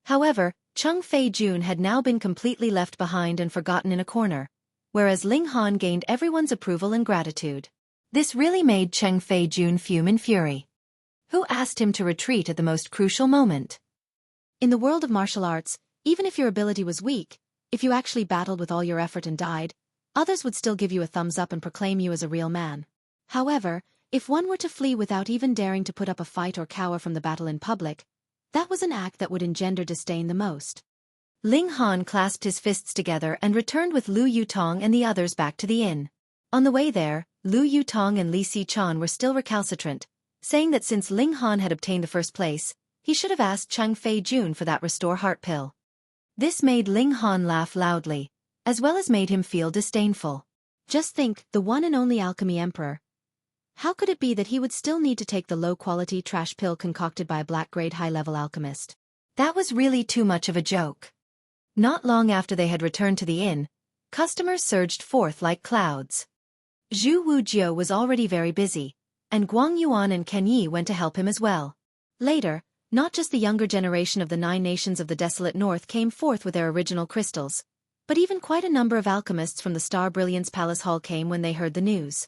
However, Cheng Fei Jun had now been completely left behind and forgotten in a corner, whereas Ling Han gained everyone's approval and gratitude. This really made Cheng Fei Jun fume in fury. Who asked him to retreat at the most crucial moment? In the world of martial arts, even if your ability was weak, if you actually battled with all your effort and died, others would still give you a thumbs up and proclaim you as a real man. However, if one were to flee without even daring to put up a fight or cower from the battle in public, that was an act that would engender disdain the most. Ling Han clasped his fists together and returned with Lu Yutong and the others back to the inn. On the way there, Lu Yutong and Li Sichan were still recalcitrant, saying that since Ling Han had obtained the first place, he should have asked Cheng Fei Jun for that restore heart pill. This made Ling Han laugh loudly, as well as made him feel disdainful. Just think, the one and only alchemy emperor. How could it be that he would still need to take the low-quality trash pill concocted by a black-grade high-level alchemist? That was really too much of a joke. Not long after they had returned to the inn, customers surged forth like clouds. Zhu Wujiu was already very busy, and Guang Yuan and Ken Yi went to help him as well. Later, not just the younger generation of the 9 nations of the desolate north came forth with their original crystals, but even quite a number of alchemists from the Star Brilliance Palace Hall came when they heard the news.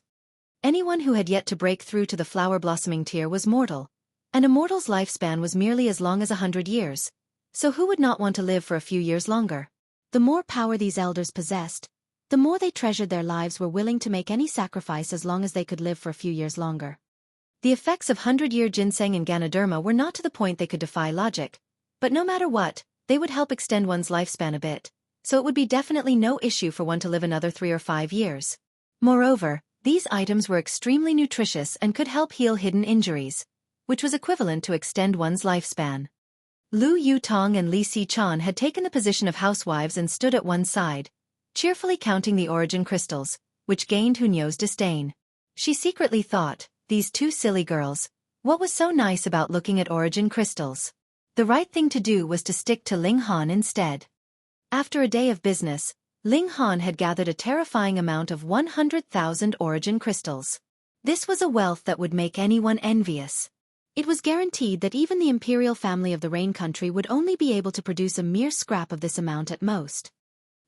Anyone who had yet to break through to the flower-blossoming tier was mortal, and a mortal's lifespan was merely as long as 100 years. So who would not want to live for a few years longer? The more power these elders possessed, the more they treasured their lives, were willing to make any sacrifice as long as they could live for a few years longer. The effects of 100-year ginseng and Ganoderma were not to the point they could defy logic, but no matter what, they would help extend one's lifespan a bit, so it would be definitely no issue for one to live another 3 or 5 years. Moreover, these items were extremely nutritious and could help heal hidden injuries, which was equivalent to extend one's lifespan. Lu Yutong and Li Sichan had taken the position of housewives and stood at one side, cheerfully counting the origin crystals, which gained Hunyou's disdain. She secretly thought, these 2 silly girls, what was so nice about looking at origin crystals? The right thing to do was to stick to Ling Han instead. After a day of business, Ling Han had gathered a terrifying amount of 100,000 origin crystals. This was a wealth that would make anyone envious. It was guaranteed that even the imperial family of the Rain Country would only be able to produce a mere scrap of this amount at most.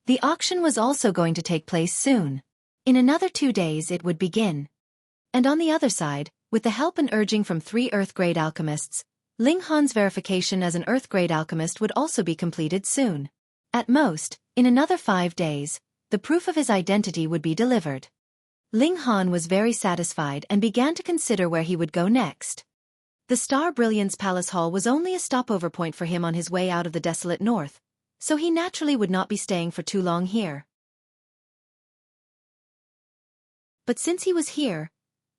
The auction was also going to take place soon. In another 2 days it would begin. And on the other side, with the help and urging from 3 Earth-grade alchemists, Ling Han's verification as an Earth-grade alchemist would also be completed soon. At most, in another 5 days, the proof of his identity would be delivered. Ling Han was very satisfied and began to consider where he would go next. The Star Brilliance Palace Hall was only a stopover point for him on his way out of the desolate north, so he naturally would not be staying for too long here. But since he was here,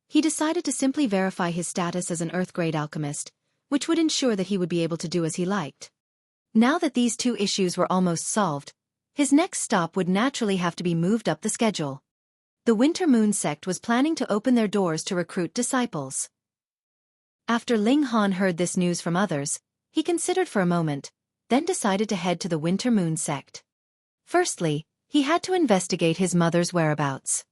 he decided to simply verify his status as an Earth-grade alchemist, which would ensure that he would be able to do as he liked. Now that these two issues were almost solved, his next stop would naturally have to be moved up the schedule. The Winter Moon sect was planning to open their doors to recruit disciples. After Ling Han heard this news from others, he considered for a moment, then decided to head to the Winter Moon sect. Firstly, he had to investigate his mother's whereabouts.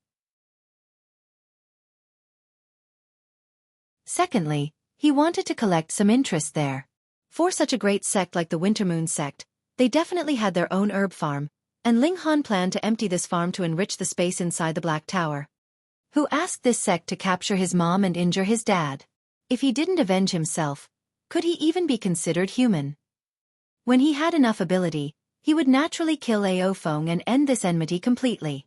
Secondly, he wanted to collect some interest there. For such a great sect like the Winter Moon sect, they definitely had their own herb farm, and Ling Han planned to empty this farm to enrich the space inside the Black Tower. Who asked this sect to capture his mom and injure his dad? If he didn't avenge himself, could he even be considered human? When he had enough ability, he would naturally kill Xiaofan and end this enmity completely.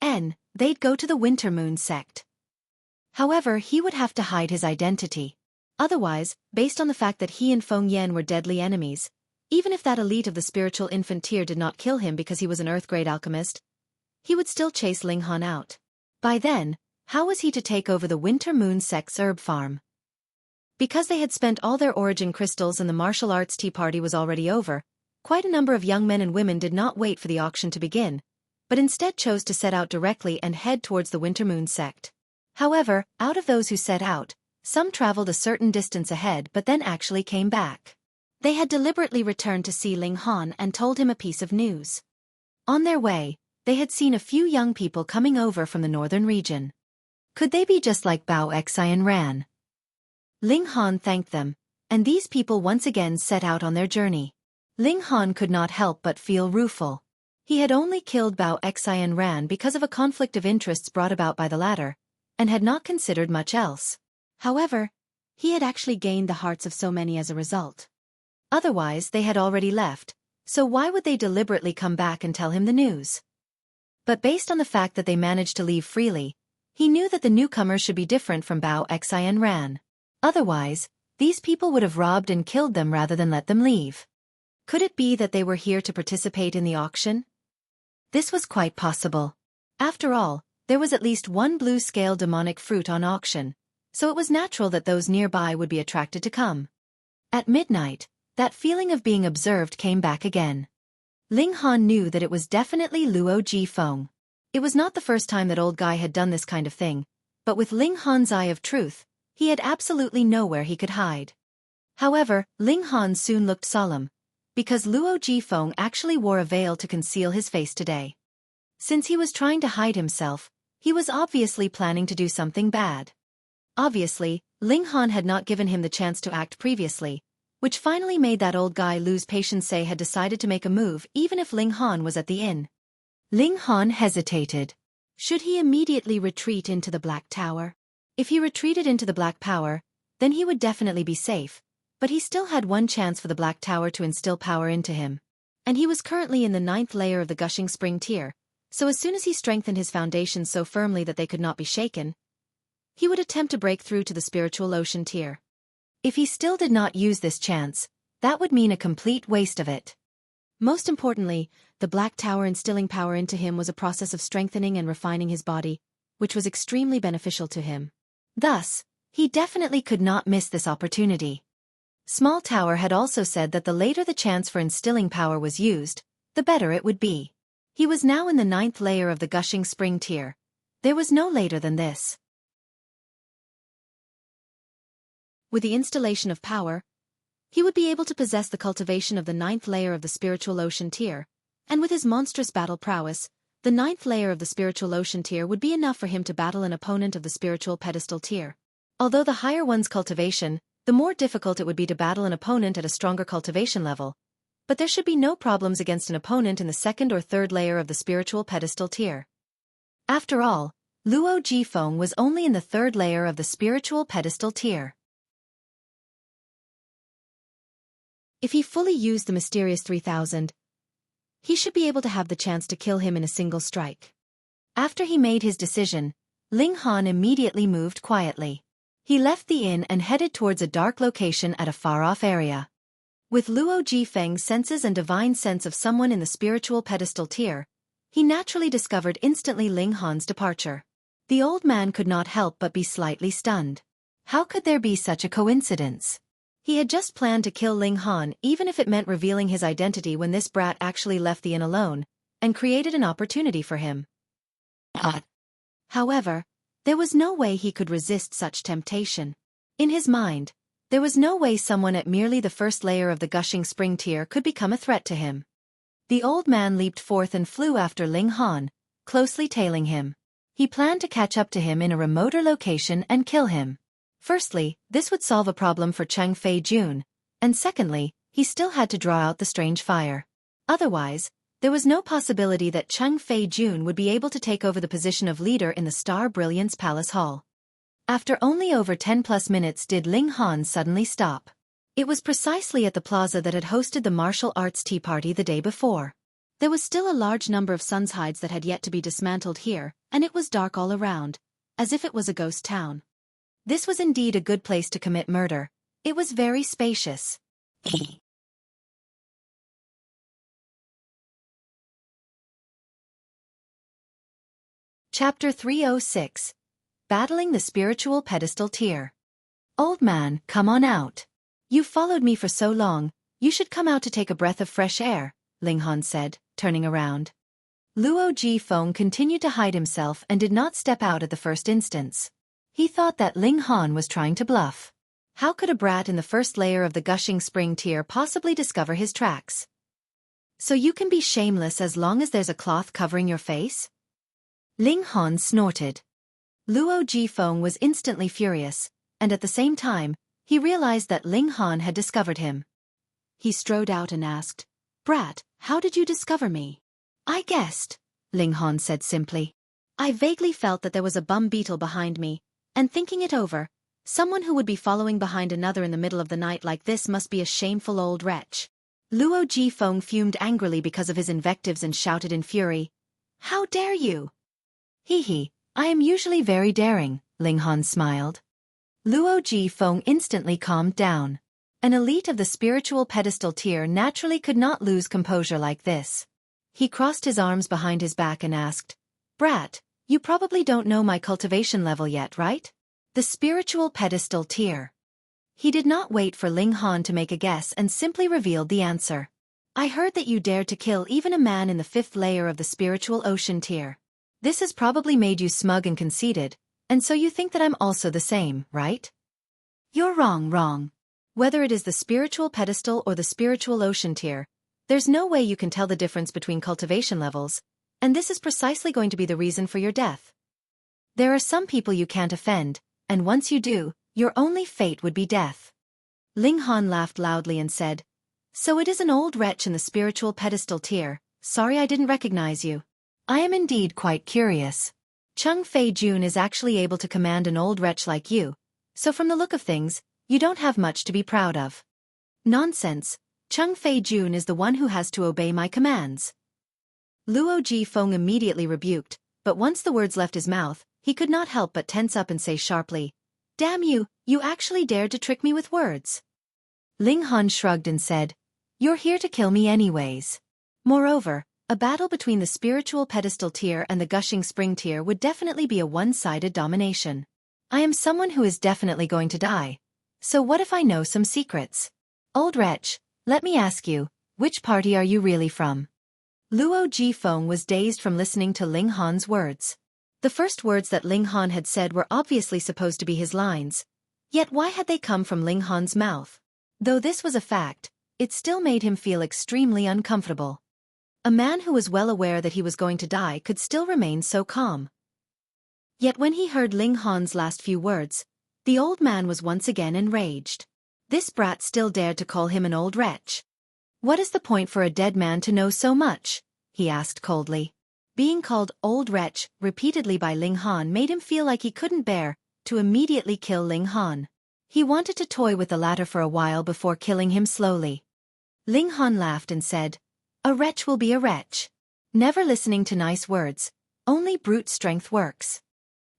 They'd go to the Winter Moon sect. However, he would have to hide his identity. Otherwise, based on the fact that he and Feng Yan were deadly enemies, even if that elite of the spiritual infant tier did not kill him because he was an Earth-grade alchemist, he would still chase Ling Han out. By then, how was he to take over the Winter Moon sect's herb farm? Because they had spent all their origin crystals and the martial arts tea party was already over, quite a number of young men and women did not wait for the auction to begin, but instead chose to set out directly and head towards the Winter Moon sect. However, out of those who set out, some traveled a certain distance ahead but then actually came back. They had deliberately returned to see Ling Han and told him a piece of news. On their way, they had seen a few young people coming over from the northern region. Could they be just like Bao Xi and Ran? Ling Han thanked them, and these people once again set out on their journey. Ling Han could not help but feel rueful. He had only killed Bao Xi and Ran because of a conflict of interests brought about by the latter, and had not considered much else. However, he had actually gained the hearts of so many as a result. Otherwise they had already left, so why would they deliberately come back and tell him the news? But based on the fact that they managed to leave freely, he knew that the newcomers should be different from Bao Xi and Ran. Otherwise, these people would have robbed and killed them rather than let them leave. Could it be that they were here to participate in the auction? This was quite possible. After all, there was at least one blue-scale demonic fruit on auction, so it was natural that those nearby would be attracted to come. At midnight, that feeling of being observed came back again. Ling Han knew that it was definitely Luo Jifeng. It was not the first time that old guy had done this kind of thing, but with Ling Han's eye of truth, he had absolutely nowhere he could hide. However, Ling Han soon looked solemn, because Luo Jifeng actually wore a veil to conceal his face today. Since he was trying to hide himself, he was obviously planning to do something bad. Obviously, Ling Han had not given him the chance to act previously, which finally made that old guy lose patience. Say had decided to make a move even if Ling Han was at the inn. Ling Han hesitated. Should he immediately retreat into the Black Tower? If he retreated into the Black Tower, then he would definitely be safe, but he still had one chance for the Black Tower to instill power into him. And he was currently in the 9th layer of the Gushing Spring tier, so as soon as he strengthened his foundations so firmly that they could not be shaken, he would attempt to break through to the Spiritual Ocean tier. If he still did not use this chance, that would mean a complete waste of it. Most importantly, the Black Tower instilling power into him was a process of strengthening and refining his body, which was extremely beneficial to him. Thus, he definitely could not miss this opportunity. Small Tower had also said that the later the chance for instilling power was used, the better it would be. He was now in the 9th layer of the Gushing Spring tier. There was no later than this. With the installation of power, he would be able to possess the cultivation of the 9th layer of the Spiritual Ocean tier, and with his monstrous battle prowess, the 9th layer of the Spiritual Ocean tier would be enough for him to battle an opponent of the Spiritual Pedestal tier. Although the higher one's cultivation, the more difficult it would be to battle an opponent at a stronger cultivation level, but there should be no problems against an opponent in the 2nd or 3rd layer of the Spiritual Pedestal tier. After all, Luo Jifeng was only in the 3rd layer of the Spiritual Pedestal tier. If he fully used the mysterious 3000, he should be able to have the chance to kill him in a single strike. After he made his decision, Ling Han immediately moved quietly. He left the inn and headed towards a dark location at a far-off area. With Luo Jifeng's senses and divine sense of someone in the Spiritual Pedestal tier, he naturally discovered instantly Ling Han's departure. The old man could not help but be slightly stunned. How could there be such a coincidence? He had just planned to kill Ling Han even if it meant revealing his identity when this brat actually left the inn alone, and created an opportunity for him. However, there was no way he could resist such temptation. In his mind, there was no way someone at merely the first layer of the gushing spring tier could become a threat to him. The old man leaped forth and flew after Ling Han, closely tailing him. He planned to catch up to him in a remoter location and kill him. Firstly, this would solve a problem for Cheng Fei Jun, and secondly, he still had to draw out the strange fire. Otherwise, there was no possibility that Cheng Fei Jun would be able to take over the position of leader in the Star Brilliance Palace Hall. After only over 10+ minutes did Ling Han suddenly stop. It was precisely at the plaza that had hosted the martial arts tea party the day before. There was still a large number of sun's hides that had yet to be dismantled here, and it was dark all around, as if it was a ghost town. This was indeed a good place to commit murder. It was very spacious. Chapter 306. Battling the Spiritual Pedestal Tier. Old man, come on out. You've followed me for so long, you should come out to take a breath of fresh air, Ling Han said, turning around. Luo Jifeng continued to hide himself and did not step out at the first instance. He thought that Ling Han was trying to bluff. How could a brat in the first layer of the gushing spring tier possibly discover his tracks? So you can be shameless as long as there's a cloth covering your face? Ling Han snorted. Luo Jifeng was instantly furious, and at the same time, he realized that Ling Han had discovered him. He strode out and asked, "Brat, how did you discover me?" "I guessed," Ling Han said simply. "I vaguely felt that there was a bum beetle behind me, and thinking it over, someone who would be following behind another in the middle of the night like this must be a shameful old wretch." Luo Jifeng fumed angrily because of his invectives and shouted in fury, "How dare you?" "Hee, I am usually very daring," Ling Han smiled. Luo Jifeng instantly calmed down. An elite of the spiritual pedestal tier naturally could not lose composure like this. He crossed his arms behind his back and asked, "Brat, you probably don't know my cultivation level yet, right? The spiritual pedestal tier." He did not wait for Ling Han to make a guess and simply revealed the answer. "I heard that you dared to kill even a man in the 5th layer of the spiritual ocean tier. This has probably made you smug and conceited, and so you think that I'm also the same, right?" "You're wrong. Whether it is the spiritual pedestal or the spiritual ocean tier, there's no way you can tell the difference between cultivation levels, and this is precisely going to be the reason for your death. There are some people you can't offend, and once you do, your only fate would be death." Ling Han laughed loudly and said, "So it is an old wretch in the spiritual pedestal tier. Sorry I didn't recognize you. I am indeed quite curious. Cheng Fei Jun is actually able to command an old wretch like you, so from the look of things, you don't have much to be proud of." "Nonsense, Cheng Fei Jun is the one who has to obey my commands." Luo Jifeng immediately rebuked, but once the words left his mouth, he could not help but tense up and say sharply, "Damn you, you actually dared to trick me with words." Ling Han shrugged and said, "You're here to kill me anyways. Moreover, a battle between the spiritual pedestal tier and the gushing spring tier would definitely be a one-sided domination. I am someone who is definitely going to die. So what if I know some secrets? Old wretch, let me ask you, which party are you really from?" Luo Jifeng was dazed from listening to Ling Han's words. The first words that Ling Han had said were obviously supposed to be his lines. Yet why had they come from Ling Han's mouth? Though this was a fact, it still made him feel extremely uncomfortable. A man who was well aware that he was going to die could still remain so calm. Yet when he heard Ling Han's last few words, the old man was once again enraged. This brat still dared to call him an old wretch. "What is the point for a dead man to know so much?" he asked coldly. Being called old wretch repeatedly by Ling Han made him feel like he couldn't bear to immediately kill Ling Han. He wanted to toy with the latter for a while before killing him slowly. Ling Han laughed and said, "A wretch will be a wretch. Never listening to nice words, only brute strength works."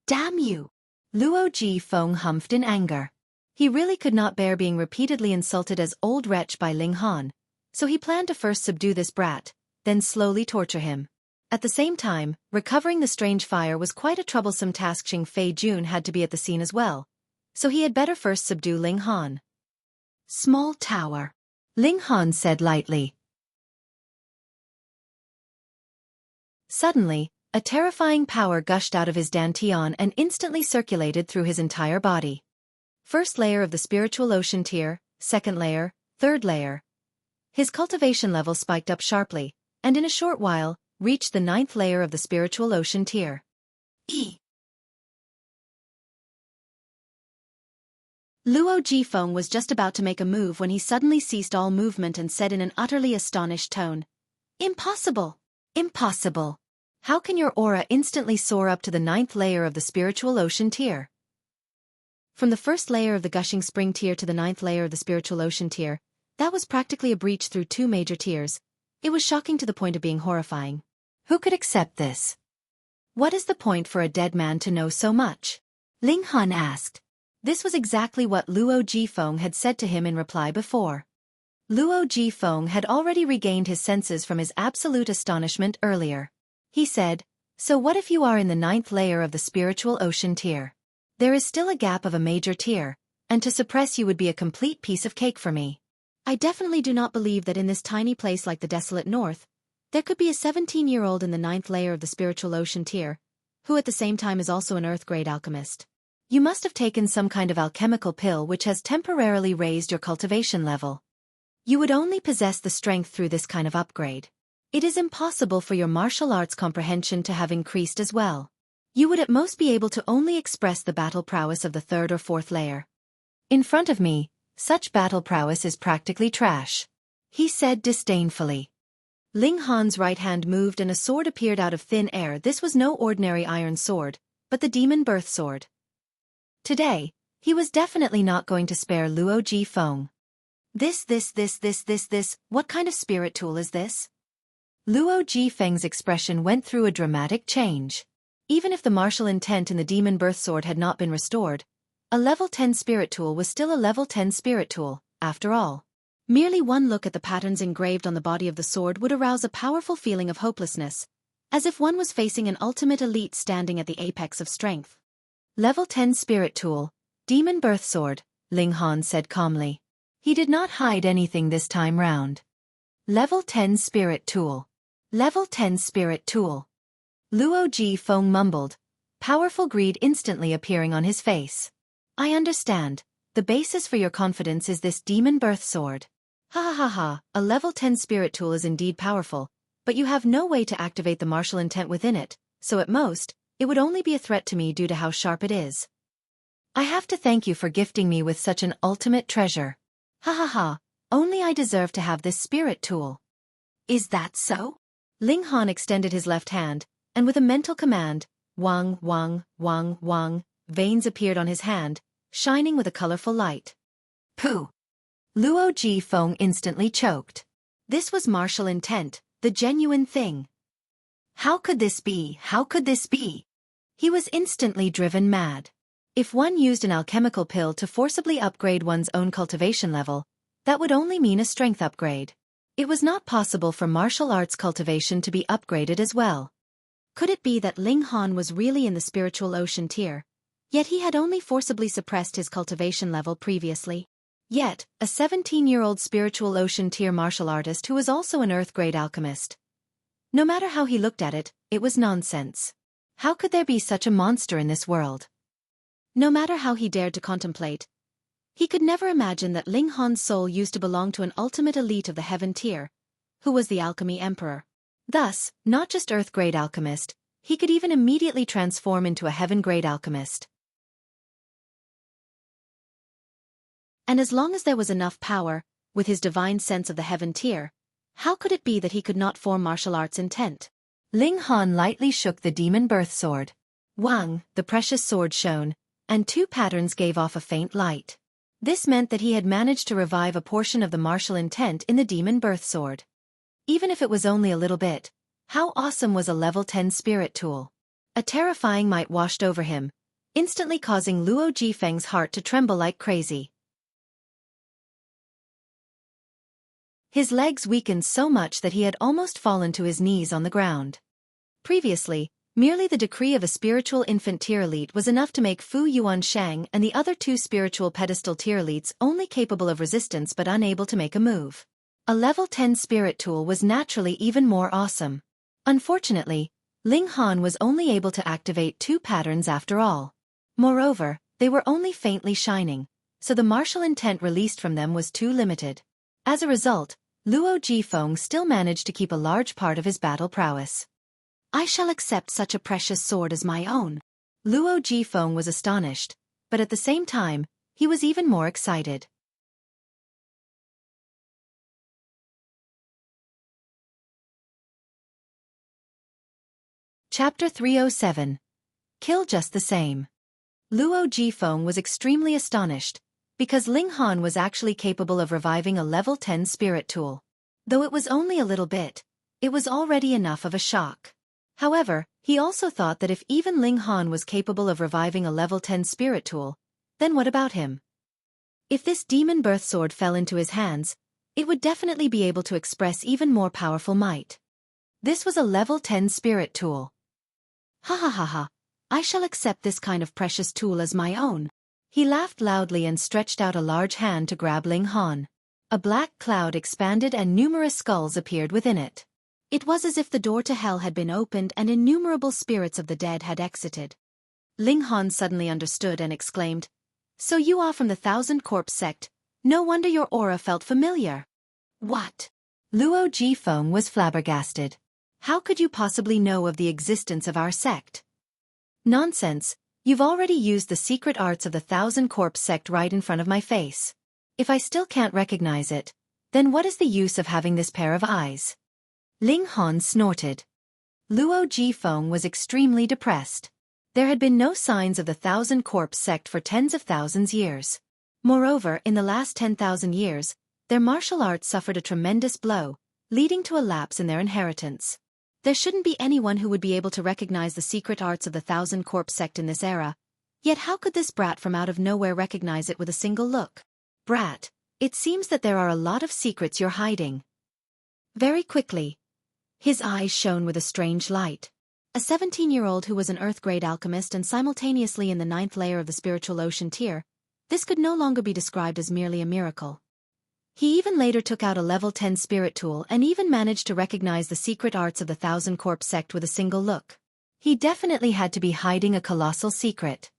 "Damn you!" Luo Jifeng humphed in anger. He really could not bear being repeatedly insulted as old wretch by Ling Han, so he planned to first subdue this brat, then slowly torture him. At the same time, recovering the strange fire was quite a troublesome task. Xing Fei Jun had to be at the scene as well, so he had better first subdue Ling Han. Small tower, Ling Han said lightly. Suddenly, a terrifying power gushed out of his dantian and instantly circulated through his entire body. First layer of the spiritual ocean tier, second layer, third layer. His cultivation level spiked up sharply, and in a short while, reached the 9th layer of the spiritual ocean tier. Luo Jifeng was just about to make a move when he suddenly ceased all movement and said in an utterly astonished tone, "Impossible! Impossible! How can your aura instantly soar up to the 9th layer of the spiritual ocean tier?" From the first layer of the gushing spring tier to the 9th layer of the spiritual ocean tier, that was practically a breach through 2 major tiers. It was shocking to the point of being horrifying. Who could accept this? What is the point for a dead man to know so much? Ling Han asked. This was exactly what Luo Jifeng had said to him in reply before. Luo Jifeng had already regained his senses from his absolute astonishment earlier. He said, "So what if you are in the 9th layer of the spiritual ocean tier? There is still a gap of a major tier, and to suppress you would be a complete piece of cake for me. I definitely do not believe that in this tiny place like the desolate north, there could be a 17-year-old in the 9th layer of the spiritual ocean tier, who at the same time is also an earth-grade alchemist. You must have taken some kind of alchemical pill which has temporarily raised your cultivation level. You would only possess the strength through this kind of upgrade. It is impossible for your martial arts comprehension to have increased as well. You would at most be able to only express the battle prowess of the 3rd or 4th layer. In front of me, such battle prowess is practically trash," he said disdainfully. Ling Han's right hand moved and a sword appeared out of thin air. This was no ordinary iron sword, but the demon birth sword. Today, he was definitely not going to spare Luo Jifeng. This, what kind of spirit tool is this? Luo Jifeng's expression went through a dramatic change. Even if the martial intent in the demon birth sword had not been restored, a level 10 spirit tool was still a level 10 spirit tool, after all. Merely one look at the patterns engraved on the body of the sword would arouse a powerful feeling of hopelessness, as if one was facing an ultimate elite standing at the apex of strength. Level 10 spirit tool, demon birth sword, Ling Han said calmly. He did not hide anything this time round. Level 10 spirit tool. Level 10 spirit tool. Luo Jifeng mumbled, powerful greed instantly appearing on his face. I understand. The basis for your confidence is this demon birth sword. Ha ha ha ha, a level 10 spirit tool is indeed powerful, but you have no way to activate the martial intent within it, so at most, it would only be a threat to me due to how sharp it is. I have to thank you for gifting me with such an ultimate treasure. Ha ha ha, only I deserve to have this spirit tool. Is that so? Ling Han extended his left hand, and with a mental command, wang, wang, wang, wang, veins appeared on his hand, shining with a colorful light. Pooh! Luo Jifeng instantly choked. This was martial intent, the genuine thing. How could this be? How could this be? He was instantly driven mad. If one used an alchemical pill to forcibly upgrade one's own cultivation level, that would only mean a strength upgrade. It was not possible for martial arts cultivation to be upgraded as well. Could it be that Ling Han was really in the spiritual ocean tier, yet he had only forcibly suppressed his cultivation level previously? Yet, a 17-year-old spiritual ocean tier martial artist who was also an earth-grade alchemist. No matter how he looked at it, it was nonsense. How could there be such a monster in this world? No matter how he dared to contemplate, he could never imagine that Ling Han's soul used to belong to an ultimate elite of the heaven tier, who was the alchemy emperor. Thus, not just earth-grade alchemist, he could even immediately transform into a heaven-grade alchemist. And as long as there was enough power, with his divine sense of the heaven tier, how could it be that he could not form martial arts intent? Ling Han lightly shook the demon birth sword. Wang, the precious sword shone, and 2 patterns gave off a faint light. This meant that he had managed to revive a portion of the martial intent in the demon birth sword. Even if it was only a little bit, how awesome was a level 10 spirit tool? A terrifying might washed over him, instantly causing Luo Jifeng's heart to tremble like crazy. His legs weakened so much that he had almost fallen to his knees on the ground. Previously, merely the decree of a spiritual infant tier elite was enough to make Fu Yuan Shang and the other two spiritual pedestal tier elites only capable of resistance but unable to make a move. A level 10 spirit tool was naturally even more awesome. Unfortunately, Ling Han was only able to activate 2 patterns after all. Moreover, they were only faintly shining, so the martial intent released from them was too limited. As a result, Luo Jifeng still managed to keep a large part of his battle prowess. I shall accept such a precious sword as my own. Luo Jifeng was astonished, but at the same time, he was even more excited. Chapter 307. Kill just the same. Luo Jifeng was extremely astonished, because Ling Han was actually capable of reviving a level 10 spirit tool. Though it was only a little bit, it was already enough of a shock. However, he also thought that if even Ling Han was capable of reviving a level 10 spirit tool, then what about him? If this demon birth sword fell into his hands, it would definitely be able to express even more powerful might. This was a level 10 spirit tool. Ha ha ha ha, I shall accept this kind of precious tool as my own. He laughed loudly and stretched out a large hand to grab Ling Han. A black cloud expanded and numerous skulls appeared within it. It was as if the door to hell had been opened and innumerable spirits of the dead had exited. Ling Han suddenly understood and exclaimed, "So you are from the Thousand Corpse sect, no wonder your aura felt familiar." What? Luo Jifeng was flabbergasted. How could you possibly know of the existence of our sect? Nonsense, you've already used the secret arts of the Thousand Corpse sect right in front of my face. If I still can't recognize it, then what is the use of having this pair of eyes? Ling Han snorted. Luo Jifeng was extremely depressed. There had been no signs of the Thousand Corpse sect for tens of thousands years. Moreover, in the last 10,000 years, their martial arts suffered a tremendous blow, leading to a lapse in their inheritance. There shouldn't be anyone who would be able to recognize the secret arts of the Thousand Corpse sect in this era. Yet how could this brat from out of nowhere recognize it with a single look? Brat, it seems that there are a lot of secrets you're hiding. Very quickly, his eyes shone with a strange light. A 17-year-old who was an Earth-grade alchemist and simultaneously in the 9th layer of the spiritual ocean tier, this could no longer be described as merely a miracle. He even later took out a level 10 spirit tool and even managed to recognize the secret arts of the Thousand Corpse sect with a single look. He definitely had to be hiding a colossal secret.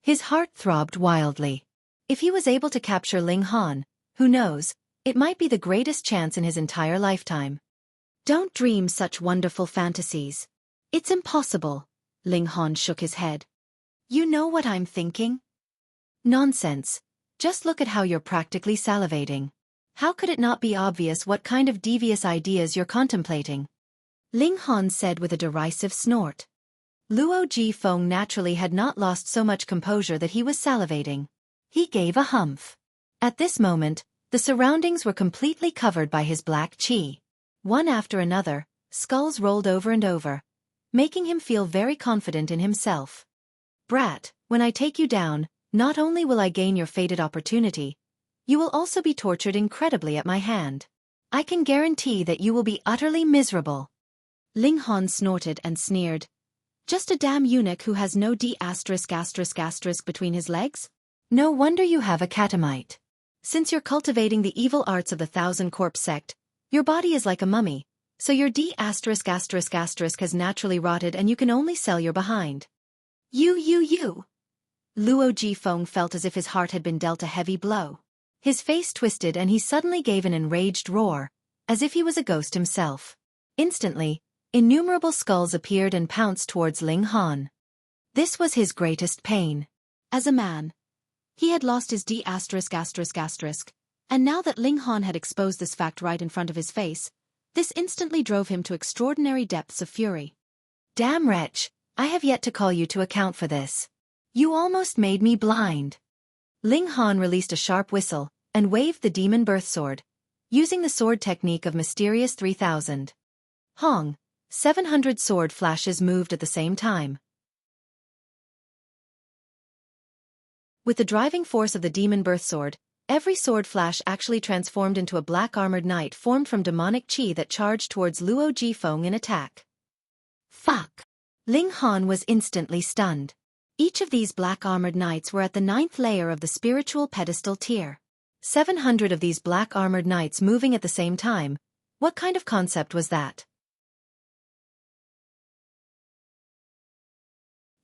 His heart throbbed wildly. If he was able to capture Ling Han, who knows, it might be the greatest chance in his entire lifetime. Don't dream such wonderful fantasies. It's impossible. Ling Han shook his head. You know what I'm thinking? Nonsense. Just look at how you're practically salivating. How could it not be obvious what kind of devious ideas you're contemplating? Ling Han said with a derisive snort. Luo Jifeng naturally had not lost so much composure that he was salivating. He gave a humph. At this moment, the surroundings were completely covered by his black chi. One after another, skulls rolled over and over, making him feel very confident in himself. Brat, when I take you down, not only will I gain your fated opportunity, you will also be tortured incredibly at my hand. I can guarantee that you will be utterly miserable. Ling Han snorted and sneered. Just a damn eunuch who has no D*** between his legs? No wonder you have a catamite. Since you're cultivating the evil arts of the Thousand Corpse sect, your body is like a mummy, so your D** has naturally rotted and you can only sell your behind. You. Luo Jifeng felt as if his heart had been dealt a heavy blow. His face twisted and he suddenly gave an enraged roar, as if he was a ghost himself. Instantly, innumerable skulls appeared and pounced towards Ling Han. This was his greatest pain. As a man, he had lost his D***, and now that Ling Han had exposed this fact right in front of his face, this instantly drove him to extraordinary depths of fury. Damn wretch, I have yet to call you to account for this. You almost made me blind. Ling Han released a sharp whistle and waved the demon birth sword, using the sword technique of Mysterious 3000. Hong, 700 sword flashes moved at the same time. With the driving force of the demon birth sword, every sword flash actually transformed into a black armored knight formed from demonic chi that charged towards Luo Jifeng in attack. Fuck! Ling Han was instantly stunned. Each of these black-armored knights were at the 9th layer of the spiritual pedestal tier. 700 of these black-armored knights moving at the same time. What kind of concept was that?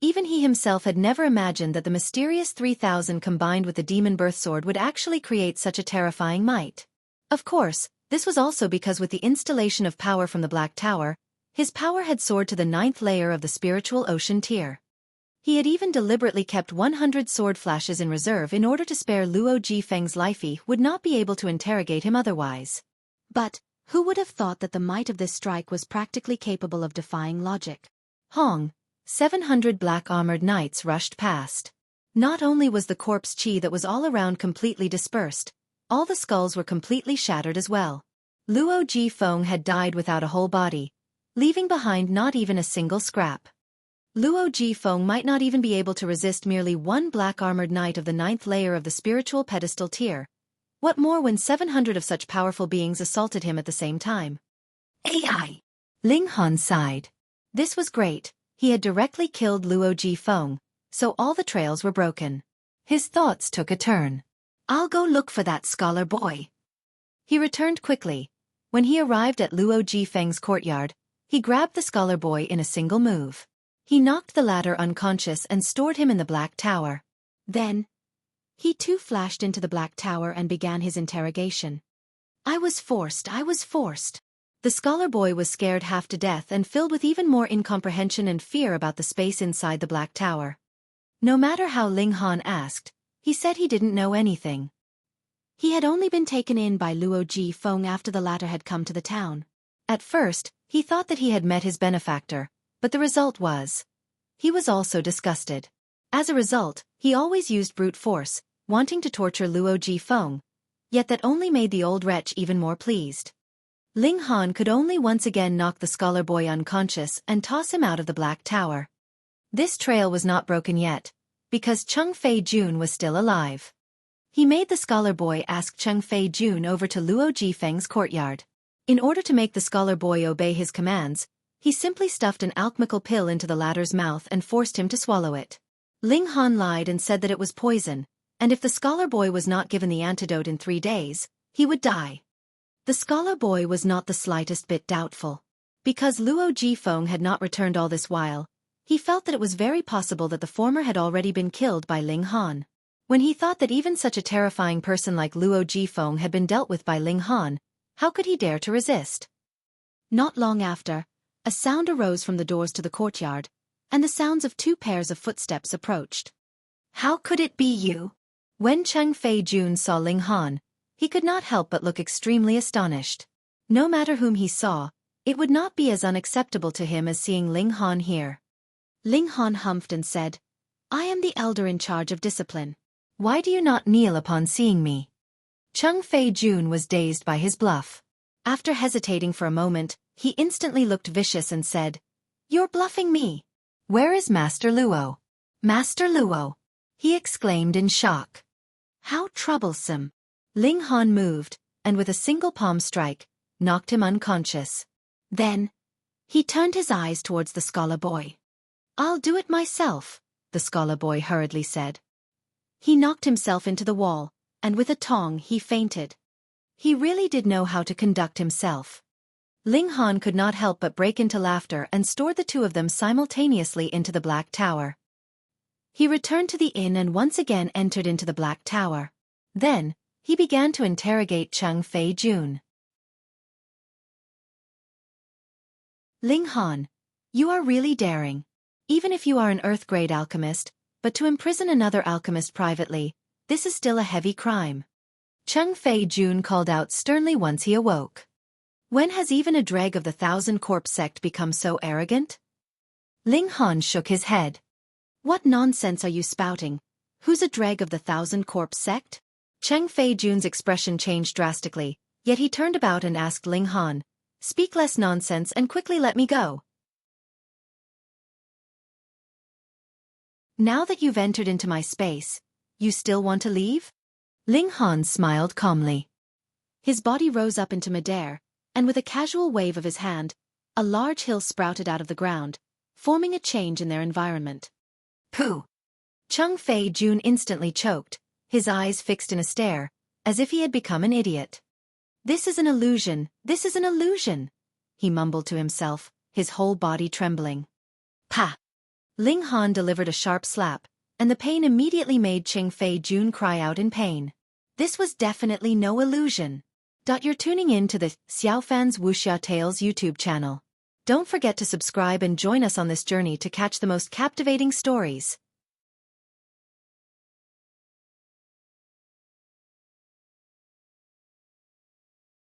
Even he himself had never imagined that the mysterious 3000 combined with the demon birth sword would actually create such a terrifying might. Of course, this was also because with the installation of power from the Black Tower, his power had soared to the 9th layer of the spiritual ocean tier. He had even deliberately kept 100 sword flashes in reserve in order to spare Luo Jifeng's life. He would not be able to interrogate him otherwise. But, who would have thought that the might of this strike was practically capable of defying logic? Hong! 700 black-armored knights rushed past. Not only was the corpse chi that was all around completely dispersed, all the skulls were completely shattered as well. Luo Jifeng had died without a whole body, leaving behind not even a single scrap. Luo Jifeng might not even be able to resist merely one black-armored knight of the 9th layer of the spiritual pedestal tier. What more when 700 of such powerful beings assaulted him at the same time? AI! Ling Han sighed. This was great. He had directly killed Luo Jifeng, so all the trails were broken. His thoughts took a turn. I'll go look for that scholar boy. He returned quickly. When he arrived at Luo Jifeng's courtyard, he grabbed the scholar boy in a single move. He knocked the latter unconscious and stored him in the Black Tower. Then, he too flashed into the Black Tower and began his interrogation. I was forced. The scholar boy was scared half to death and filled with even more incomprehension and fear about the space inside the Black Tower. No matter how Ling Han asked, he said he didn't know anything. He had only been taken in by Luo Jifeng after the latter had come to the town. At first, he thought that he had met his benefactor, but the result was, he was also disgusted. As a result, he always used brute force, wanting to torture Luo Jifeng, yet that only made the old wretch even more pleased. Ling Han could only once again knock the scholar boy unconscious and toss him out of the Black Tower. This trail was not broken yet, because Cheng Fei Jun was still alive. He made the scholar boy ask Cheng Fei Jun over to Luo Jifeng's courtyard. In order to make the scholar boy obey his commands, he simply stuffed an alchemical pill into the latter's mouth and forced him to swallow it. Ling Han lied and said that it was poison, and if the scholar boy was not given the antidote in 3 days, he would die. The scholar boy was not the slightest bit doubtful. Because Luo Jifeng had not returned all this while, he felt that it was very possible that the former had already been killed by Ling Han. When he thought that even such a terrifying person like Luo Jifeng had been dealt with by Ling Han, how could he dare to resist? Not long after, a sound arose from the doors to the courtyard, and the sounds of 2 pairs of footsteps approached. How could it be you? When Cheng Fei Jun saw Ling Han, he could not help but look extremely astonished. No matter whom he saw, it would not be as unacceptable to him as seeing Ling Han here. Ling Han humphed and said, I am the elder in charge of discipline. Why do you not kneel upon seeing me? Cheng Fei Jun was dazed by his bluff. After hesitating for a moment, he instantly looked vicious and said, You're bluffing me. Where is Master Luo? Master Luo! He exclaimed in shock. How troublesome! Ling Han moved, and with a single palm strike, knocked him unconscious. Then, he turned his eyes towards the scholar boy. I'll do it myself, the scholar boy hurriedly said. He knocked himself into the wall, and with a tong he fainted. He really did know how to conduct himself. Ling Han could not help but break into laughter and stored the 2 of them simultaneously into the Black Tower. He returned to the inn and once again entered into the Black Tower. Then, he began to interrogate Cheng Fei Jun. Ling Han, you are really daring. Even if you are an Earth-grade alchemist, but to imprison another alchemist privately, this is still a heavy crime. Cheng Fei Jun called out sternly once he awoke. When has even a dreg of the 1000 Corpse sect become so arrogant? Ling Han shook his head. What nonsense are you spouting? Who's a dreg of the 1000 Corpse sect? Cheng Fei Jun's expression changed drastically, yet he turned about and asked Ling Han, Speak less nonsense and quickly let me go. Now that you've entered into my space, you still want to leave? Ling Han smiled calmly. His body rose up into midair, and with a casual wave of his hand, a large hill sprouted out of the ground, forming a change in their environment. Pooh! Cheng Fei Jun instantly choked, his eyes fixed in a stare, as if he had become an idiot. This is an illusion, he mumbled to himself, his whole body trembling. Pa! Ling Han delivered a sharp slap, and the pain immediately made Cheng Fei Jun cry out in pain. This was definitely no illusion. You're tuning in to the Xiaofan's Wuxia Tales YouTube channel. Don't forget to subscribe and join us on this journey to catch the most captivating stories.